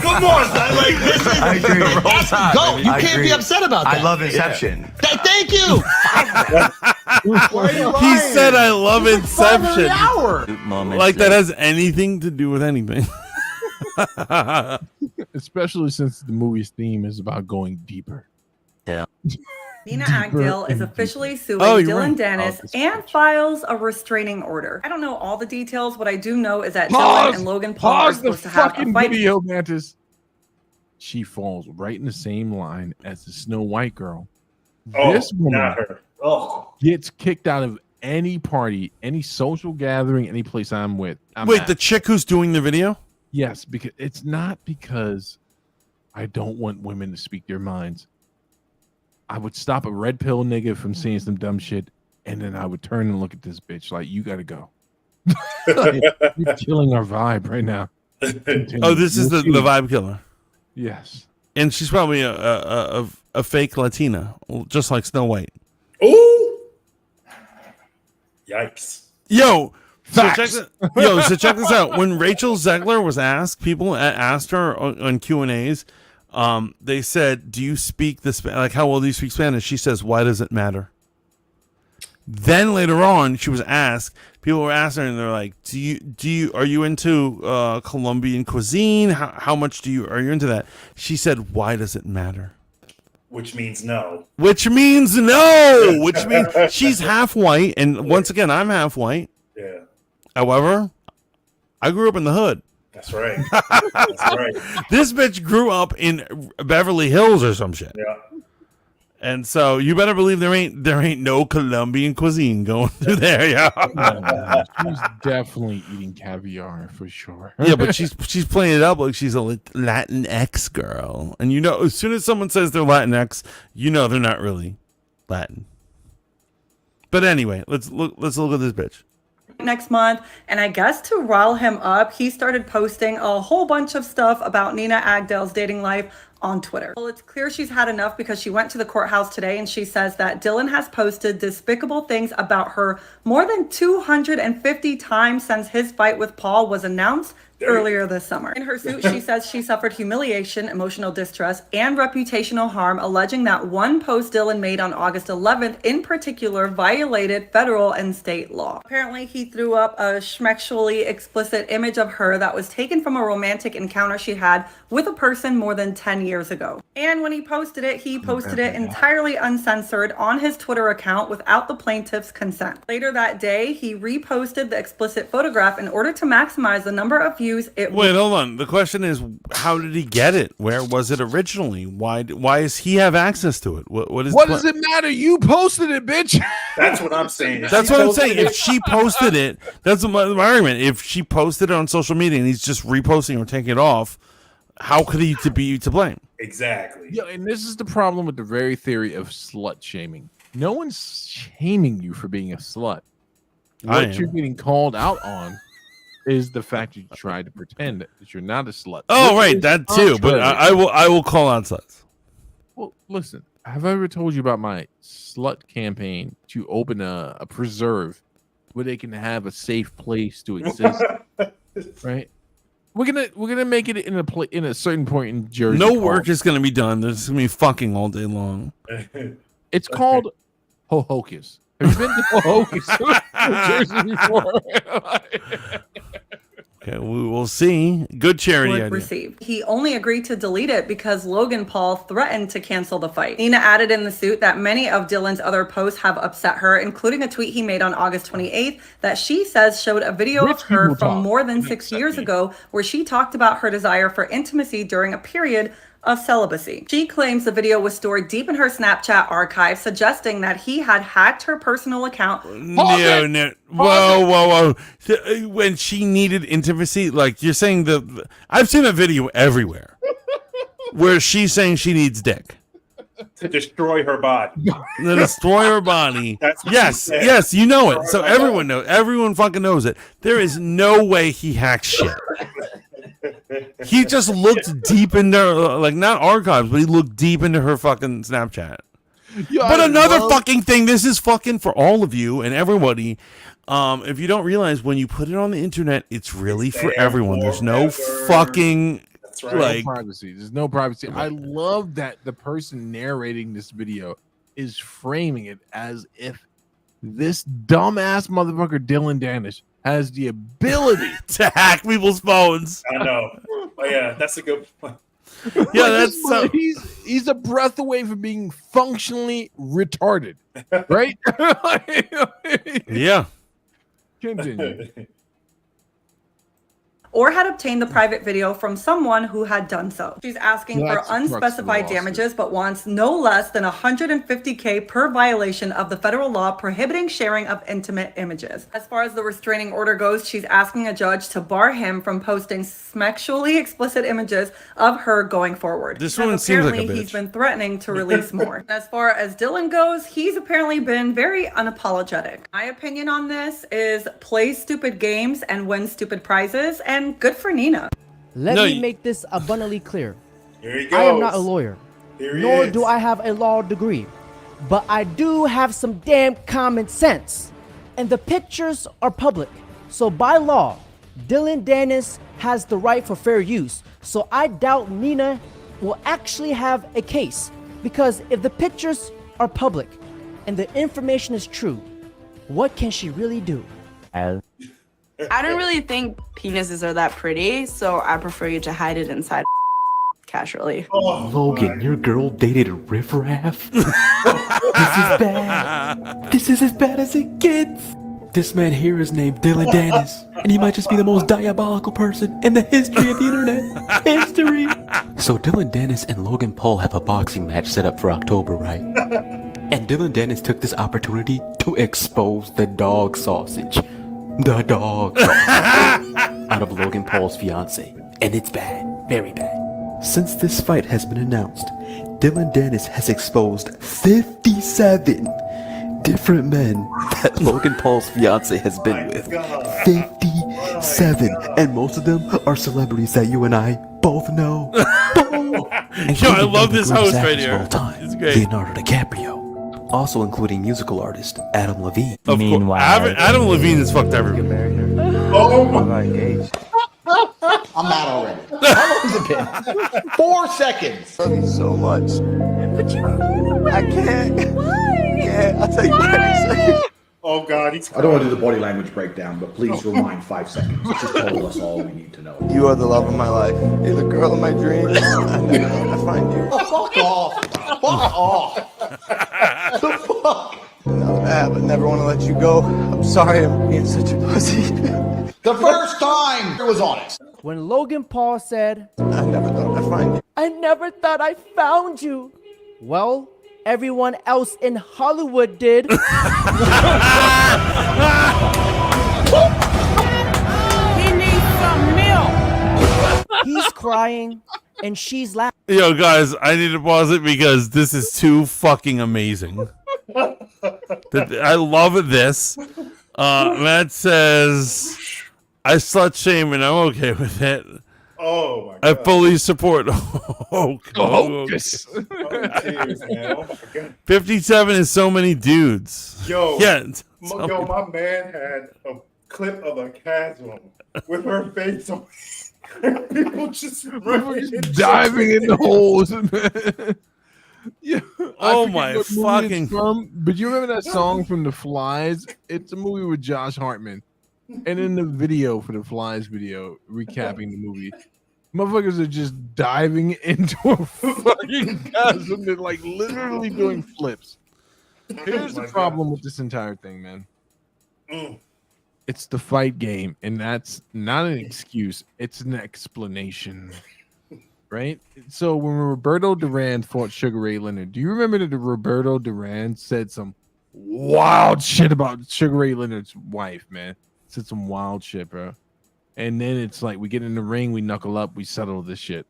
Come on, son. Like, this is, I agree. that's the GOAT. You I can't agree. be upset about that. I love Inception. Thank you. Why are you He lying? said, "I love It's like 5 every Inception." hour. Like that has anything to do with anything. Especially since the movie's theme is about going deeper. Nina Deeper Agdale is and officially suing Oh, you're Dylan right. Dennis Oh, this and bitch. files a restraining order. I don't know all the details. What I do know is that Dylan Pause, and Logan Paul are pause the supposed to have a fucking fight. video, Mantis. She falls right in the same line as the Snow White girl. Oh, This woman not her. Oh, gets kicked out of any party, any social gathering, any place I'm with. Wait, the chick who's doing the video? Yes, because it's not because I don't want women to speak their minds. I would stop a red pill nigga from saying some dumb shit, and then I would turn and look at this bitch like, you gotta go. You're killing our vibe right now. Oh, this is You'll the see. vibe killer. Yes. And she's probably a fake Latina, just like Snow White. ooh, yikes! Yo, so Facts. check this out. When Rachel Zegler was asked, people asked her on Q&As, they said, "Do you speak the like how well do you speak Spanish?" She says, "Why does it matter?" Then later on, she was asked. People were asking her, and they're like, are you into Colombian cuisine? How much are you into that?" She said, "Why does it matter?" Which means no. Which means no. Which means she's half white, and once again, I'm half white. Yeah, However, I grew up in the hood. that's right. That's right. This bitch grew up in Beverly Hills or some shit. Yeah. And so you better believe there ain't no Colombian cuisine going through there, yeah. She's definitely eating caviar for sure. Yeah, but she's playing it up like she's a Latinx girl. And you know, as soon as someone says they're Latinx, you know they're not really Latin. But anyway, let's look at this bitch. Next month, and I guess to rile him up, he started posting a whole bunch of stuff about Nina Agdale's dating life on Twitter. Well, it's clear she's had enough because she went to the courthouse today and she says that Dylan has posted despicable things about her more than 250 times since his fight with Paul was announced earlier this summer. In her suit, she says she suffered humiliation, emotional distress, and reputational harm, alleging that one post Dylan made on August 11th in particular violated federal and state law. Apparently, he threw up a schmexually explicit image of her that was taken from a romantic encounter she had with a person more than 10 years ago. And when he posted it entirely uncensored on his Twitter account without the plaintiff's consent. Later that day, he reposted the explicit photograph in order to maximize the number of views it Wait, hold on. The question is, how did he get it? Where was it originally? Why does he have access to it? What does it matter? You posted it, bitch. That's what I'm saying. That's what I'm saying. If she posted it, that's my argument. If she posted it on social media and he's just reposting or taking it off, how could he be to blame? Exactly. Yeah, and this is the problem with the very theory of slut shaming. No one's shaming you for being a slut. What you're getting called out on is the fact that you tried to pretend that you're not a slut. Oh, Which right, is that too. But contrary. I will call out sluts. Well, listen, have I ever told you about my slut campaign to open a preserve where they can have a safe place to exist? Right? We're gonna make it in a certain point in Jersey. No work is going to be done. There's going to be fucking all day long. It's called Ho-Hocus. Have you been to Ho-Hocus, Jersey before? Okay, we will see. Good charity idea. received. He only agreed to delete it because Logan Paul threatened to cancel the fight. Nina added in the suit that many of Dylan's other posts have upset her, including a tweet he made on August 28th that she says showed a video of her from more than 6 years ago where she talked about her desire for intimacy during a period of celibacy. She claims the video was stored deep in her Snapchat archive, suggesting that he had hacked her personal account. No. Whoa. When she needed intimacy, like you're saying I've seen a video everywhere where she's saying she needs dick. To destroy her body. To destroy her body. That's what Yes, she said. yes, you know it. So everyone knows. Everyone fucking knows it. There is no way he hacks shit. He just looked deep into like not archives, but he looked deep into her fucking Snapchat. Yo, But I another love- fucking thing, this is fucking for all of you and everybody. If you don't realize, when you put it on the internet, it's really It's for there everyone. There's no forever. fucking That's right. like privacy. There's no privacy. I love that the person narrating this video is framing it as if this dumbass motherfucker Dylan Danish has the ability to hack people's phones. I know. Oh yeah, that's a good point. Yeah, that's so. he's a breath away from being functionally retarded, right? Yeah. Continue. or had obtained the private video from someone who had done so. She's asking for That's the crux of the unspecified lawsuit. damages, but wants no less than $150K per violation of the federal law prohibiting sharing of intimate images. As far as the restraining order goes, she's asking a judge to bar him from posting sexually explicit images of her going forward. This Because one seems like a apparently bitch. he's been threatening to release more. As far as Dylan goes, he's apparently been very unapologetic. My opinion on this is play stupid games and win stupid prizes, and good for Nina. Let No, me you- make this abundantly clear. Here he goes. I am not a lawyer, Here he nor is. do I have a law degree, but I do have some damn common sense. And the pictures are public, so by law, Dylan Dennis has the right for fair use. So I doubt Nina will actually have a case, because if the pictures are public and the information is true, what can she really do? I don't really think penises are that pretty, so I prefer you to hide it inside casually. Oh, Logan, your girl dated a riffraff? This is bad. This is as bad as it gets. This man here is named Dylan Dennis, and he might just be the most diabolical person in the history of the internet. History! So Dylan Dennis and Logan Paul have a boxing match set up for October, right? And Dylan Dennis took this opportunity to expose the dog sausage. The dog sausage out of Logan Paul's fiance. And it's bad. Very bad. Since this fight has been announced, Dylan Dennis has exposed 57 different men that Logan Paul's fiance has been with. 57. And most of them are celebrities that you and I both know. Yo, I love this host right here. It's great. Leonardo DiCaprio. Also including musical artist Adam Levine. Of course, Adam Levine has fucked everyone. Oh my. I'm mad already. How long has it been? 4 seconds. Love you so much. But you I can't. Why? Yeah, I'll tell you what in a second. Oh God, he's. I don't want to do the body language breakdown, but please rewind 5 seconds. Just tell us all we need to know. You are the love of my life. You're the girl of my dreams. I never thought I'd find you. Oh, fuck off. Fuck off. The fuck? Now that I have, I never want to let you go. I'm sorry I'm being such a pussy. The first time it was honest. When Logan Paul said, I never thought I'd find you. I never thought I found you. Well, everyone else in Hollywood did. He needs some milk. He's crying and she's laughing. Yo, guys, I need to pause it because this is too fucking amazing. I love this. Matt says, I slut shame and I'm okay with it. Oh my God. I fully support. Hocus. Oh, geez, man. Oh my God. 57 is so many dudes. Yo, Yeah. yo, my man had a clip of a chasm with her face on. People just running diving in the holes. Man. Yeah. Oh I forget my what movie fucking- it's from, but you remember that song from The Flies? It's a movie with Josh Hartman. And in the video for the Flies video, recapping the movie, motherfuckers are just diving into a fucking chasm. They're like literally doing flips. Here's the problem with this entire thing, man. It's the fight game, and that's not an excuse, it's an explanation. Right? So when Roberto Duran fought Sugar Ray Leonard, do you remember that Roberto Duran said some wild shit about Sugar Ray Leonard's wife, man? Said some wild shit, bro. And then it's like we get in the ring, we knuckle up, we settle this shit.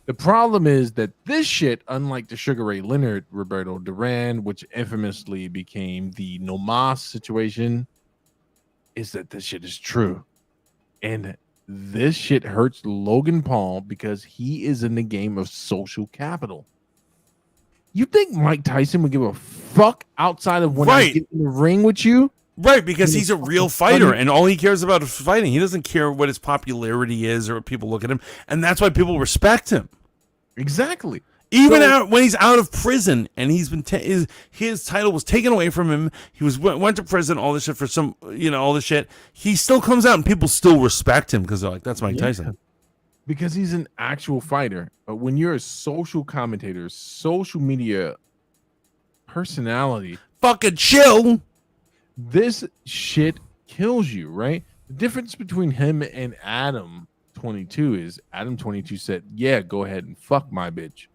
The problem is that this shit, unlike the Sugar Ray Leonard Roberto Duran, which infamously became the No Mas situation, is that this shit is true. And this shit hurts Logan Paul because he is in the game of social capital. You think Mike Tyson would give a fuck outside of when I get in the ring with you? Right, because he's a real fighter, and all he cares about is fighting. He doesn't care what his popularity is or what people look at him, and that's why people respect him. Exactly. Even when he's out of prison and he's been his title was taken away from him, he went to prison, all this shit for some, all this shit. He still comes out and people still respect him because they're like, that's Mike Tyson. Because he's an actual fighter. But when you're a social commentator, social media personality, fucking chill. This shit kills you, right? The difference between him and Adam 22 is Adam 22 said, yeah, go ahead and fuck my bitch.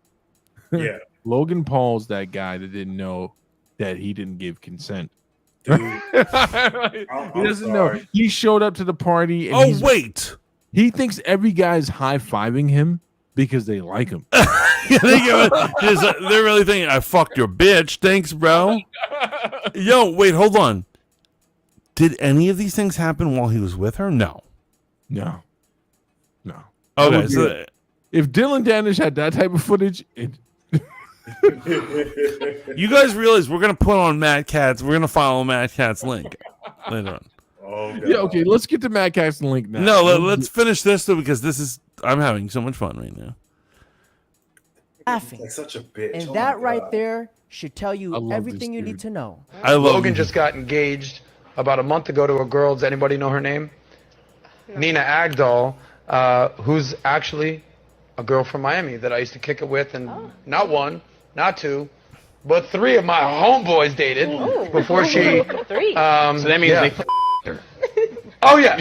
Yeah. Logan Paul's that guy that didn't know that he didn't give consent. Dude, he doesn't know. He showed up to the party. And wait. He thinks every guy's high-fiving him because they like him. They're really thinking, I fucked your bitch. Thanks, bro. Yo, wait, hold on. Did any of these things happen while he was with her? No. No. Okay, so if Dylan Danish had that type of footage, you guys realize we're gonna put on Matt Katz. We're gonna follow Matt Katz link later on. Oh, God. Yeah, okay. Let's get to Matt Katz link now. No, let's finish this though because I'm having so much fun right now. Laughing. Like such a bitch. And Oh that my right God. there should tell you everything you need to know. Logan just got engaged about a month ago to a girl. Does anybody know her name? Nina Agdal, who's actually a girl from Miami that I used to kick it with, and not one, not two, but three of my homeboys dated before she. Three. So that means they her. Oh yeah.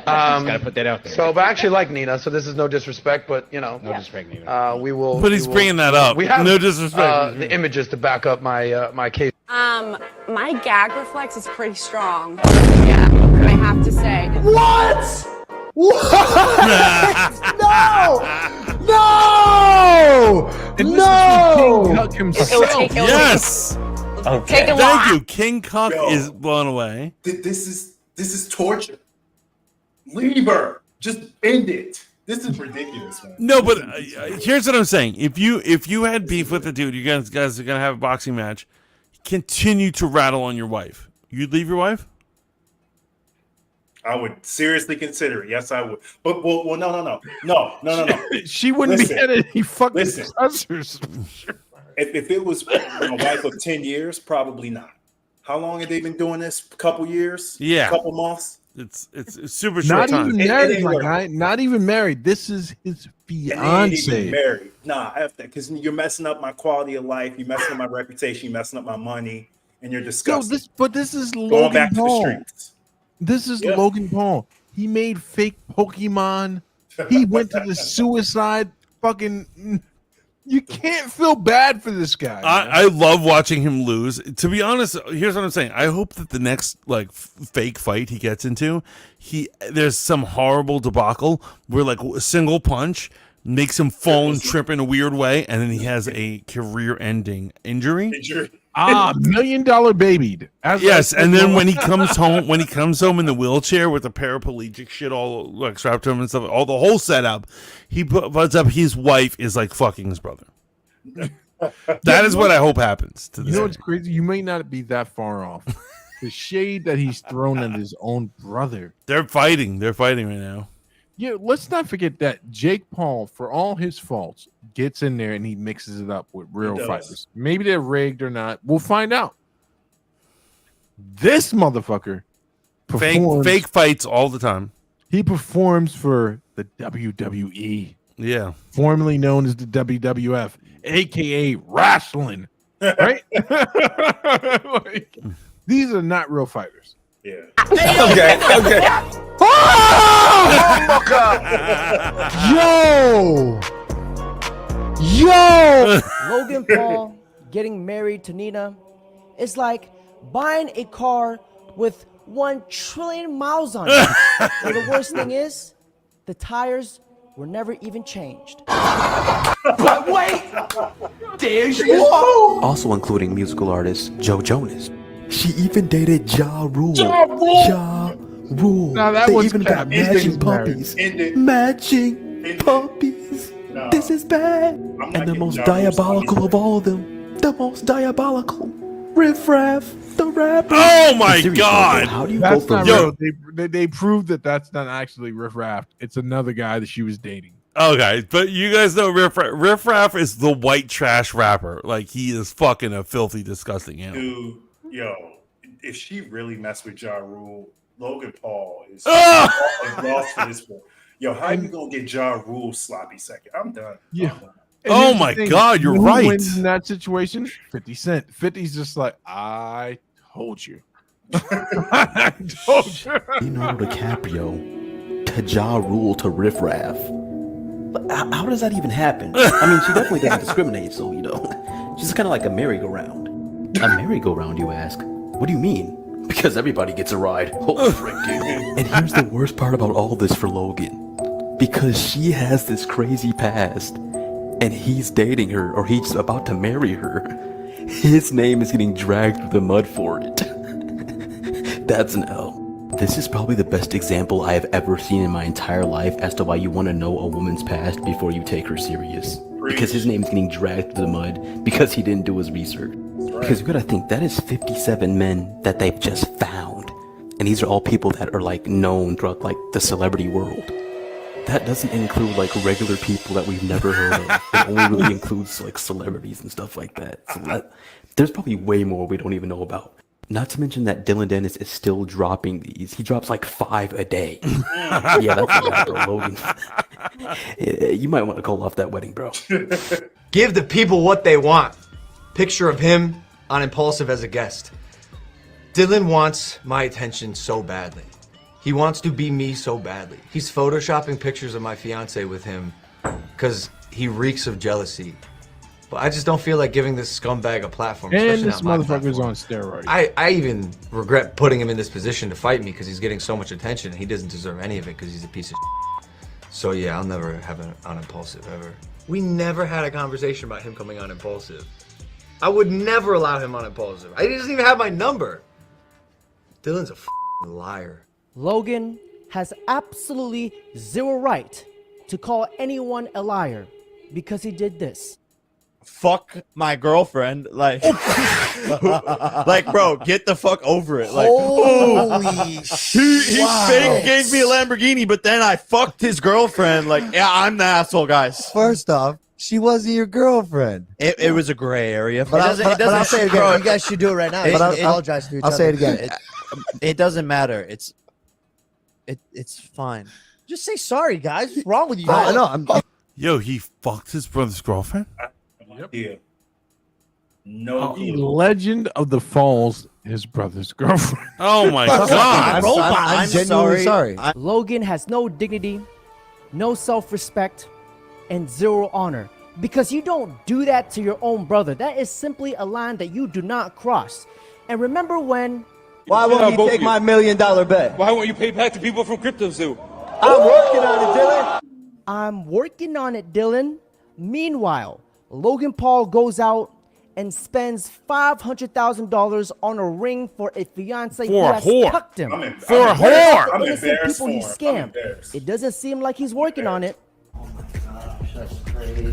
Gotta put that out there. So, but I actually like Nina, so this is no disrespect, but No disrespect, Nina. we will. But he's bringing that up. We have No disrespect. the images to back up my my case. My gag reflex is pretty strong. Yeah, I have to say. What? No! King Cuck himself. Yes. Take a Thank walk. you. King Cuck is blown away. This is torture. Leave her. Just end it. This is ridiculous, man. No, but here's what I'm saying. If you had beef with the dude, you guys are gonna have a boxing match. Continue to rattle on your wife. You'd leave your wife? I would seriously consider it. Yes, I would. But well, no. She wouldn't be at any fucking successors. If it was a wife of 10 years, probably not. How long have they been doing this? A couple years? Yeah. A couple months? It's super short Not time. even married, my guy. Not even married. This is his Ain't even fiance. married. Nah, because you're messing up my quality of life. You're messing up my reputation. You're messing up my money. And you're disgusting. This is Going Logan back to the Paul. streets. This is Logan Paul. He made fake Pokemon. He went to the suicide fucking. You can't feel bad for this guy. I love watching him lose. To be honest, here's what I'm saying. I hope that the next fake fight he gets into, there's some horrible debacle where a single punch makes him fall and trip in a weird way, and then he has a career-ending injury. $1 million babied. Yes, and then when he comes home in the wheelchair with the paraplegic shit all strapped to him and stuff, all the whole setup, he puts up his wife is fucking his brother. That is what I hope happens to this. You know what's crazy? You may not be that far off. The shade that he's thrown at his own brother. They're fighting right now. Yeah, let's not forget that Jake Paul, for all his faults, gets in there and he mixes it up with real fighters. Maybe they're rigged or not. We'll find out. This motherfucker performs fake fights all the time. He performs for the WWE. Yeah. Formerly known as the WWF, aka wrestling. Right? These are not real fighters. Yeah. Okay. Yo! Logan Paul getting married to Nina is like buying a car with 1 trillion miles on it. And the worst thing is, the tires were never even changed. But wait! There's more! Also including musical artist Joe Jonas. She even dated Ja Rule. Ja Rule. Now that they one's even got cap. matching puppies. Matching puppies. This is bad. And the most diabolical of all of them. The most diabolical. Riff Raff, the rapper. Oh my Seriously, God! How do you That's go from not real. They proved that that's not actually Riff Raff. It's another guy that she was dating. Okay, but you guys know Riff Raff is the white trash rapper. Like, he is fucking a filthy, disgusting animal. Dude, yo, if she really messed with Ja Rule, Logan Paul is lost for this one. Yo, how you gonna get Ja Rule sloppy second? I'm done. Yeah. I'm done. Oh my God, you're Who right. wins in that situation? 50 Cent. 50's just like, I told you. I told you. Leonardo DiCaprio to Ja Rule to Riff Raff? How does that even happen? I mean, she definitely doesn't discriminate, so, you know. She's kind of like a merry-go-round. A merry-go-round, you ask? What do you mean? Because everybody gets a ride. Oh, frick, dude. And here's the worst part about all this for Logan. Because she has this crazy past, and he's dating her, or he's about to marry her. His name is getting dragged through the mud for it. That's an L. This is probably the best example I have ever seen in my entire life as to why you want to know a woman's past before you take her serious. Because his name's getting dragged through the mud because he didn't do his research. Because you gotta think, that is 57 men that they've just found. And these are all people that are like known throughout like the celebrity world. That doesn't include like regular people that we've never heard of. It only really includes like celebrities and stuff like that. So there's probably way more we don't even know about. Not to mention that Dylan Dennis is still dropping these. He drops like 5 a day. Yeah, that's a lot, bro. Logan. You might want to call off that wedding, bro. Give the people what they want. Picture of him on Impulsive as a guest. Dylan wants my attention so badly. He wants to be me so badly. He's photoshopping pictures of my fiance with him because he reeks of jealousy. But I just don't feel like giving this scumbag a platform. And this not my motherfucker's platform. on steroids. I even regret putting him in this position to fight me because he's getting so much attention and he doesn't deserve any of it because he's a piece of shit. So yeah, I'll never have an on Impulsive ever. We never had a conversation about him coming on Impulsive. I would never allow him on Impulsive. He doesn't even have my number. Dylan's a liar. Logan has absolutely zero right to call anyone a liar because he did this. Fuck my girlfriend, like, like, bro, get the fuck over it. Like, Holy he fake gave me a Lamborghini, but then I fucked his girlfriend. Like, yeah, I'm the asshole, guys. First off, she wasn't your girlfriend. It was a gray area. But I'll say it again. bro, You guys should do it right now. You should apologize to each other. I'll say it again. It doesn't matter. It's fine. Just say sorry, guys. What's wrong with you? Yo, he fucked his brother's girlfriend? Yep. Yeah. No. The Legend of the Falls, his brother's girlfriend. Oh my God. I'm genuinely sorry. Logan has no dignity, no self-respect, and zero honor. Because you don't do that to your own brother. That is simply a line that you do not cross. And remember when... Why won't you take my $1 million bet? Why won't you pay back the people from CryptoZoo? I'm working on it, Dylan. I'm working on it, Dylan. Meanwhile, Logan Paul goes out and spends $500,000 on a ring for a fiance who has cucked him. For a whore. I'm Innocent embarrassed people he for him. I'm scammed. embarrassed. It doesn't seem like he's working on it. That's crazy.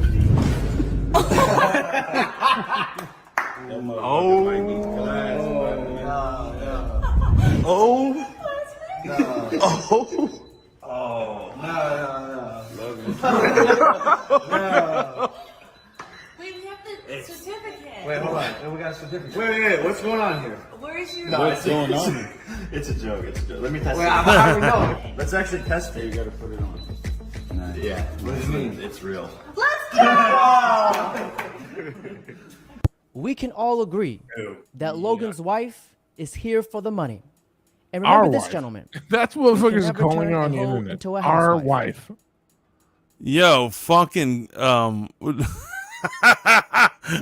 Wait, we have the certificate. Wait, hold on. We got a certificate. Wait. What's going on here? Where is your... What's going on? It's a joke. It's a joke. Let me test Wait, it. how do we know? Let's actually test it. You gotta put it on. Yeah. What do you mean? It's real. We can all agree that Logan's wife is here for the money. And Our remember this, wife. gentlemen. That's what we can motherfuckers are never calling turn her on a the hoe internet. into a Our housewife. wife. Yo, fucking I'm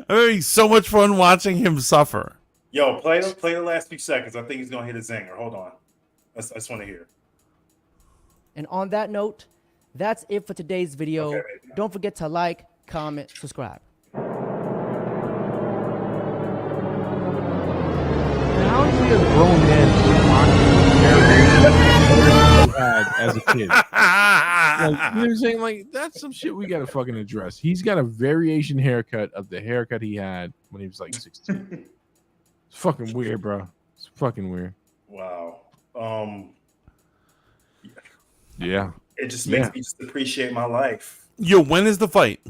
having so much fun watching him suffer. Yo, play the last few seconds. I think he's gonna hit a zinger. Hold on. I just want to hear. And on that note, that's it for today's video. Okay. Don't forget to like, comment, subscribe. How is he a grown man watching had as a kid. Like, you know what I'm saying? Like, that's some shit we gotta fucking address. He's got a variation haircut of the haircut he had when he was like 16. It's fucking weird, bro. It's fucking weird. Wow. Yeah. It just makes me just appreciate my life. Yo, when is the fight?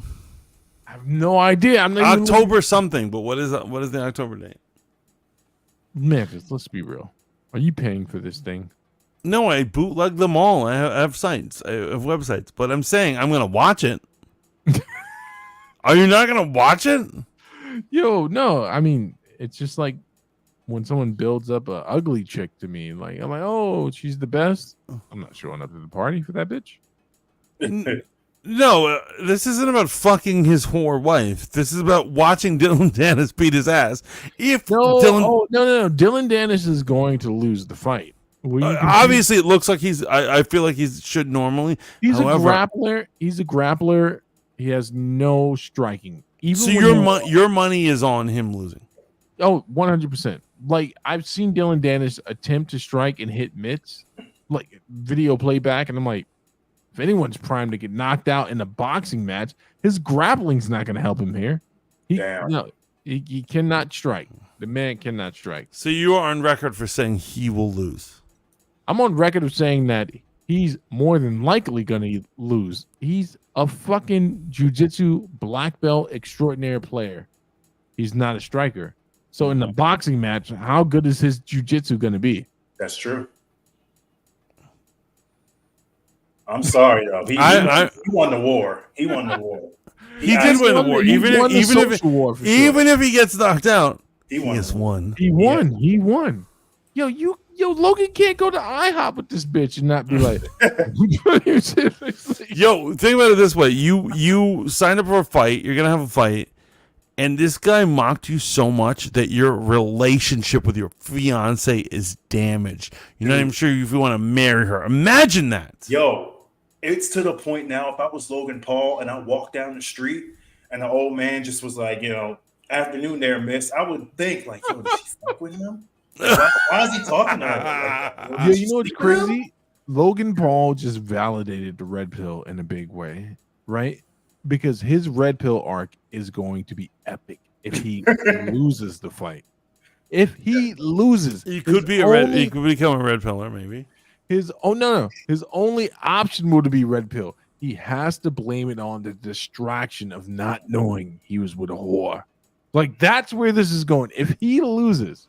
I have no idea. I'm not even October something, but what is the October date? Man, let's be real. Are you paying for this thing? No, I bootleg them all. I have sites. I have websites. But I'm saying I'm gonna watch it. Are you not gonna watch it? Yo, no. I mean, it's just like when someone builds up a ugly chick to me. Like, I'm like, oh, she's the best. I'm not showing up to the party for that bitch. No, this isn't about fucking his whore wife. This is about watching Dylan Dennis beat his ass. If No, Dylan Dennis is going to lose the fight. Obviously, it looks like I feel like he should normally. He's However, a grappler. He's a grappler. He has no striking. So Even your money is on him losing. Oh, 100%. Like, I've seen Dylan Dennis attempt to strike and hit mitts, like video playback, and I'm like, if anyone's primed to get knocked out in a boxing match, his grappling's not going to help him here. He cannot strike. The man cannot strike. So you are on record for saying he will lose. I'm on record of saying that he's more than likely going to lose. He's a fucking jiu-jitsu black belt extraordinaire player. He's not a striker. So in the boxing match, how good is his jiu-jitsu going to be? That's true. I'm sorry, though. He won the war. He won the war. He did win the war. Even if he gets knocked out, he has won. He won. He won. Yo, Logan can't go to IHOP with this bitch and not be like, yo, think about it this way. You signed up for a fight. You're going to have a fight. And this guy mocked you so much that your relationship with your fiance is damaged. You're not even sure if you want to marry her. Imagine that. Yo, it's to the point now, if I was Logan Paul and I walked down the street and the old man just was like, afternoon there, miss, I would think, like, yo, did she fuck with him? Like, why is he talking to her? Like, yeah, you know what's crazy? Logan Paul just validated the red pill in a big way, right? Because his red pill arc is going to be epic if he loses the fight. If he loses, he could become a red pillar, maybe. His only option would be red pill. He has to blame it on the distraction of not knowing he was with a whore. Like, that's where this is going. If he loses,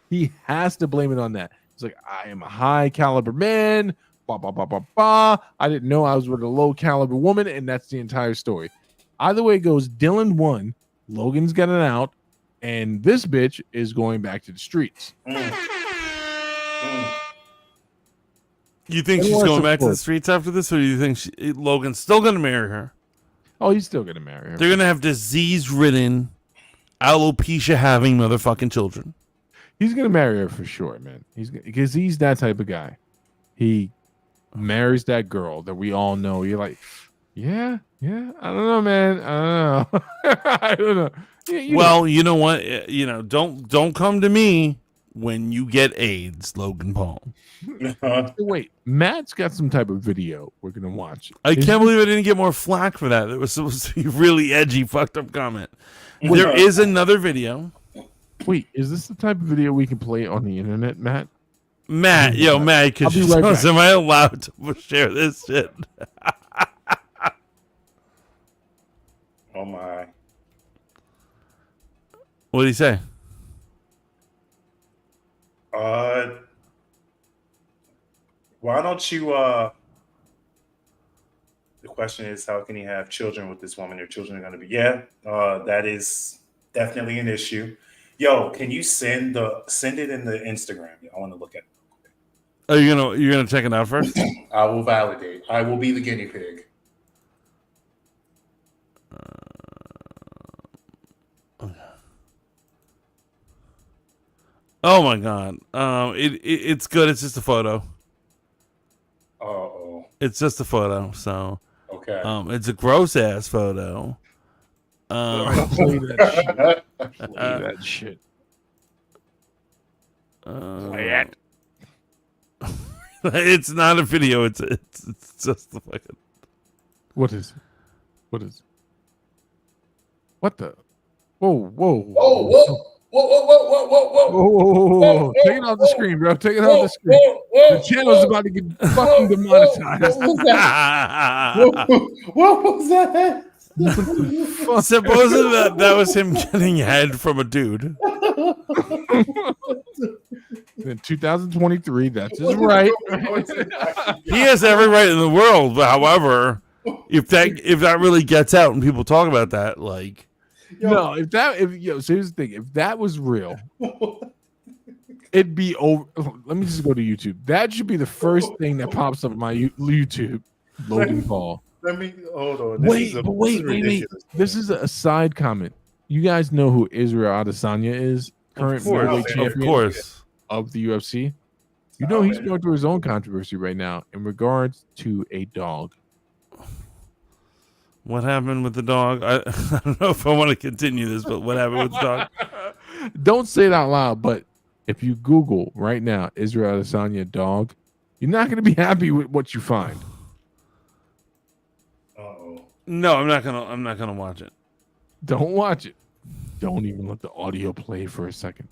he has to blame it on that. It's like, I am a high caliber man. I didn't know I was with a low caliber woman, and that's the entire story. Either way it goes, Dylan won, Logan's got it out, and this bitch is going back to the streets. You think she's going back to the streets after this, or do you think Logan's still going to marry her? Oh, he's still going to marry her. They're going to have disease-ridden, alopecia-having motherfucking children. He's going to marry her for sure, man. Because he's that type of guy. He marries that girl that we all know. You're like, yeah, I don't know, man. I don't know. Well, you know what? Don't come to me when you get AIDS, Logan Paul. Wait, Matt's got some type of video we're gonna watch. I can't believe I didn't get more flack for that. It was supposed to be really edgy, fucked up comment. There is another video. Wait, is this the type of video we can play on the internet, Matt? Matt, could you tell us, am I allowed to share this shit? Oh my. What did he say? Why don't you the question is, how can you have children with this woman? Your children are going to be that is definitely an issue. Yo, can you send it in the Instagram? I want to look at it. Oh, you're gonna check it out first? I will validate. I will be the guinea pig. Oh my god. It's good. It's just a photo. Uh-oh. It's just a photo. So okay. It's a gross ass photo. Play that shit. Play it. It's not a video. It's just the fucking. What is it? What is it? What the? Whoa, whoa. Whoa, whoa. Whoa, whoa, whoa, whoa, whoa, whoa. Whoa. Take it off the screen, bro. Take it off the screen. The channel's about to get fucking demonetized. What was that? Supposedly that was him getting head from a dude. In 2023, that's his right. He has every right in the world. But however, if that really gets out and people talk about that, like, so here's the thing: if that was real, it'd be over. Let me just go to YouTube. That should be the first thing that pops up on my YouTube. Logan Paul. Let me hold on. Wait. This is a side comment. You guys know who Israel Adesanya is? Current middleweight champion of the UFC. You know he's going through his own controversy right now in regards to a dog. What happened with the dog? I don't know if I want to continue this, but what happened with the dog? Don't say it out loud, but if you Google right now Israel Adesanya dog, you're not going to be happy with what you find. No, I'm not gonna watch it. Don't watch it. Don't even let the audio play for a second.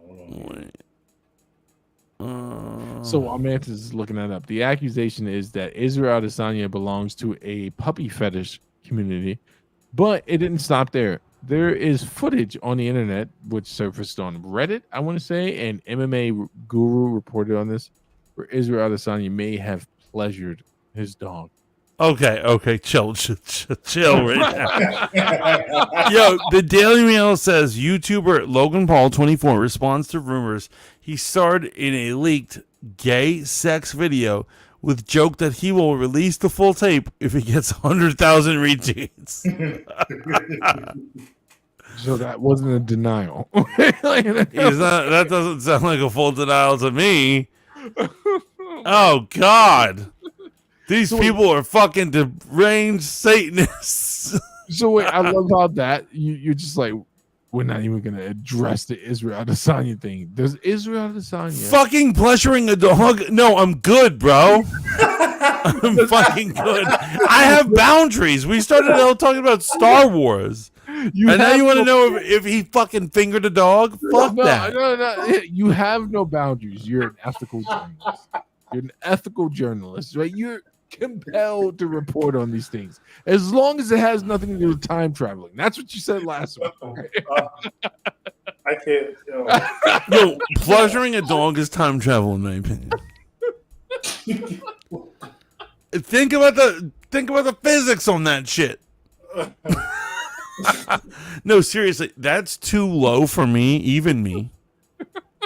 Wait. So while Mantis is looking that up, the accusation is that Israel Adesanya belongs to a puppy fetish community, but it didn't stop there. There is footage on the internet which surfaced on Reddit, I want to say, and MMA Guru reported on this, where Israel Adesanya may have pleasured his dog. Okay, chill right now. Yo, the Daily Mail says YouTuber Logan Paul, 24, responds to rumors he starred in a leaked gay sex video with joke that he will release the full tape if it gets 100,000 retweets. So that wasn't a denial. That doesn't sound like a full denial to me. Oh God, these people are fucking deranged Satanists. So wait, I love how that you're just like, we're not even gonna address the Israel Adesanya thing. Does Israel Adesanya fucking pleasuring a dog? No, I'm good, bro. I'm fucking good. I have boundaries. We started out talking about Star Wars. And now you want to know if he fucking fingered a dog? Fuck that. No. You have no boundaries. You're an ethical journalist. You're an ethical journalist, right? You're compelled to report on these things as long as it has nothing to do with time traveling. That's what you said last week. I can't. Yo, pleasuring a dog is time travel, in my opinion. Think about the physics on that shit. No, seriously, that's too low for me, even me.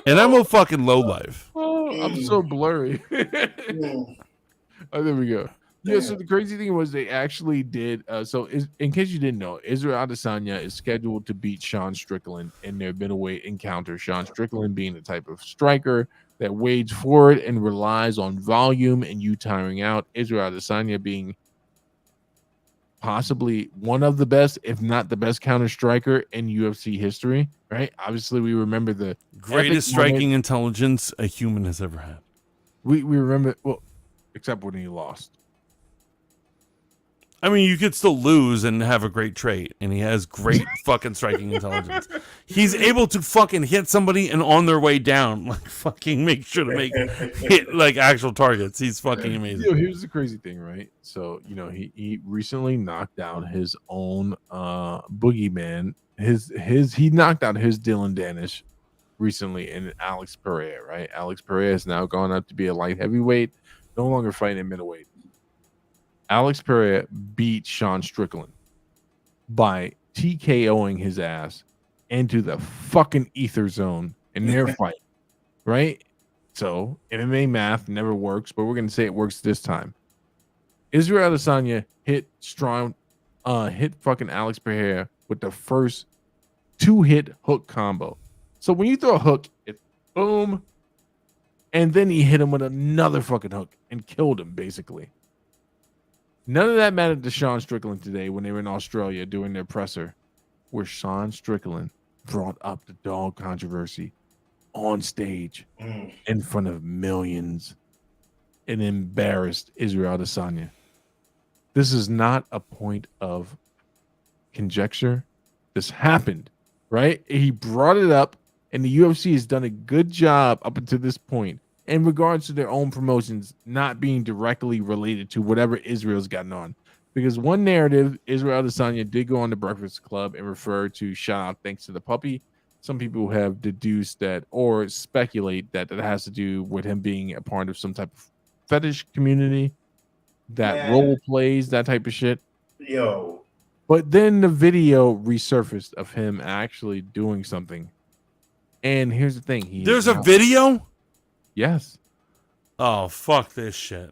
And I'm a fucking low life. Oh, I'm so blurry. Oh, there we go. Yeah, so the crazy thing was they actually did. In case you didn't know, Israel Adesanya is scheduled to beat Sean Strickland in their middleweight encounter. Sean Strickland being the type of striker that wades forward and relies on volume and you tiring out. Israel Adesanya being possibly one of the best, if not the best counter striker in UFC history, right? Obviously, we remember the greatest striking intelligence a human has ever had. We remember, well, except when he lost. I mean, you could still lose and have a great trait, and he has great fucking striking intelligence. He's able to fucking hit somebody and on their way down, like fucking make sure to hit like actual targets. He's fucking amazing. Here's the crazy thing, right? So, he recently knocked out his own boogeyman. He knocked out his Dylan Danish recently in Alex Pereira, right? Alex Pereira has now gone up to be a light heavyweight, no longer fighting in middleweight. Alex Pereira beat Sean Strickland by TKOing his ass into the fucking ether zone in their fight, right? So MMA math never works, but we're going to say it works this time. Israel Adesanya hit fucking Alex Pereira with the first 2-hit hook combo. So when you throw a hook, it's boom, and then he hit him with another fucking hook and killed him, basically. None of that mattered to Sean Strickland today when they were in Australia doing their presser, where Sean Strickland brought up the dog controversy on stage in front of millions and embarrassed Israel Adesanya. This is not a point of conjecture. This happened, right? He brought it up, and the UFC has done a good job up until this point in regards to their own promotions not being directly related to whatever Israel's gotten on. Because one narrative, Israel Adesanya did go on the Breakfast Club and refer to shout out thanks to the puppy. Some people have deduced that or speculate that it has to do with him being a part of some type of fetish community that role plays, that type of shit. Yo. But then the video resurfaced of him actually doing something. And here's the thing. There's a video? Yes. Oh, fuck this shit.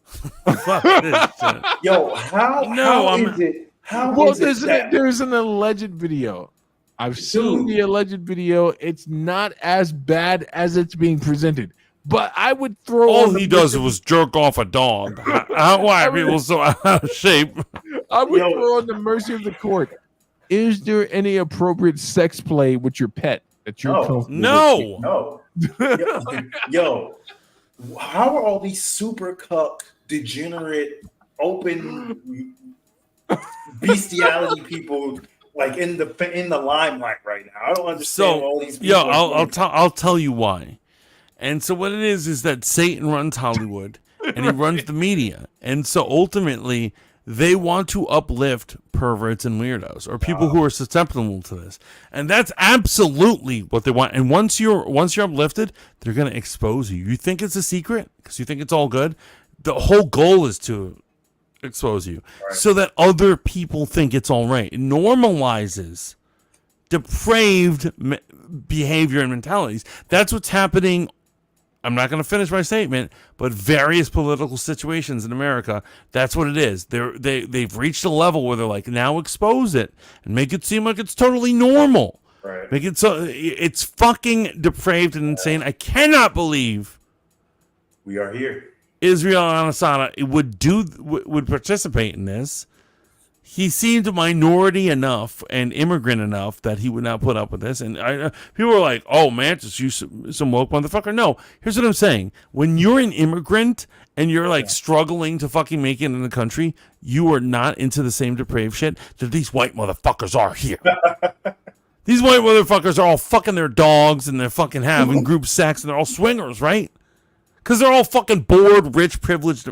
Fuck this shit. Yo, how is it? How is it that there's an alleged video. I've seen the alleged video. It's not as bad as it's being presented. But I would throw all he does was jerk off a dog. Why are people so out of shape? I would throw on the mercy of the court. Is there any appropriate sex play with your pet that you're comfortable No. Yo, how are all these super cuck, degenerate, open bestiality people like in the limelight right now? I don't understand all these people. I'll tell you why. And so what it is that Satan runs Hollywood and he runs the media. And so ultimately they want to uplift perverts and weirdos or people who are susceptible to this. And that's absolutely what they want. And once you're uplifted, they're going to expose you. You think it's a secret because you think it's all good. The whole goal is to expose you so that other people think it's all right. It normalizes depraved behavior and mentalities. That's what's happening. I'm not going to finish my statement, but various political situations in America, that's what it is. They've reached a level where they're like, now expose it and make it seem like it's totally normal. Right. Make it so it's fucking depraved and insane. I cannot believe we are here. Israel Adesanya would participate in this. He seemed a minority enough and immigrant enough that he would not put up with this. And people were like, oh, man, just you some woke motherfucker. No, here's what I'm saying. When you're an immigrant and you're like struggling to fucking make it in the country, you are not into the same depraved shit that these white motherfuckers are here. These white motherfuckers are all fucking their dogs and they're fucking having group sex and they're all swingers, right? Because they're all fucking bored, rich, privileged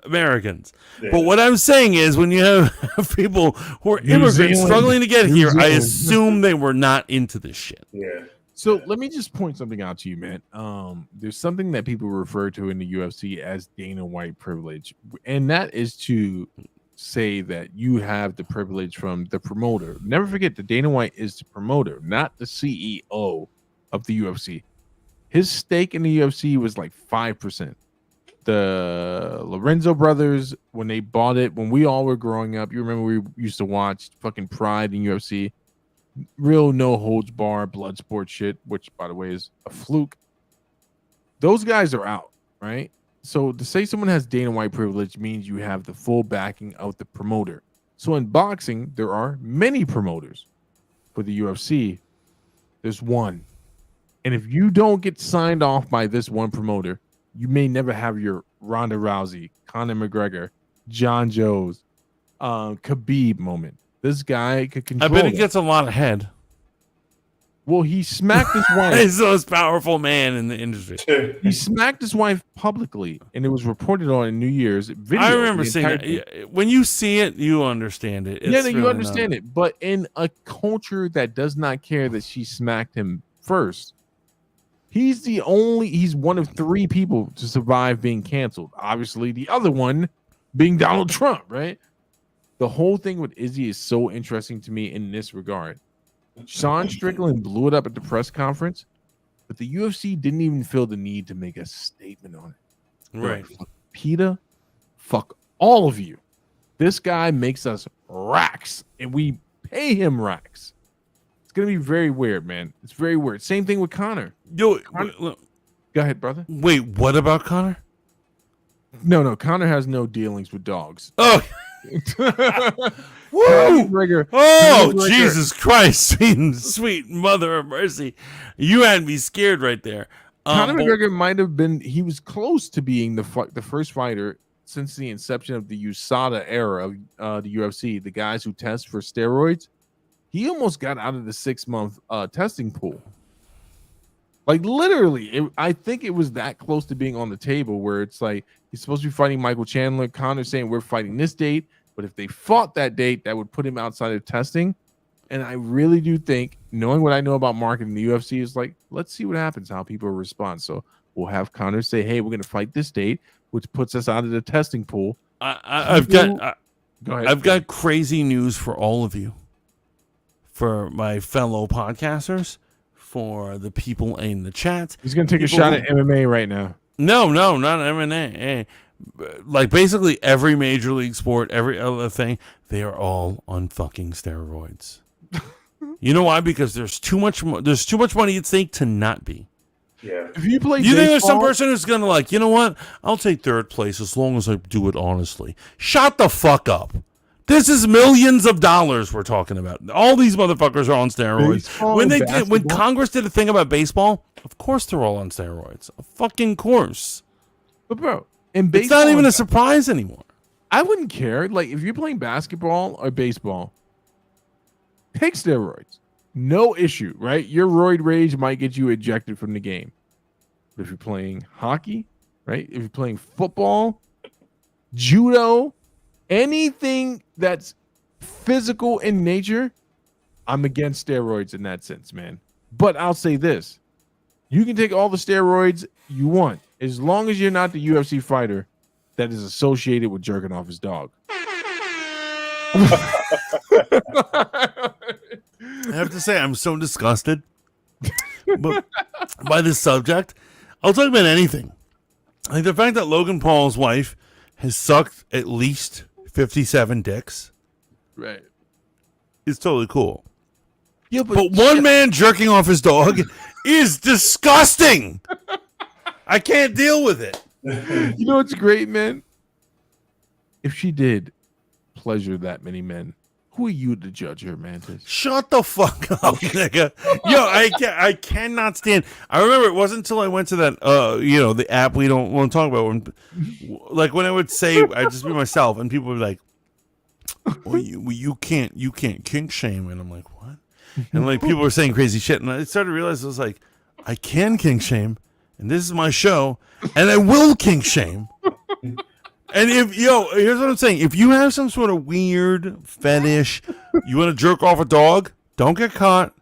Americans. Yeah. But what I'm saying is when you have people who are immigrants struggling to get here, I assume they were not into this shit. Yeah. So let me just point something out to you, man. There's something that people refer to in the UFC as Dana White privilege. And that is to say that you have the privilege from the promoter. Never forget that Dana White is the promoter, not the CEO of the UFC. His stake in the UFC was like 5%. The Lorenzo brothers, when they bought it, when we all were growing up, you remember we used to watch fucking Pride in UFC, real no holds bar blood sport shit, which by the way is a fluke. Those guys are out, right? So to say someone has Dana White privilege means you have the full backing of the promoter. So in boxing, there are many promoters. For the UFC, there's one. And if you don't get signed off by this one promoter, you may never have your Ronda Rousey, Conor McGregor, John Jones, Khabib moment. This guy could control. I bet he gets a lot of head. Well, he smacked his wife. He's the most powerful man in the industry. He smacked his wife publicly, and it was reported on New Year's video. I remember seeing it. When you see it, you understand it. It's you understand it. But in a culture that does not care that she smacked him first, he's one of 3 people to survive being canceled. Obviously, the other one being Donald Trump, right? The whole thing with Izzy is so interesting to me in this regard. Sean Strickland blew it up at the press conference, but the UFC didn't even feel the need to make a statement on it. Right. Fuck PETA, fuck all of you. This guy makes us racks, and we pay him racks. It's going to be very weird, man. It's very weird. Same thing with Conor. Yo, Go ahead, brother. Wait, what about Conor? No, Conor has no dealings with dogs. Oh. Woo! McGregor, Oh, Conor McGregor. Jesus Christ, sweet mother of mercy. You had me scared right there. Conor But- McGregor might have been, he was close to being the first fighter since the inception of the USADA era of the UFC, the guys who test for steroids. He almost got out of the 6-month testing pool. Like literally, I think it was that close to being on the table where it's like he's supposed to be fighting Michael Chandler. Connor's saying we're fighting this date, but if they fought that date, that would put him outside of testing. And I really do think, knowing what I know about marketing, the UFC is like, let's see what happens, how people respond. So we'll have Connor say, hey, we're going to fight this date, which puts us out of the testing pool. I've got crazy news for all of you, for my fellow podcasters, for the people in the chat. He's going to take a shot at MMA right now. No, not MMA. Hey, like basically every major league sport, every other thing, they are all on fucking steroids. You know why? Because there's too much money at stake to not be. Yeah. If you play, you think there's some person who's gonna like, you know what? I'll take third place as long as I do it honestly. Shut the fuck up. This is millions of dollars we're talking about. All these motherfuckers are on steroids. Baseball When Congress did a thing about baseball, of course they're all on steroids. A fucking course. But bro, it's not even a surprise anymore. I wouldn't care. Like if you're playing basketball or baseball, take steroids. No issue, right? Your roid rage might get you ejected from the game. But if you're playing hockey, right? If you're playing football, judo, anything that's physical in nature, I'm against steroids in that sense, man. But I'll say this. You can take all the steroids you want, as long as you're not the UFC fighter that is associated with jerking off his dog. I have to say, I'm so disgusted by this subject. I'll talk about anything. Like the fact that Logan Paul's wife has sucked at least 57 dicks. Right. Is totally cool. Yeah, but one man jerking off his dog is disgusting. I can't deal with it. You know what's great, man? If she did pleasure that many men, who are you to judge her, Mantis? Shut the fuck up, nigga. Yo, I cannot stand. I remember it wasn't until I went to that, the app we don't want to talk about. When I would say, I'd just be myself, and people would be like, well, you can't kink shame. And I'm like, what? And like people were saying crazy shit. And I started to realize I was like, I can kink shame. And this is my show. And I will kink shame. And here's what I'm saying. If you have some sort of weird fetish, you want to jerk off a dog, don't get caught.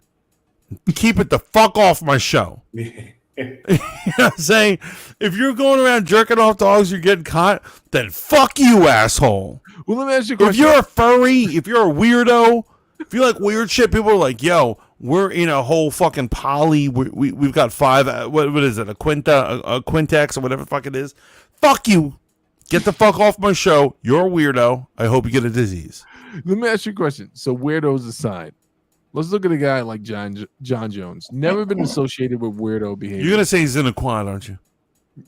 Keep it the fuck off my show. You know what I'm saying? If you're going around jerking off dogs, you're getting caught, then fuck you, asshole. Well, let me ask you a question. If you're a furry, if you're a weirdo, if you like weird shit, people are like, yo, we're in a whole fucking poly. We've got 5, what is it, a quintex or whatever the fuck it is. Fuck you. Get the fuck off my show. You're a weirdo. I hope you get a disease. Let me ask you a question. So weirdos aside, let's look at a guy like John Jones. Never been associated with weirdo behavior. You're gonna say he's in a quad, aren't you?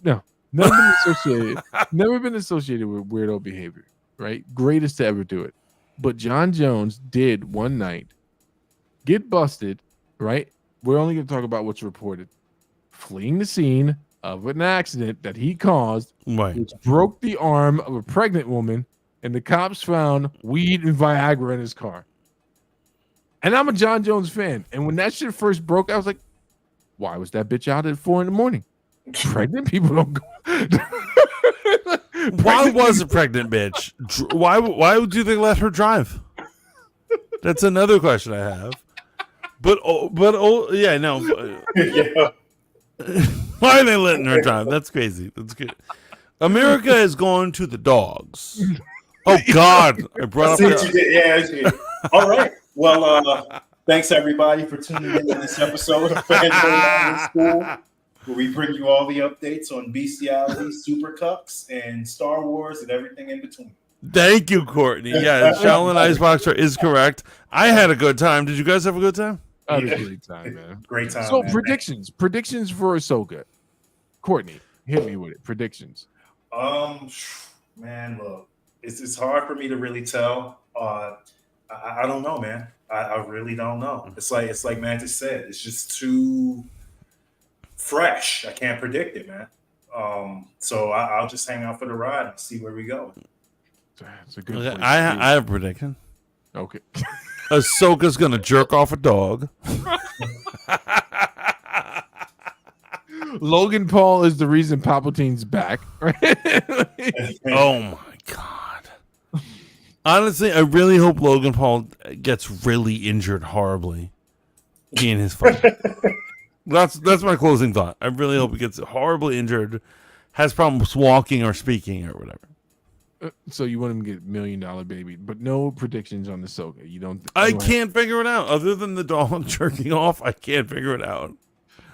No, never been associated. Never been associated with weirdo behavior. Right, greatest to ever do it. But John Jones did one night get busted. Right, we're only going to talk about what's reported. Fleeing the scene of an accident that he caused, which broke the arm of a pregnant woman, and the cops found weed and Viagra in his car. And I'm a John Jones fan. And when that shit first broke, I was like, why was that bitch out at 4 a.m? Pregnant people don't go. Why was a pregnant bitch? Why would you they let her drive? That's another question I have. But yeah, no. Yeah. Why are they letting her drive? That's crazy. That's good. America has gone to the dogs. Oh God! I brought up. Yeah. All right. Well, thanks everybody for tuning in to this episode of Fangirl School, where we bring you all the updates on bestiality, super cucks, and Star Wars, and everything in between. Thank you, Courtney. Yeah, Shaolin Iceboxer is correct. I had a good time. Did you guys have a good time? I had a great time, man. Great time. So man. predictions for Ahsoka. Courtney, hit me with it. Predictions. Man, look, it's hard for me to really tell. I don't know, man. I really don't know. It's like man just said. It's just too fresh. I can't predict it, man. So I'll just hang out for the ride and see where we go. That's a good Okay, place I to be. have a prediction. Okay. Ahsoka's gonna jerk off a dog. Logan Paul is the reason Palpatine's back. Right? Oh my god! Honestly, I really hope Logan Paul gets really injured horribly in his fight. That's my closing thought. I really hope he gets horribly injured, has problems walking or speaking or whatever. So you want him to get $1 Million Baby, but no predictions on the Ahsoka. You don't. I can't figure it out. Other than the dog jerking off, I can't figure it out.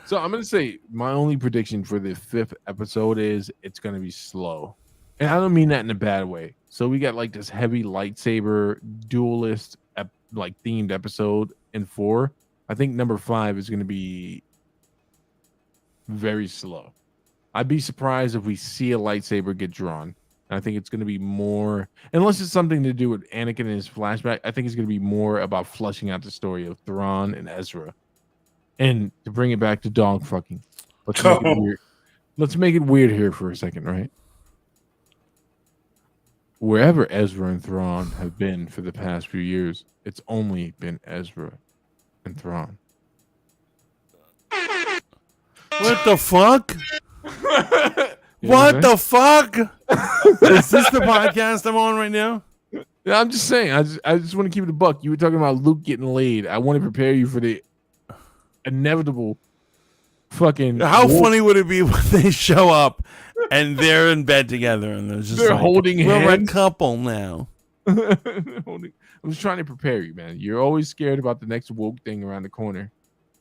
So I'm gonna say my only prediction for the 5th episode is it's gonna be slow, and I don't mean that in a bad way. So we got like this heavy lightsaber duelist like themed episode in 4. I think number 5 is gonna be very slow. I'd be surprised if we see a lightsaber get drawn. I think it's going to be more, unless it's something to do with Anakin and his flashback. I think it's going to be more about flushing out the story of Thrawn and Ezra, and to bring it back to dog fucking. Let's make it weird. Let's make it weird here for a second, right? Wherever Ezra and Thrawn have been for the past few years, it's only been Ezra and Thrawn. What the fuck? What the fuck? Is this the podcast I'm on right now? Yeah, I'm just saying. I just want to keep it a buck. You were talking about Luke getting laid. I want to prepare you for the inevitable fucking. How funny would it be when they show up and they're in bed together and they're just like, holding we're hands. a couple now. I'm just trying to prepare you, man. You're always scared about the next woke thing around the corner.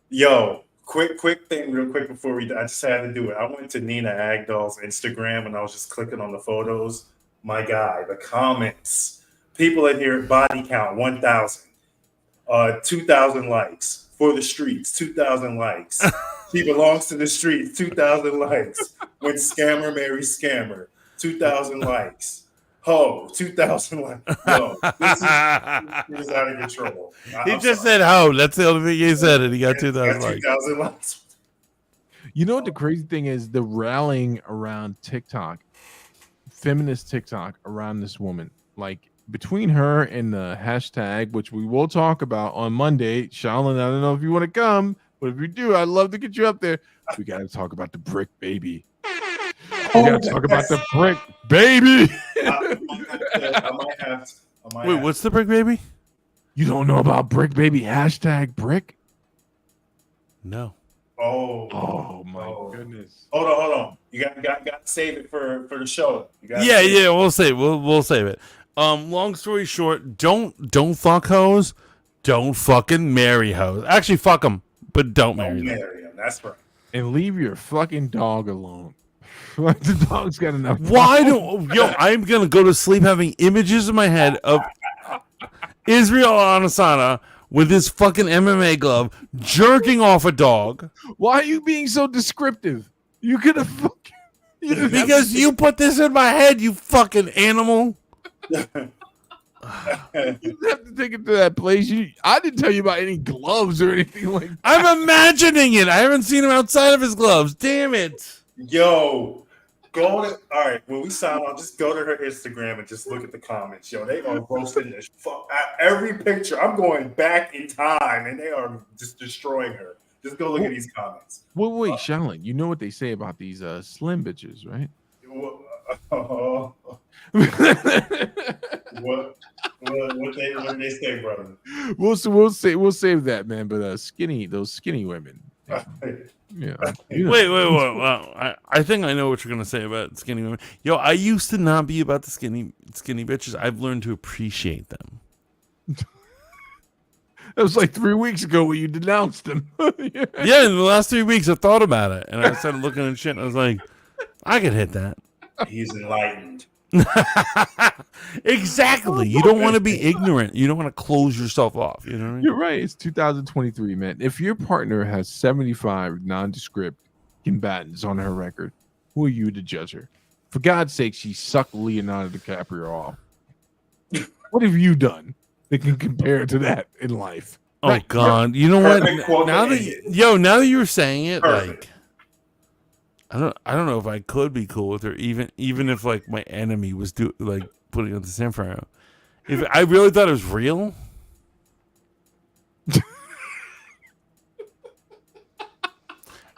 Yo, quick thing, real quick before I just had to do it. I went to Nina Agdal's Instagram and I was just clicking on the photos. My guy, the comments, people in here, body count 1,000, 2,000 likes for the streets, 2,000 likes. He belongs to the streets, 2,000 likes. When scammer marries scammer, 2,000 likes. Ho, 2,000 likes. Yo, this is out of control. He just said ho. That's the only thing he said, and he got 2,000 likes. 2,000 likes. You know what the crazy thing is? The rallying around TikTok, feminist TikTok around this woman, like between her and the hashtag, which we will talk about on Monday. SHAOLIN, I don't know if you want to come, but if you do, I'd love to get you up there. We got to talk about the brick baby. We got to talk about the brick baby. I might have to. Wait, what's the brick baby? You don't know about brick baby? Hashtag brick? No. Oh my goodness. Hold on. You got to save it for the show. Yeah, we'll save it. Long story short, don't fuck hoes. Don't fucking marry hoes. Actually, fuck them, but don't marry them. Marry them. That's right. And leave your fucking dog alone. The dog's got enough. I'm gonna go to sleep having images in my head of Israel Adesanya with his fucking MMA glove jerking off a dog. Why are you being so descriptive? You could have fucking because you put this in my head, you fucking animal. You have to take it to that place. I didn't tell you about any gloves or anything like that. I'm imagining it. I haven't seen him outside of his gloves. Damn it. Yo, all right, when we sign on, just go to her Instagram and just look at the comments. Yo, they are roasting this fuck. Every picture, I'm going back in time and they are just destroying her. Just go look at these comments. Wait, SHAOLIN, you know what they say about these slim bitches, right? What they say, brother? We'll save that, man. But those skinny women. Yeah. Wait. Well, I think I know what you're gonna say about skinny women. Yo, I used to not be about the skinny bitches. I've learned to appreciate them. That was like 3 weeks ago when you denounced them. Yeah, in the last 3 weeks, I thought about it, and I started looking at shit, and I was like, I could hit that. He's enlightened. Exactly. You don't want to be ignorant. You don't want to close yourself off. You know what I mean? You're right. It's 2023, man. If your partner has 75 nondescript combatants on her record, who are you to judge her? For God's sake, she sucked Leonardo DiCaprio off. What have you done? that can compare to that in life. Oh Right. God! You know what? Perfect quote Now to that end it. now that you're saying it, Perfect. like I don't know if I could be cool with her, even if like my enemy was putting on the Sanford. If I really thought it was real.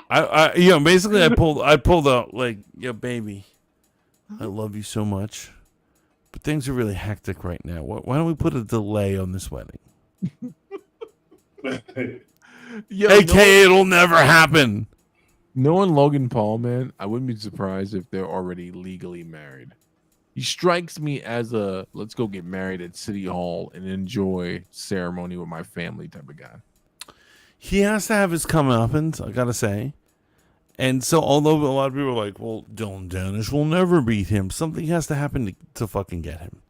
Basically I pulled out like, yeah, baby, I love you so much, but things are really hectic right now. Why don't we put a delay on this wedding? AKA it'll never happen. Knowing Logan Paul, man, I wouldn't be surprised if they're already legally married. He strikes me as a let's go get married at City Hall and enjoy ceremony with my family type of guy. He has to have his comeuppance, I gotta say. And so, although a lot of people are like, well, Dylan Dennis will never beat him, something has to happen to fucking get him.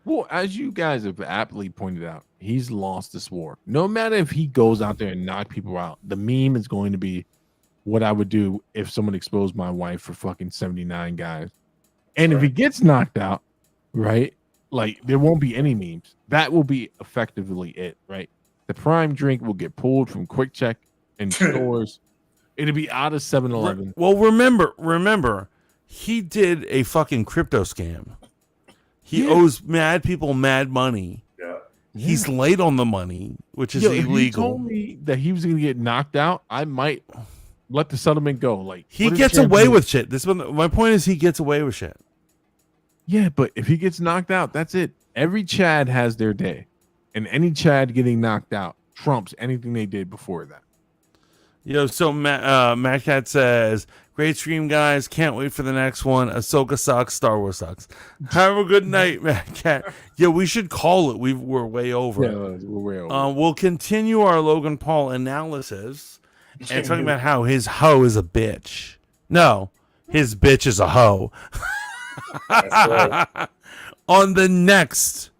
Well, as you guys have aptly pointed out, he's lost this war. No matter if he goes out there and knock people out, the meme is going to be what I would do if someone exposed my wife for fucking 79 guys. And if he gets knocked out, right, like there won't be any memes. That will be effectively it, right? The prime drink will get pulled from Quick Check and stores. It'll be out of 7-Eleven. Well, remember, he did a fucking crypto scam. He owes mad people mad money. Yeah. He's late on the money, which is If he illegal. told me that he was going to get knocked out, I might let the settlement go. Like He what are the gets away chances? with shit. My point is he gets away with shit. Yeah, but if he gets knocked out, that's it. Every Chad has their day. And any Chad getting knocked out trumps anything they did before that. So Matt Cat says, great stream, guys. Can't wait for the next one. Ahsoka sucks. Star Wars sucks. Have a good night, Matt Cat. Yeah, we should call it. We're way over. Yeah, we're way over. We'll continue our Logan Paul analysis and talking about how his hoe is a bitch. No, his bitch is a hoe. Right. On the next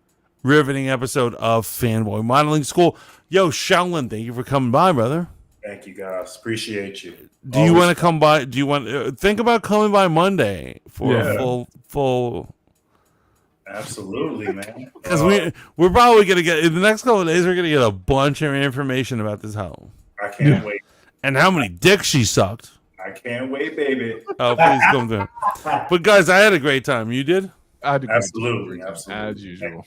riveting episode of Fanboy Modeling School. Yo, Shaolin, thank you for coming by, brother. Thank you, guys. Appreciate you. Do you want to come by? Do you want think about coming by Monday for a full? Absolutely, man. Because we're probably gonna get in the next couple of days. We're gonna get a bunch of information about this hoe. I can't wait. And how many dicks she sucked. I can't wait, baby. Oh, please come through. But guys, I had a great time. You did? I did. Absolutely. As usual.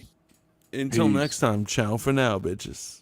Until Peace. next time, ciao for now, bitches.